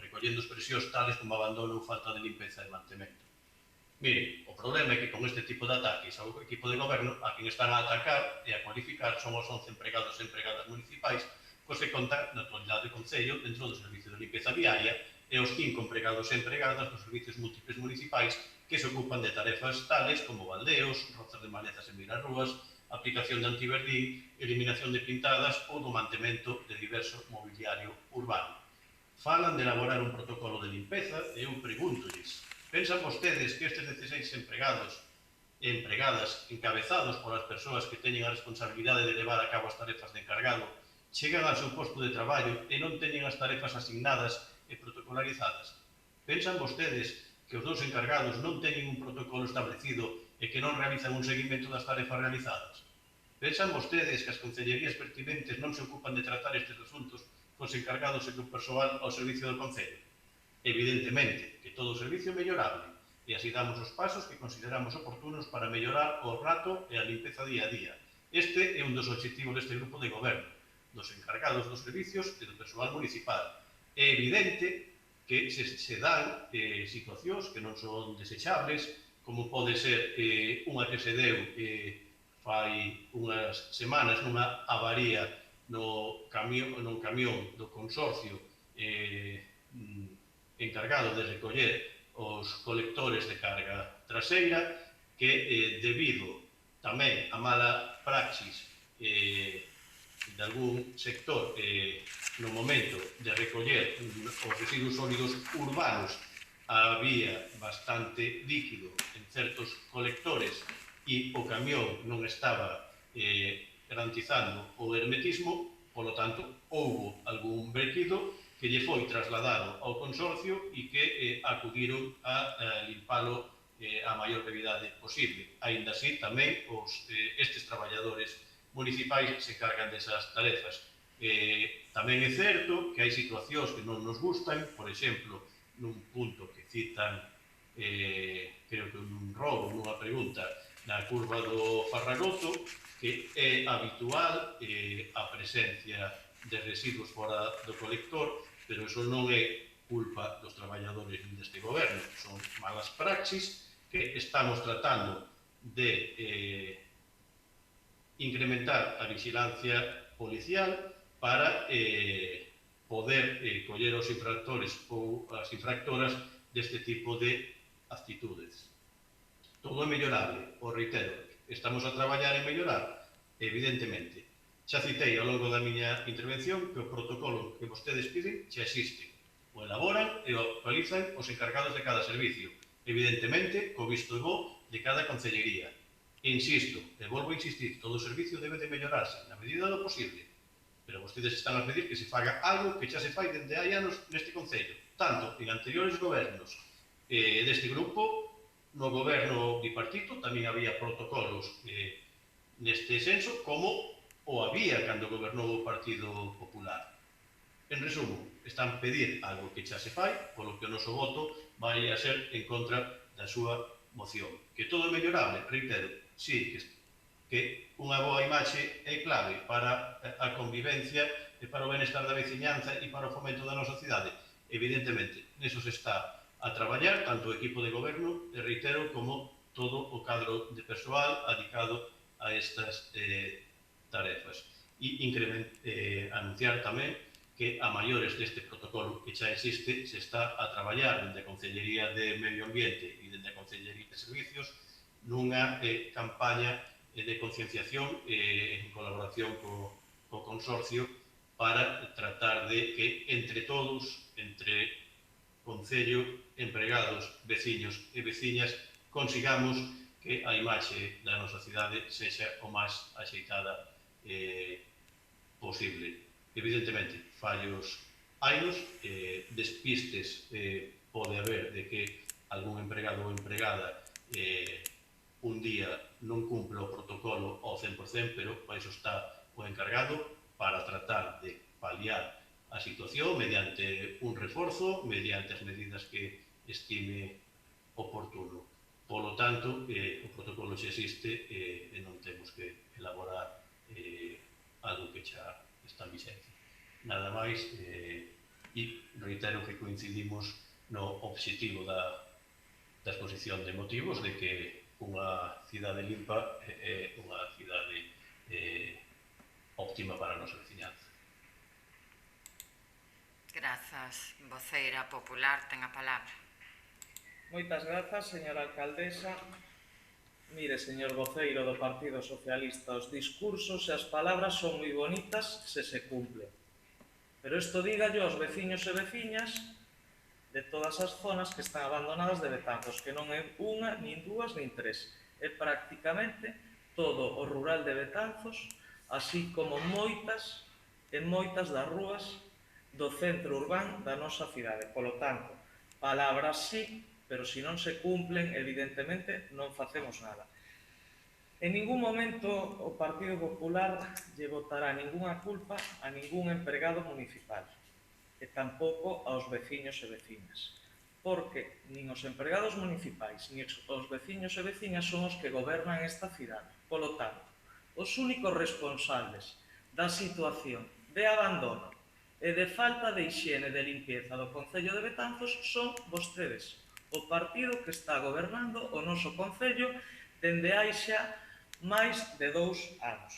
recollendo expresións tales como abandono ou falta de limpeza e mantemento. Mire, o problema é que con este tipo de ataques ao equipo de goberno, a quen están a atacar e a cualificar son os 11 empregados e empregadas municipais, cos que conta na actualidade do Concello dentro do Servicio de Limpeza Viaria e os 5 empregados e empregadas dos servicios múltiples municipais que se ocupan de tarefas tales como baldeos, rozas de malezas en mirarrúas, aplicación de antiverdín, eliminación de pintadas ou do mantemento de diverso mobiliario urbano. Falan de elaborar un protocolo de limpeza e eu pregúntolles, pensan vostedes que estes 16 empregados e empregadas encabezados polas persoas que teñen a responsabilidade de levar a cabo as tarefas de encargado chegan ao seu posto de traballo e non teñen as tarefas asignadas e protocolarizadas? Pensan vostedes que os dous encargados non teñen un protocolo establecido e que non realizan un seguimento das tarefas realizadas? Pensan vostedes que as concellerías pertinentes non se ocupan de tratar estes asuntos cos encargados e co persoal ao servicio do Concello? Evidentemente, que todo o servicio é mellorable, e así damos os pasos que consideramos oportunos para mellorar o rato e a limpeza día a día. Este é un dos obxectivos deste grupo de goberno, dos encargados dos servicios e do persoal municipal. É evidente que se dan situacións que non son desechables, como pode ser unha que se deu fai unhas semanas nunha avaría no camión do consorcio encargado de recoller os colectores de carga traseira, que debido tamén a mala praxis de algún sector no momento de recoller os residuos sólidos urbanos había bastante líquido en certos colectores e o camión non estaba garantizando o hermetismo, polo tanto, houbo algún vertido que lle foi trasladado ao consorcio e que acudiron a limpalo a maior brevidade posible. Ainda así, tamén estes traballadores municipais se cargan desas tarefas. Tamén é certo que hai situacións que non nos gustan, por exemplo, nun punto que citan, creo que un robo, nunha pregunta, na curva do Farragoto, que é habitual a presencia de residuos fora do colector, pero iso non é culpa dos traballadores deste goberno, son malas praxis que estamos tratando de incrementar a vigilancia policial para poder coller os infractores ou as infractoras deste tipo de actitudes. Todo é mellorable, o reitero, estamos a traballar en mellorar, evidentemente. Xa citei ao longo da miña intervención que o protocolo que vostedes piden xa existe. O elaboran e o actualizan os encargados de cada servicio, evidentemente, co visto bo de cada concellería. E insisto, e volvo a insistir, todo o servicio debe de mellorarse na medida do posible, pero vostedes están a pedir que se faga algo que xa se fai dende hai anos neste concello, tanto en anteriores gobernos deste grupo, no goberno bipartito tamén había protocolos neste senso, como o había cando gobernou o Partido Popular. En resumo, están a pedir algo que xa se fai, polo que o noso voto vai a ser en contra da súa moción. Que todo é mellorable, reitero, sí, que unha boa imaxe é clave para a convivencia e para o benestar da veciñanza e para o fomento da nosa cidade. Evidentemente, neso se está a traballar tanto o equipo de goberno, e reitero, como todo o cadro de persoal adicado a estas tarefas. E anunciar tamén que a maiores deste protocolo que xa existe se está a traballar dende a Concellería de Medio Ambiente e dende a Concellería de Servicios nunha campaña de concienciación en colaboración co consorcio para tratar de que entre todos, entre Concello, empregados, veciños e veciñas, consigamos que a imaxe da nosa cidade sexa o máis axeitada posible. Evidentemente, fallos hainos, despistes pode haber de que algún empregado ou empregada un día non cumpre o protocolo ao 100%, pero para iso está o encargado para tratar de paliar a situación mediante un reforzo, mediante as medidas que estime oportuno. Polo tanto, o protocolo xa existe e non temos que elaborar algo que xa está en vixencia. Nada máis, e reitero que coincidimos no obxectivo da exposición de motivos de que unha cidade limpa é unha cidade óptima para a nosa veciñanza. Grazas. Voceira popular, ten a palabra. Moitas grazas, señora alcaldesa. Mire, señor voceiro do Partido Socialista, os discursos e as palabras son moi bonitas se se cumplen. Pero isto dígallo aos veciños e veciñas de todas as zonas que están abandonadas de Betanzos, que non é unha, nin dúas, nin tres. É prácticamente todo o rural de Betanzos, así como moitas e moitas das rúas do centro urbán da nosa cidade. Polo tanto, palabras sí, pero se non se cumplen, evidentemente, non facemos nada. En ningún momento o Partido Popular lle botará ninguna culpa a ningún empregado municipal e tampouco aos veciños e veciñas, porque nin os empregados municipais nin os veciños e veciñas son os que gobernan esta cidade. Polo tanto, os únicos responsables da situación de abandono e de falta de hixiene e de limpieza do Concello de Betanzos son vostedes, o partido que está gobernando o noso Concello dende hai xa máis de 2 anos.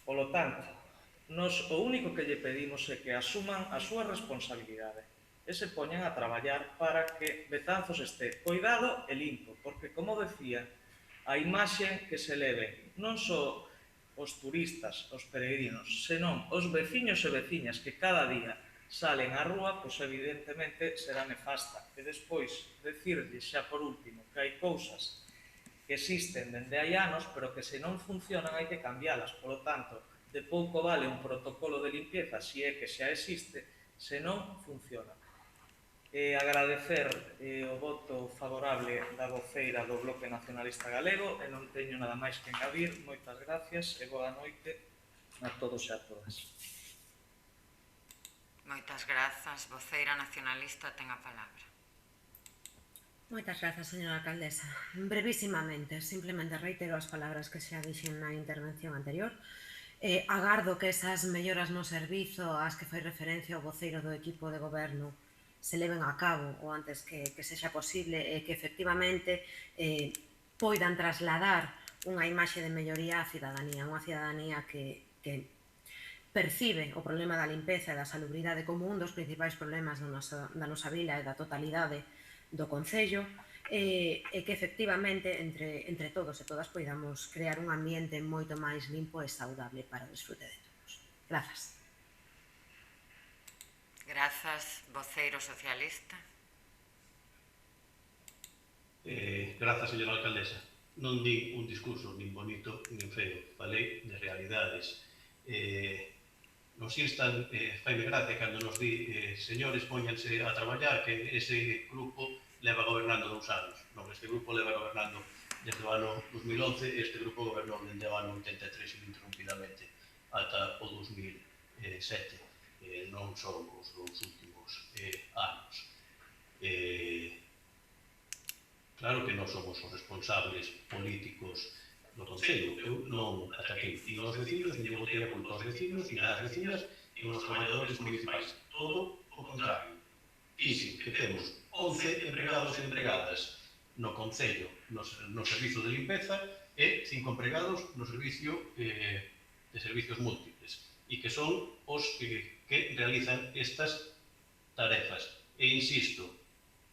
Polo tanto, nos o único que lle pedimos é que asuman a súa responsabilidade e se poñan a traballar para que Betanzos este coidado e limpo, porque, como decía, a imaxe que se leve non só os turistas, os peregrinos, senón os veciños e veciñas que cada día salen á rúa, pois evidentemente será nefasta. E despois, decirles xa por último que hai cousas que existen dende hai anos, pero que se non funcionan hai que cambialas. Por lo tanto, de pouco vale un protocolo de limpieza se é que xa existe, se non funciona. Agradecer o voto favorable da voceira do Bloque Nacionalista Galego e non teño nada máis que engadir. Moitas gracias e boa noite a todos e a todas. Moitas grazas. Voceira nacionalista ten a palabra. Moitas grazas, señora alcaldesa. Brevísimamente, simplemente reitero as palabras que xa dixen na intervención anterior. Agardo que esas melloras no servizo ás que fai referencia o voceiro do equipo de goberno se leven a cabo o antes que sexa posible e que efectivamente poidan trasladar unha imaxe de melloría á cidadanía, unha cidadanía que percibe o problema da limpeza e da salubridade como un dos principais problemas da nosa vila e da totalidade do Concello e que efectivamente entre todos e todas poidamos crear un ambiente moito máis limpo e saudable para o disfrute de todos. Grazas. Grazas, voceiro socialista. Grazas, señora alcaldesa. Non di un discurso nin bonito nin feo, falei de realidades. Nos instan, faime gracia cando nos di señores, póñanse a traballar, que ese grupo leva gobernando 2 anos. Non, este grupo leva gobernando desde o ano 2011, este grupo gobernou desde o ano 83 ininterrumpidamente ata o 2007. Non son os 2 últimos anos. Claro que non somos os responsables políticos do Concello. Eu non ataquei ni aos vecinos, ni botei a culpa aos vecinos, ni ás vecinas, ni aos traballadores municipais. Todo o contrario. Quixen que temos 11 empregados e empregadas no Concello, no servizo de limpeza, e 5 empregados no servicio de servicios múltiples, e que son os que realizan estas tarefas. E insisto,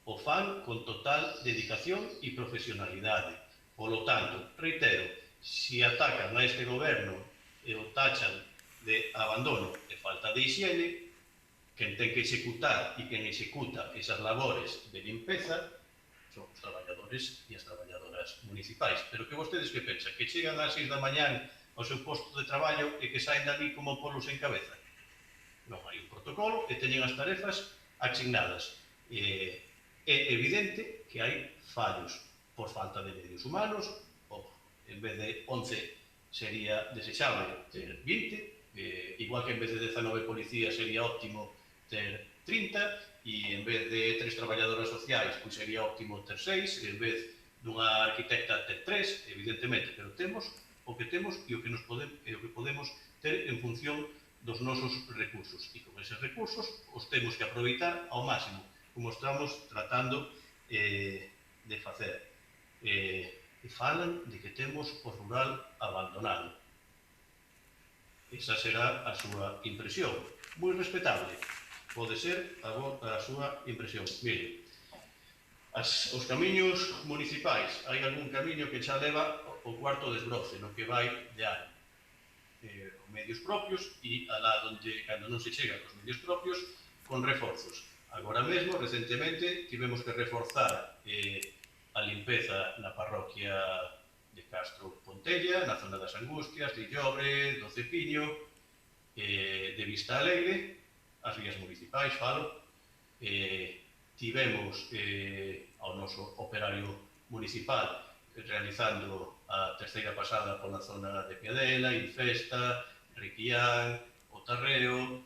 o fan con total dedicación e profesionalidade. Polo tanto, reitero, se atacan a este goberno e o tachan de abandono e falta de higiene, quen ten que executar e quen executa esas labores de limpeza son os traballadores e as traballadoras municipais. Pero que vostedes que pensan? Que chegan ás 6 da mañán ao seu posto de traballo e que saen dali como polos en cabeza? Non, hai un protocolo e teñen as tarefas asignadas. É evidente que hai fallos por falta de medios humanos, ou en vez de 11 sería desexable ter 20, igual que en vez de 19 policías sería óptimo ter 30, e en vez de 3 traballadoras sociais, pois sería óptimo ter 6, e en vez dunha arquitecta ter 3, evidentemente, pero temos o que temos e o que podemos ter en función dos nosos recursos, e con eses recursos os temos que aproveitar ao máximo, como estamos tratando de facer. E falan de que temos o rural abandonado. Esa será a súa impresión, moi respetable, pode ser a súa impresión. Mire, os camiños municipais, hai algún camiño que xa leva o cuarto desbroce, no que vai de ano, con medios propios, e alá onde, cando non se chega cos medios propios, con reforzos. Agora mesmo, recentemente, tivemos que reforzar a limpeza na parroquia de Castro Pontella, na zona das Angustias, de Illobre, do Cepiño, de Vista Alegre, as vías municipais, falo. Tivemos ao noso operario municipal realizando a terceira pasada pola zona de Piadela, Infesta, Riquián, O Tarreo,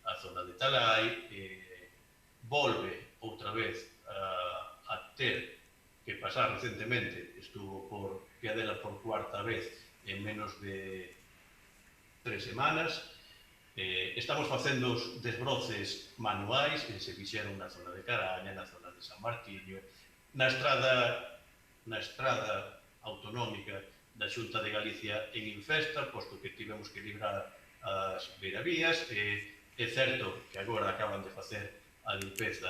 a zona de Talai, volve outra vez a ter que pasar recentemente, estuvo por Piadela por cuarta vez en menos de 3 semanas. Estamos facendo os desbroces manuais que se fixeron na zona de Caraña, na zona de San Martiño, na estrada autonómica da Xunta de Galicia en Infesta, posto que tivemos que librar as beiravías. É certo que agora acaban de facer a limpeza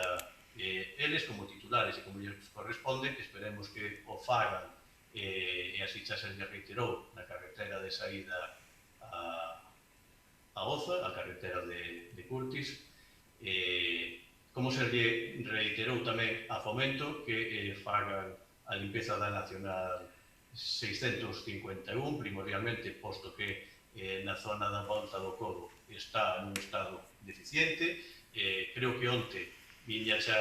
eles como titulares e como lles corresponde, esperemos que o fagan e así xa se lles reiterou na carretera de saída a Oza, a carretera de Curtis. Como se reiterou tamén a Fomento que fagan a limpeza da Nacional 651, primordialmente, posto que na zona da Volta do Codo está nun estado deficiente. Creo que onte viña xa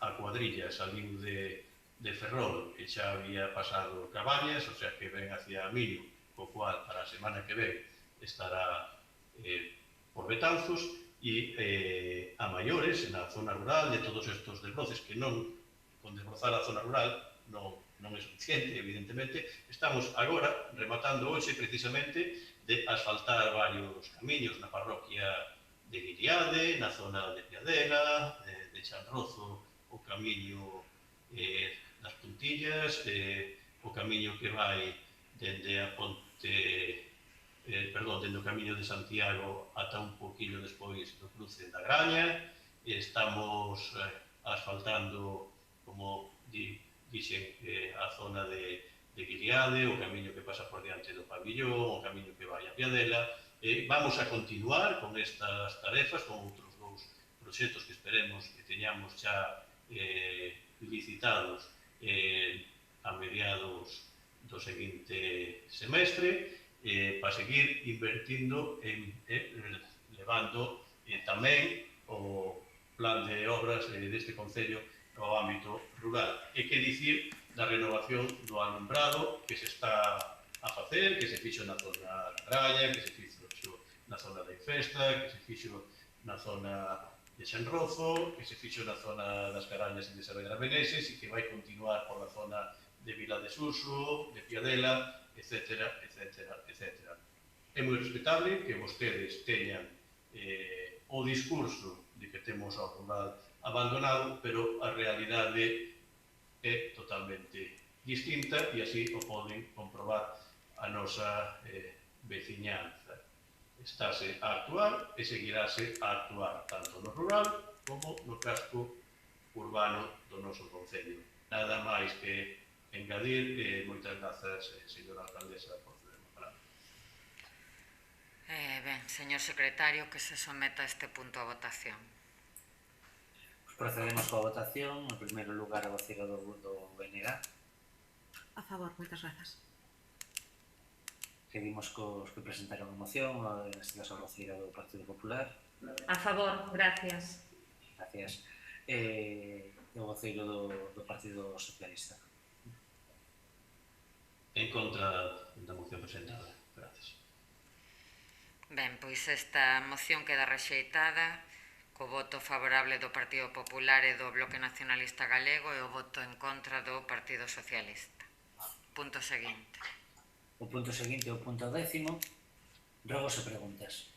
a cuadrilla, saliu de Ferrol e xa había pasado Cabañas, o sea que ven hacia Miño, co cual para a semana que ven estará por Betanzos. E a maiores, na zona rural, de todos estes desbroces, que non, con desbrozar a zona rural, non é suficiente, evidentemente. Estamos agora rematando hoxe, precisamente, de asfaltar varios camiños na parroquia de Guiriade, na zona de Piadela, de Chanrozo, o camiño das Puntillas, o camiño que vai dende a ponte... dende o camiño de Santiago ata un poquinho despois do cruce da Graña. Estamos asfaltando, como dixen, a zona de Guiriade, o camiño que pasa por diante do Pabillón, o camiño que vai a Piadela. Vamos a continuar con estas tarefas, con outros dous proxectos que esperemos que teñamos xa licitados a mediados do seguinte semestre, para seguir invertindo en levando tamén o plan de obras deste Concello no ámbito rural. E que dicir da renovación do alumbrado que se está a facer, que se fixo na zona da Gralla, que se fixo na zona da Infesta, que se fixo na zona de Xenrozo, que se fixo na zona das Carañas e de Saavedra Meneses e que vai continuar por a zona de Vila de Suso, de Piadela, etcétera, etcétera, etcétera. É moi respetable que vostedes teñan o discurso de que temos ao rural abandonado, pero a realidade é totalmente distinta e así o poden comprobar a nosa veciñanza. Estáse a actuar e seguiráse a actuar tanto no rural como no casco urbano do noso concello. Nada máis que engadir. Moitas grazas, señora alcaldesa, por cederme a palabra. Ben, señor secretario, que se someta este punto a votación. Procedemos coa votación. En primeiro lugar, a voceira do BNG. A favor, moitas grazas. Seguimos cos que presentaron a moción, neste caso a voceira do Partido Popular. A favor, gracias. Gracias. E o voceiro do Partido Socialista. En contra da moción presentada. Gracias. Ben, pois esta moción queda rexeitada co voto favorable do Partido Popular e do Bloque Nacionalista Galego e o voto en contra do Partido Socialista. Punto seguinte. O punto seguinte, o punto 10º, rogos e preguntas.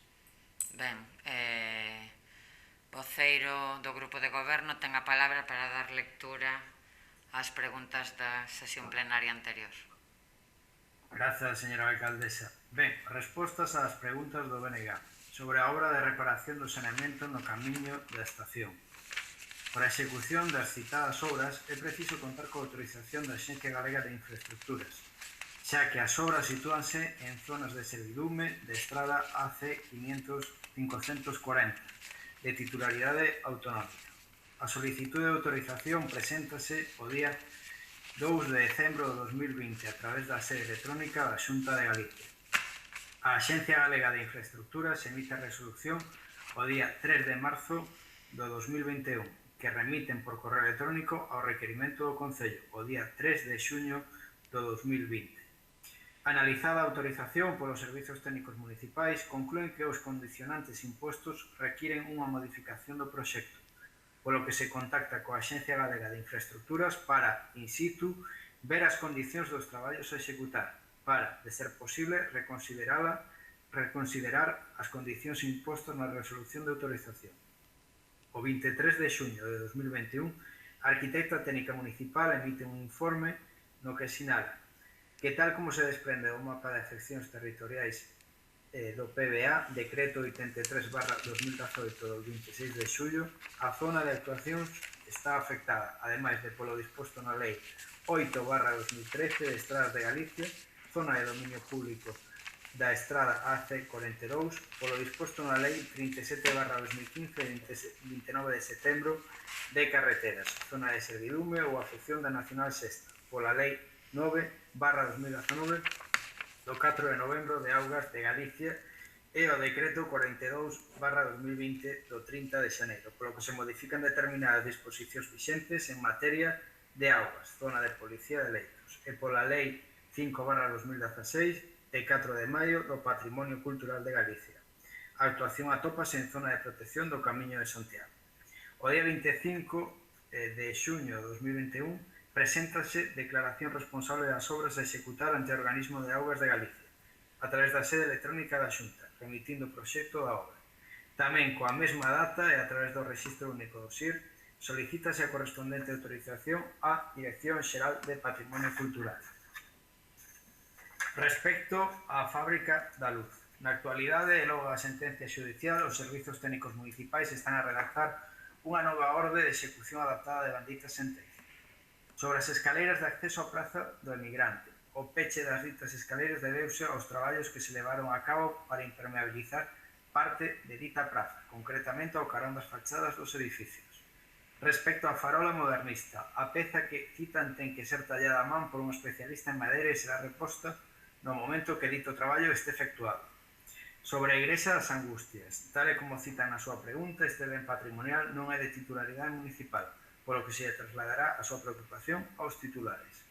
Ben, voceiro do Grupo de Goberno ten a palabra para dar lectura ás preguntas da sesión plenaria anterior. Grazas, señora alcaldesa. Ben, respostas ás preguntas do BNG sobre a obra de reparación do saneamento no camiño da estación. Para a execución das citadas obras é preciso contar coa autorización da Axencia Galega de Infraestructuras, xa que as obras sitúanse en zonas de servidume de estrada AC 540 de titularidade autonómica. A solicitude de autorización preséntase o día 2 de decembro de 2020 a través da sede electrónica da Xunta de Galicia. A Axencia Galega de Infraestructuras emite a resolución o día 3 de marzo do 2021, que remiten por correo electrónico ao requerimento do Concello o día 3 de xuño do 2020. Analizada a autorización polos servizos técnicos municipais, conclúen que os condicionantes impostos requiren unha modificación do proxecto, polo que se contacta coa Axencia Galega de Infraestructuras para, in situ, ver as condicións dos traballos a executar, para, de ser posible, reconsiderar as condicións impostas na resolución de autorización. O 23 de xuño de 2021, a arquitecta técnica municipal emite un informe no que sinala que, tal como se desprende do mapa de afeccións territoriais do PBA, decreto 83/2018 do 26 de xullo, a zona de actuacións está afectada, ademais de polo disposto na Lei 8/2013 de Estradas de Galicia, zona de dominio público da estrada AC42 polo disposto na Lei 37/2015 de 29 de setembro de carreteras, zona de servidume ou afección da Nacional Sexta, pola Lei 9/2019 do 4 de novembro de Augas de Galicia e o Decreto 42/2020 do 30 de xaneiro, polo que se modifican determinadas disposicións vixentes en materia de augas, zona de Policía de Leitos, e pola Lei 5/2016 de 4 de maio do Patrimonio Cultural de Galicia. A actuación atópase en zona de protección do Camiño de Santiago. O día 25 de xuño de 2021 preséntase declaración responsable das obras a executar ante o Organismo de Augas de Galicia, a través da sede electrónica da Xunta, remitindo o proxecto da obra. Tamén coa mesma data e a través do Rexistro Único do SIR, solicítase a correspondente autorización á Dirección Xeral de Patrimonio Cultural. Respecto á Fábrica da Luz, na actualidade e logo da sentencia xudicial, os servizos técnicos municipais están a redactar unha nova orde de execución adaptada de bandita sentencia. Sobre as escaleiras de acceso á Praza do Emigrante, o peche das ditas escaleiras debeuse aos traballos que se levaron a cabo para impermeabilizar parte de dita praza, concretamente ao carón das fachadas dos edificios. Respecto á farola modernista, a peza que citan ten que ser tallada a man por un especialista en madeira e será reposta no momento que dito traballo este efectuado. Sobre a Igrexa das Angustias, tal e como citan na súa pregunta, este ben patrimonial non é de titularidade municipal, polo que se trasladará a súa preocupación aos titulares.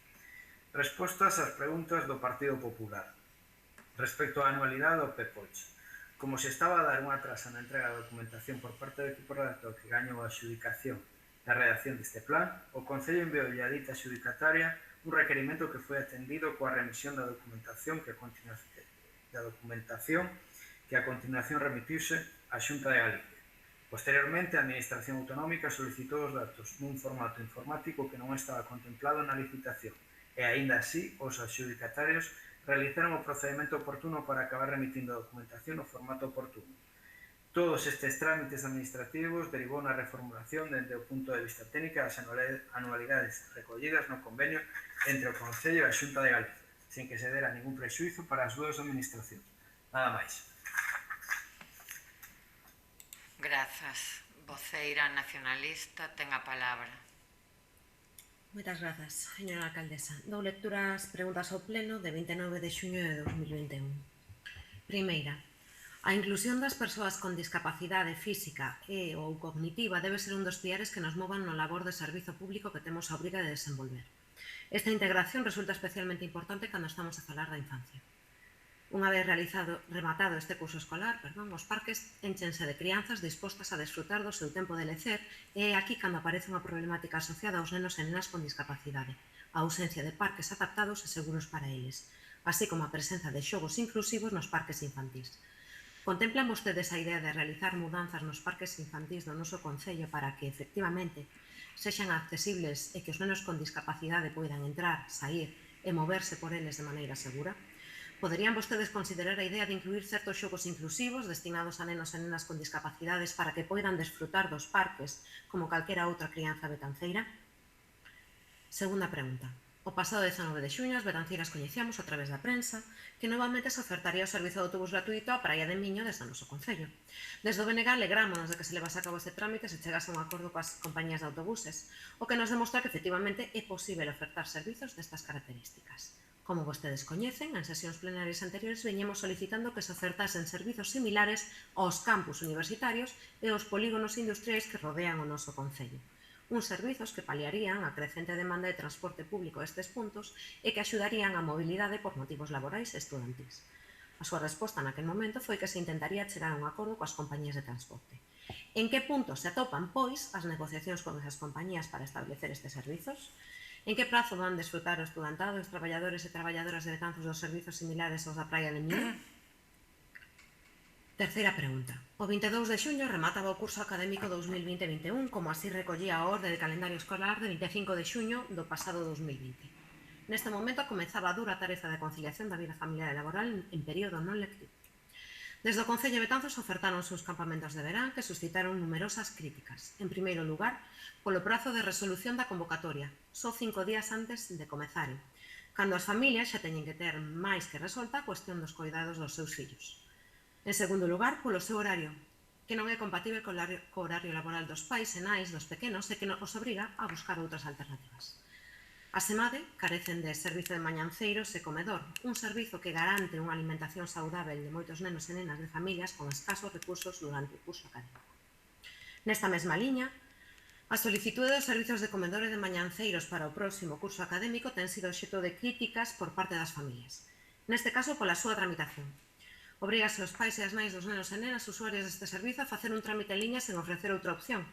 Respostas ás preguntas do Partido Popular. Respecto á anualidade do PEPOCH, como se estaba a dar unha atraso na entrega da documentación por parte do equipo redactor que gañou a adxudicación da redacción deste plan, o Concello enviou a dita adxudicataria un requerimento que foi atendido coa remisión da documentación que a continuación remitiuse á Xunta de Galicia. Posteriormente, a Administración Autonómica solicitou os datos nun formato informático que non estaba contemplado na licitación e, aínda así, os adxudicatarios realizaron o procedimento oportuno para acabar remitindo a documentación no formato oportuno. Todos estes trámites administrativos derivou na reformulación dende o punto de vista técnica das anualidades recollidas no convenio entre o Concello e a Xunta de Galicia, sen que se dera ningún prexuízo para as dúas administracións. Nada máis. Grazas. Voceira nacionalista ten a palabra. Moitas grazas, señora alcaldesa. Dou lectura ás preguntas ao pleno de 29 de xuño de 2021. Primeira, a inclusión das persoas con discapacidade física e ou cognitiva debe ser un dos piares que nos movan no labor de servizo público que temos a obriga de desenvolver. Esta integración resulta especialmente importante cando estamos a falar da infancia. Unha vez rematado este curso escolar, os parques énchense de crianzas dispostas a desfrutar do seu tempo de lecer e é aquí cando aparece unha problemática asociada aos nenos e nenas con discapacidade, a ausencia de parques adaptados e seguros para eles, así como a presenza de xogos inclusivos nos parques infantís. Contemplan vostedes a idea de realizar mudanzas nos parques infantís do noso Concello para que, efectivamente, sexan accesibles e que os nenos con discapacidade poidan entrar, saír e moverse por eles de maneira segura? Poderían vostedes considerar a idea de incluir certos xogos inclusivos destinados a nenos e nenas con discapacidades para que poidan desfrutar dos parques como calquera outra crianza betanceira? Segunda pregunta. O pasado 19 de xuño, as betanceiras coñecíamos a través da prensa que novamente se ofertaría o servizo de autobús gratuito á Praia de Miño desde o noso Concello. Desde o BNG alegrámonos de que se levase a cabo este trámite e se chegase a un acordo coas compañías de autobuses, o que nos demostra que efectivamente é posible ofertar servizos destas características. Como vostedes coñecen, en sesións plenarias anteriores veñemos solicitando que se ofertasen servizos similares aos campus universitarios e aos polígonos industriais que rodean o noso Concello. Uns servizos que paliarían a crecente demanda de transporte público a estes puntos e que axudarían á mobilidade por motivos laborais e estudantís. A súa resposta naquel momento foi que se intentaría chegar a un acordo coas compañías de transporte. En que punto se atopan, pois, as negociacións con esas compañías para establecer estes servizos? En que prazo van desfrutar o estudantado e os traballadores e traballadoras de Betanzos dos servizos similares aos da Praia de Miño? Terceira pregunta. O 22 de xuño remataba o curso académico 2020-21, como así recollía a orde de calendario escolar de 25 de xuño do pasado 2020. Neste momento comezaba a dura tarefa de conciliación da vida familiar e laboral en período non lectivo. Desde o Concello de Betanzos ofertaron os campamentos de verán que suscitaron numerosas críticas. En primeiro lugar, polo prazo de resolución da convocatoria, só 5 días antes de comezaren. cando as familias xa teñen que ter máis que resolta a cuestión dos coidados dos seus fillos. En segundo lugar, polo seu horario, que non é compatible co horario laboral dos pais e nais dos pequenos e que os obriga a buscar outras alternativas. A SEMADE carecen de servizo de mañanceiros e comedor, un servizo que garante unha alimentación saudável de moitos nenos e nenas de familias con escasos recursos durante o curso académico. Nesta mesma liña, a solicitude dos servizos de comedor e de mañanceiros para o próximo curso académico ten sido obxecto de críticas por parte das familias, neste caso pola súa tramitación. Obrígase aos pais e as nais dos nenos e nenas usuarios deste servizo a facer un trámite en liña sen ofrecer outra opción,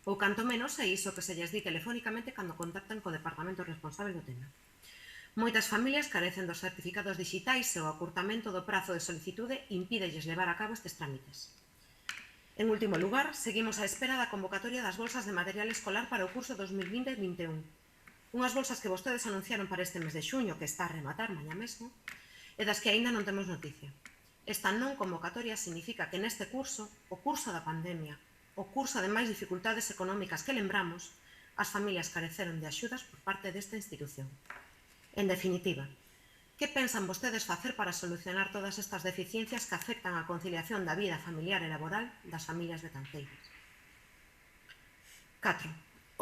ou canto menos é iso que se lles di telefónicamente cando contactan co departamento responsable do tema. Moitas familias carecen dos certificados digitais e o acurtamento do prazo de solicitude impídelles levar a cabo estes trámites. En último lugar, seguimos á espera da convocatoria das bolsas de material escolar para o curso 2020-21. Unhas bolsas que vostedes anunciaron para este mes de xuño, que está a rematar mañá mesmo, e das que aínda non temos noticia. Esta non convocatoria significa que neste curso, o curso da pandemia, o curso de máis dificultades económicas que lembramos, as familias careceron de axudas por parte desta institución. En definitiva, que pensan vostedes facer para solucionar todas estas deficiencias que afectan á conciliación da vida familiar e laboral das familias betanceiras? 4.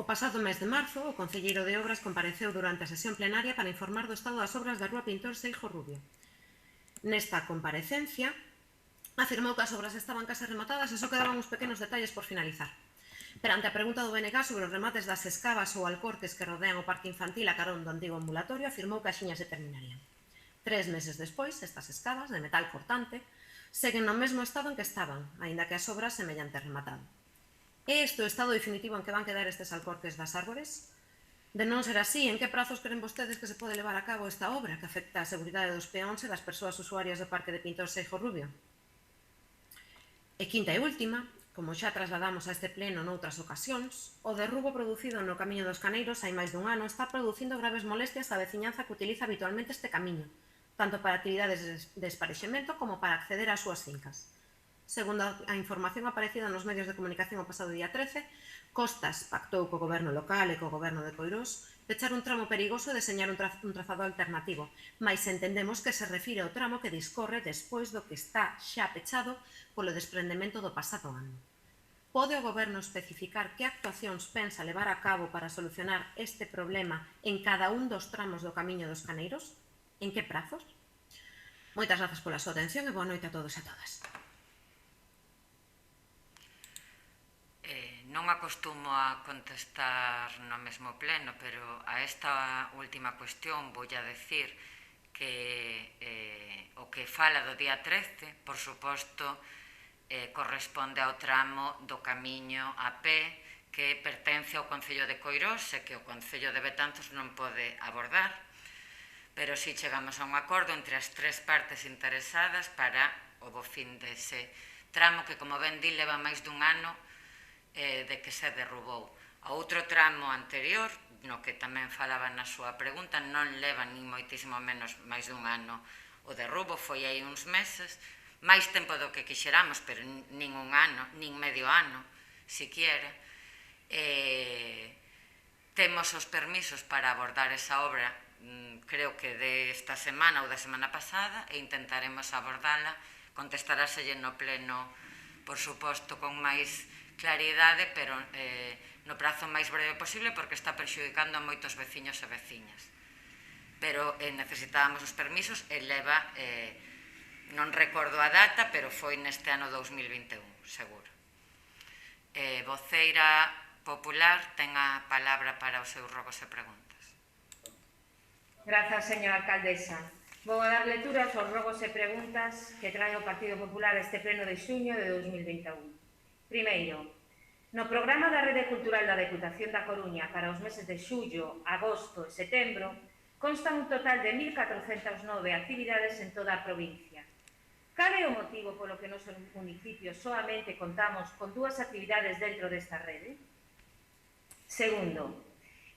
O pasado mes de marzo, o concelleiro de Obras compareceu durante a sesión plenaria para informar do estado das obras da Rúa Pintor Seijo Rubio. Nesta comparecencia, afirmou que as obras estaban case rematadas e só quedaban uns pequenos detalles por finalizar. Perante a pregunta do BNG sobre os remates das escavas ou alcorques que rodean o parque infantil a carón do antigo ambulatorio, afirmou que axiña se terminarían. 3 meses despois, estas escavas, de metal cortante, seguen no mesmo estado en que estaban, aínda que as obras semellan ter rematado. É este o estado definitivo en que van quedar estes alcorques das árbores? De non ser así, en que prazos creen vostedes que se pode levar a cabo esta obra que afecta a seguridade dos peóns e das persoas usuarias do parque de Pintor Seijo Rubio? E quinta e última, como xa trasladamos a este pleno noutras ocasións, o derrubo producido no Camiño dos Caneiros hai máis dun ano está producindo graves molestias á veciñanza que utiliza habitualmente este camiño, tanto para actividades de esparexemento como para acceder ás súas fincas. Segundo a información aparecida nos medios de comunicación o pasado día 13, Costas pactou co goberno local e co goberno de Coirós pechar un tramo perigoso e deseñar un trazado alternativo, mais entendemos que se refire ao tramo que discorre despois do que está xa pechado polo desprendemento do pasado ano. Pode o goberno especificar que actuacións pensa levar a cabo para solucionar este problema en cada un dos tramos do Camiño dos Caneiros? En que prazos? Moitas grazas pola súa atención e boa noite a todos e a todas. Non acostumo a contestar no mesmo pleno, pero a esta última cuestión vou a decir que o que fala do día 13, por suposto, corresponde ao tramo do camiño a pé que pertence ao Concello de Coirós e que o Concello de Betanzos non pode abordar, pero si chegamos a un acordo entre as tres partes interesadas para o bo fin dese tramo que, como ben di, leva máis dun ano de que se derrubou. O outro tramo anterior, no que tamén falaba na súa pregunta, non leva nin moitísimo menos máis dun ano o derrubo, foi aí uns meses, máis tempo do que quixeramos, pero nin un ano, nin medio ano, siquiera. Temos os permisos para abordar esa obra, creo que de esta semana ou da semana pasada, e intentaremos abordala, contestaráselle no pleno, por suposto, con máis claridade, pero no prazo máis breve posible, porque está perxudicando a moitos veciños e veciñas. Pero necesitábamos os permisos e leva, non recordo a data, pero foi neste ano 2021, seguro. Voceira popular ten a palabra para os seus rogos e preguntas. Grazas, señora alcaldesa. Vou a dar lectura aos rogos e preguntas que trae o Partido Popular este pleno de xuño de 2021. Primeiro, no programa da Rede Cultural da Deputación da Coruña para os meses de xullo, agosto e setembro constan un total de 1.409 actividades en toda a provincia. Cal é o motivo polo que nos municipios soamente contamos con 2 actividades dentro desta rede? Segundo,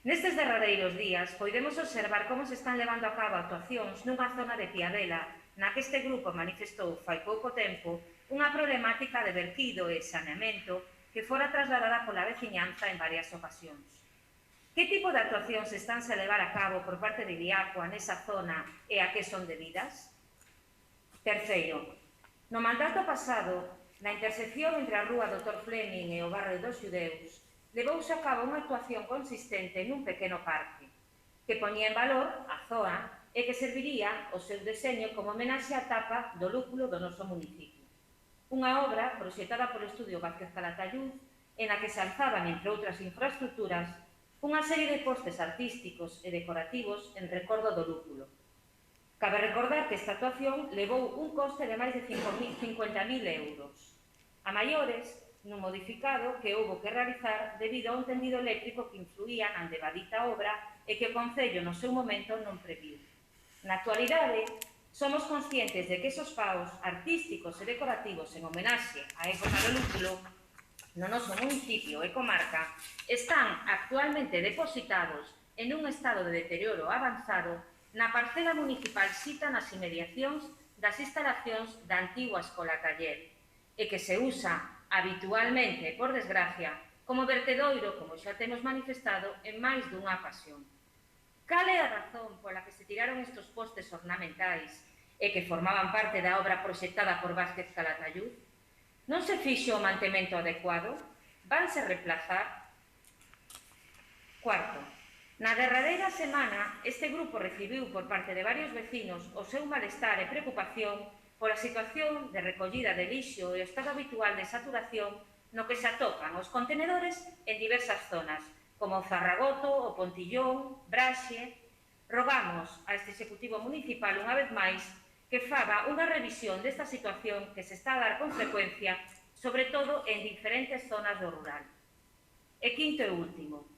nestes derradeiros días poidemos observar como se están levando a cabo actuacións nunha zona de Piavela na que este grupo manifestou fai pouco tempo unha problemática de vertido e saneamento que fora trasladada pola veciñanza en varias ocasións. Que tipo de actuacións estánse a levar a cabo por parte de Ibiacua nesa zona e a que son debidas? Terceiro, no mandato pasado, na intersección entre a rúa Dr. Fleming e o barrio dos Xudeus, levouse a cabo unha actuación consistente nun pequeno parque, que poñía en valor a zoa e que serviría o seu deseño como homenaxe á tapa do lúpulo do noso municipio. Unha obra proxectada polo estudio Vázquez Calatayud, en a que se alzaban, entre outras infraestructuras, unha serie de postes artísticos e decorativos en recordo do lúpulo. Cabe recordar que esta actuación levou un coste de máis de 50.000 euros. A maiores, nun modificado que houbo que realizar debido a un tendido eléctrico que influía na endevadita obra e que o Concello no seu momento non previu. Na actualidade, somos conscientes de que esos paos artísticos e decorativos en homenaxe á época do lúpulo no noso municipio e comarca están actualmente depositados en un estado de deterioro avanzado na parcela municipal sita nas inmediacións das instalacións da antigua escola taller e que se usa habitualmente, por desgracia, como vertedoiro, como xa temos manifestado, en máis dunha ocasión. Cal é a razón pola que se tiraron estes postes ornamentais e que formaban parte da obra proxectada por Vázquez Calatayud? Non se fixo o mantemento adecuado? Vanse reemplazar? Cuarto, na derradeira semana, este grupo recibiu por parte de varios vecinos o seu malestar e preocupación pola situación de recollida de lixo e o estado habitual de saturación no que se atopan os contenedores en diversas zonas, como o Zarragoto, o Pontillón, Braxe. Rogamos a este Executivo Municipal unha vez máis que faga unha revisión desta situación que se está a dar con frecuencia, sobre todo en diferentes zonas do rural. E quinto e último,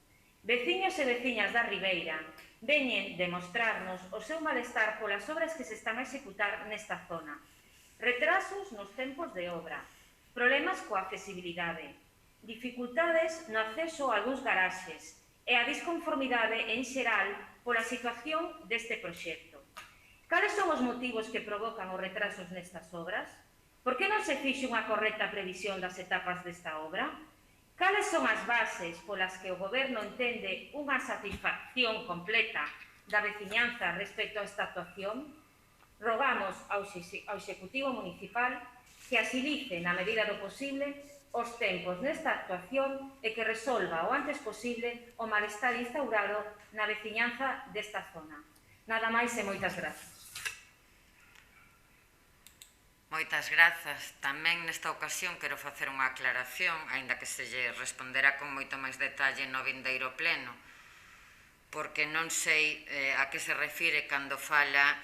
veciños e veciñas da Ribeira veñen demostrarnos o seu malestar polas obras que se están a executar nesta zona. Retrasos nos tempos de obra, problemas coa accesibilidade, dificultades no acceso a algúns garaxes e a disconformidade en xeral pola situación deste proxecto. Cales son os motivos que provocan os retrasos nestas obras? Por que non se fixe unha correcta previsión das etapas desta obra? Cales son as bases polas que o Goberno entende unha satisfacción completa da veciñanza respecto a esta actuación? Rogamos ao Executivo Municipal que agilice na medida do posible os tempos nesta actuación e que resolva o antes posible o malestar instaurado na veciñanza desta zona. Nada máis e moitas grazas. Moitas grazas. Tamén nesta ocasión quero facer unha aclaración, aínda que se lle responderá con moito máis detalle no vindeiro pleno, porque non sei a que se refire cando fala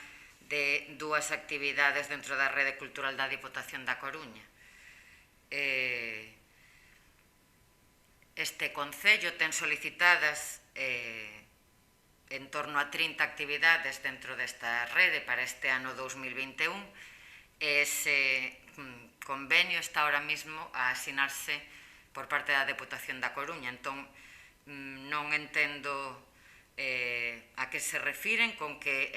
de dúas actividades dentro da Rede Cultural da Diputación da Coruña. Este Concello ten solicitadas en torno a 30 actividades dentro desta rede para este ano 2021, e ese convenio está ahora mismo a asinarse por parte da Deputación da Coruña. Entón, non entendo a que se refiren con que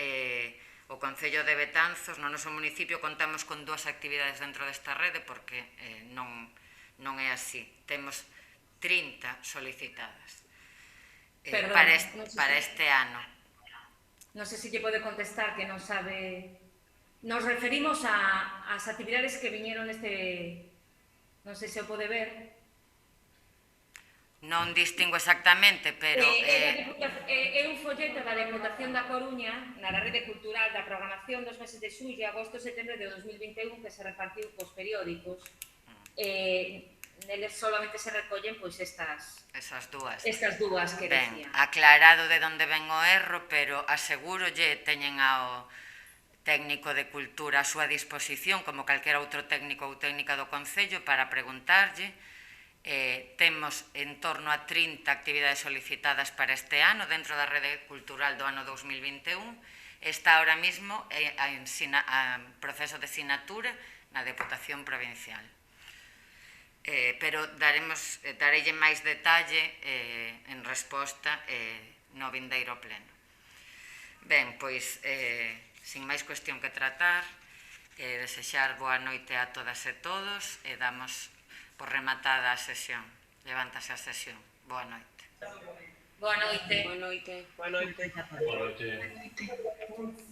o Concello de Betanzos, no noso municipio, contamos con dúas actividades dentro desta rede, porque non é así. Temos 30 solicitadas para este ano. Non sei se lle pode contestar que non sabe. Nos referimos ás actividades que viñeron neste... Non sei se o pode ver. Non distingo exactamente, pero... É un folleto da Deputación da Coruña na Rede Cultural da programación dos meses de xullo, agosto e setembro de 2021 que se repartiu cos periódicos. Neles solamente se recollen esas dúas que decía. Aclarado de onde ven o erro, pero asegurolle teñen ao técnico de cultura a súa disposición, como calquera outro técnico ou técnica do Concello, para preguntarlle. Temos en torno a 30 actividades solicitadas para este ano dentro da Rede Cultural do ano 2021. Está ahora mismo en proceso de sinatura na Deputación Provincial. Pero darelle máis detalle en resposta no vindeiro pleno. Ben, pois, sin máis cuestión que tratar, desexar boa noite a todas e todos e damos por rematada a sesión. Levántase a sesión. Boa noite. Boa noite. Boa noite. Boa noite. Boa noite.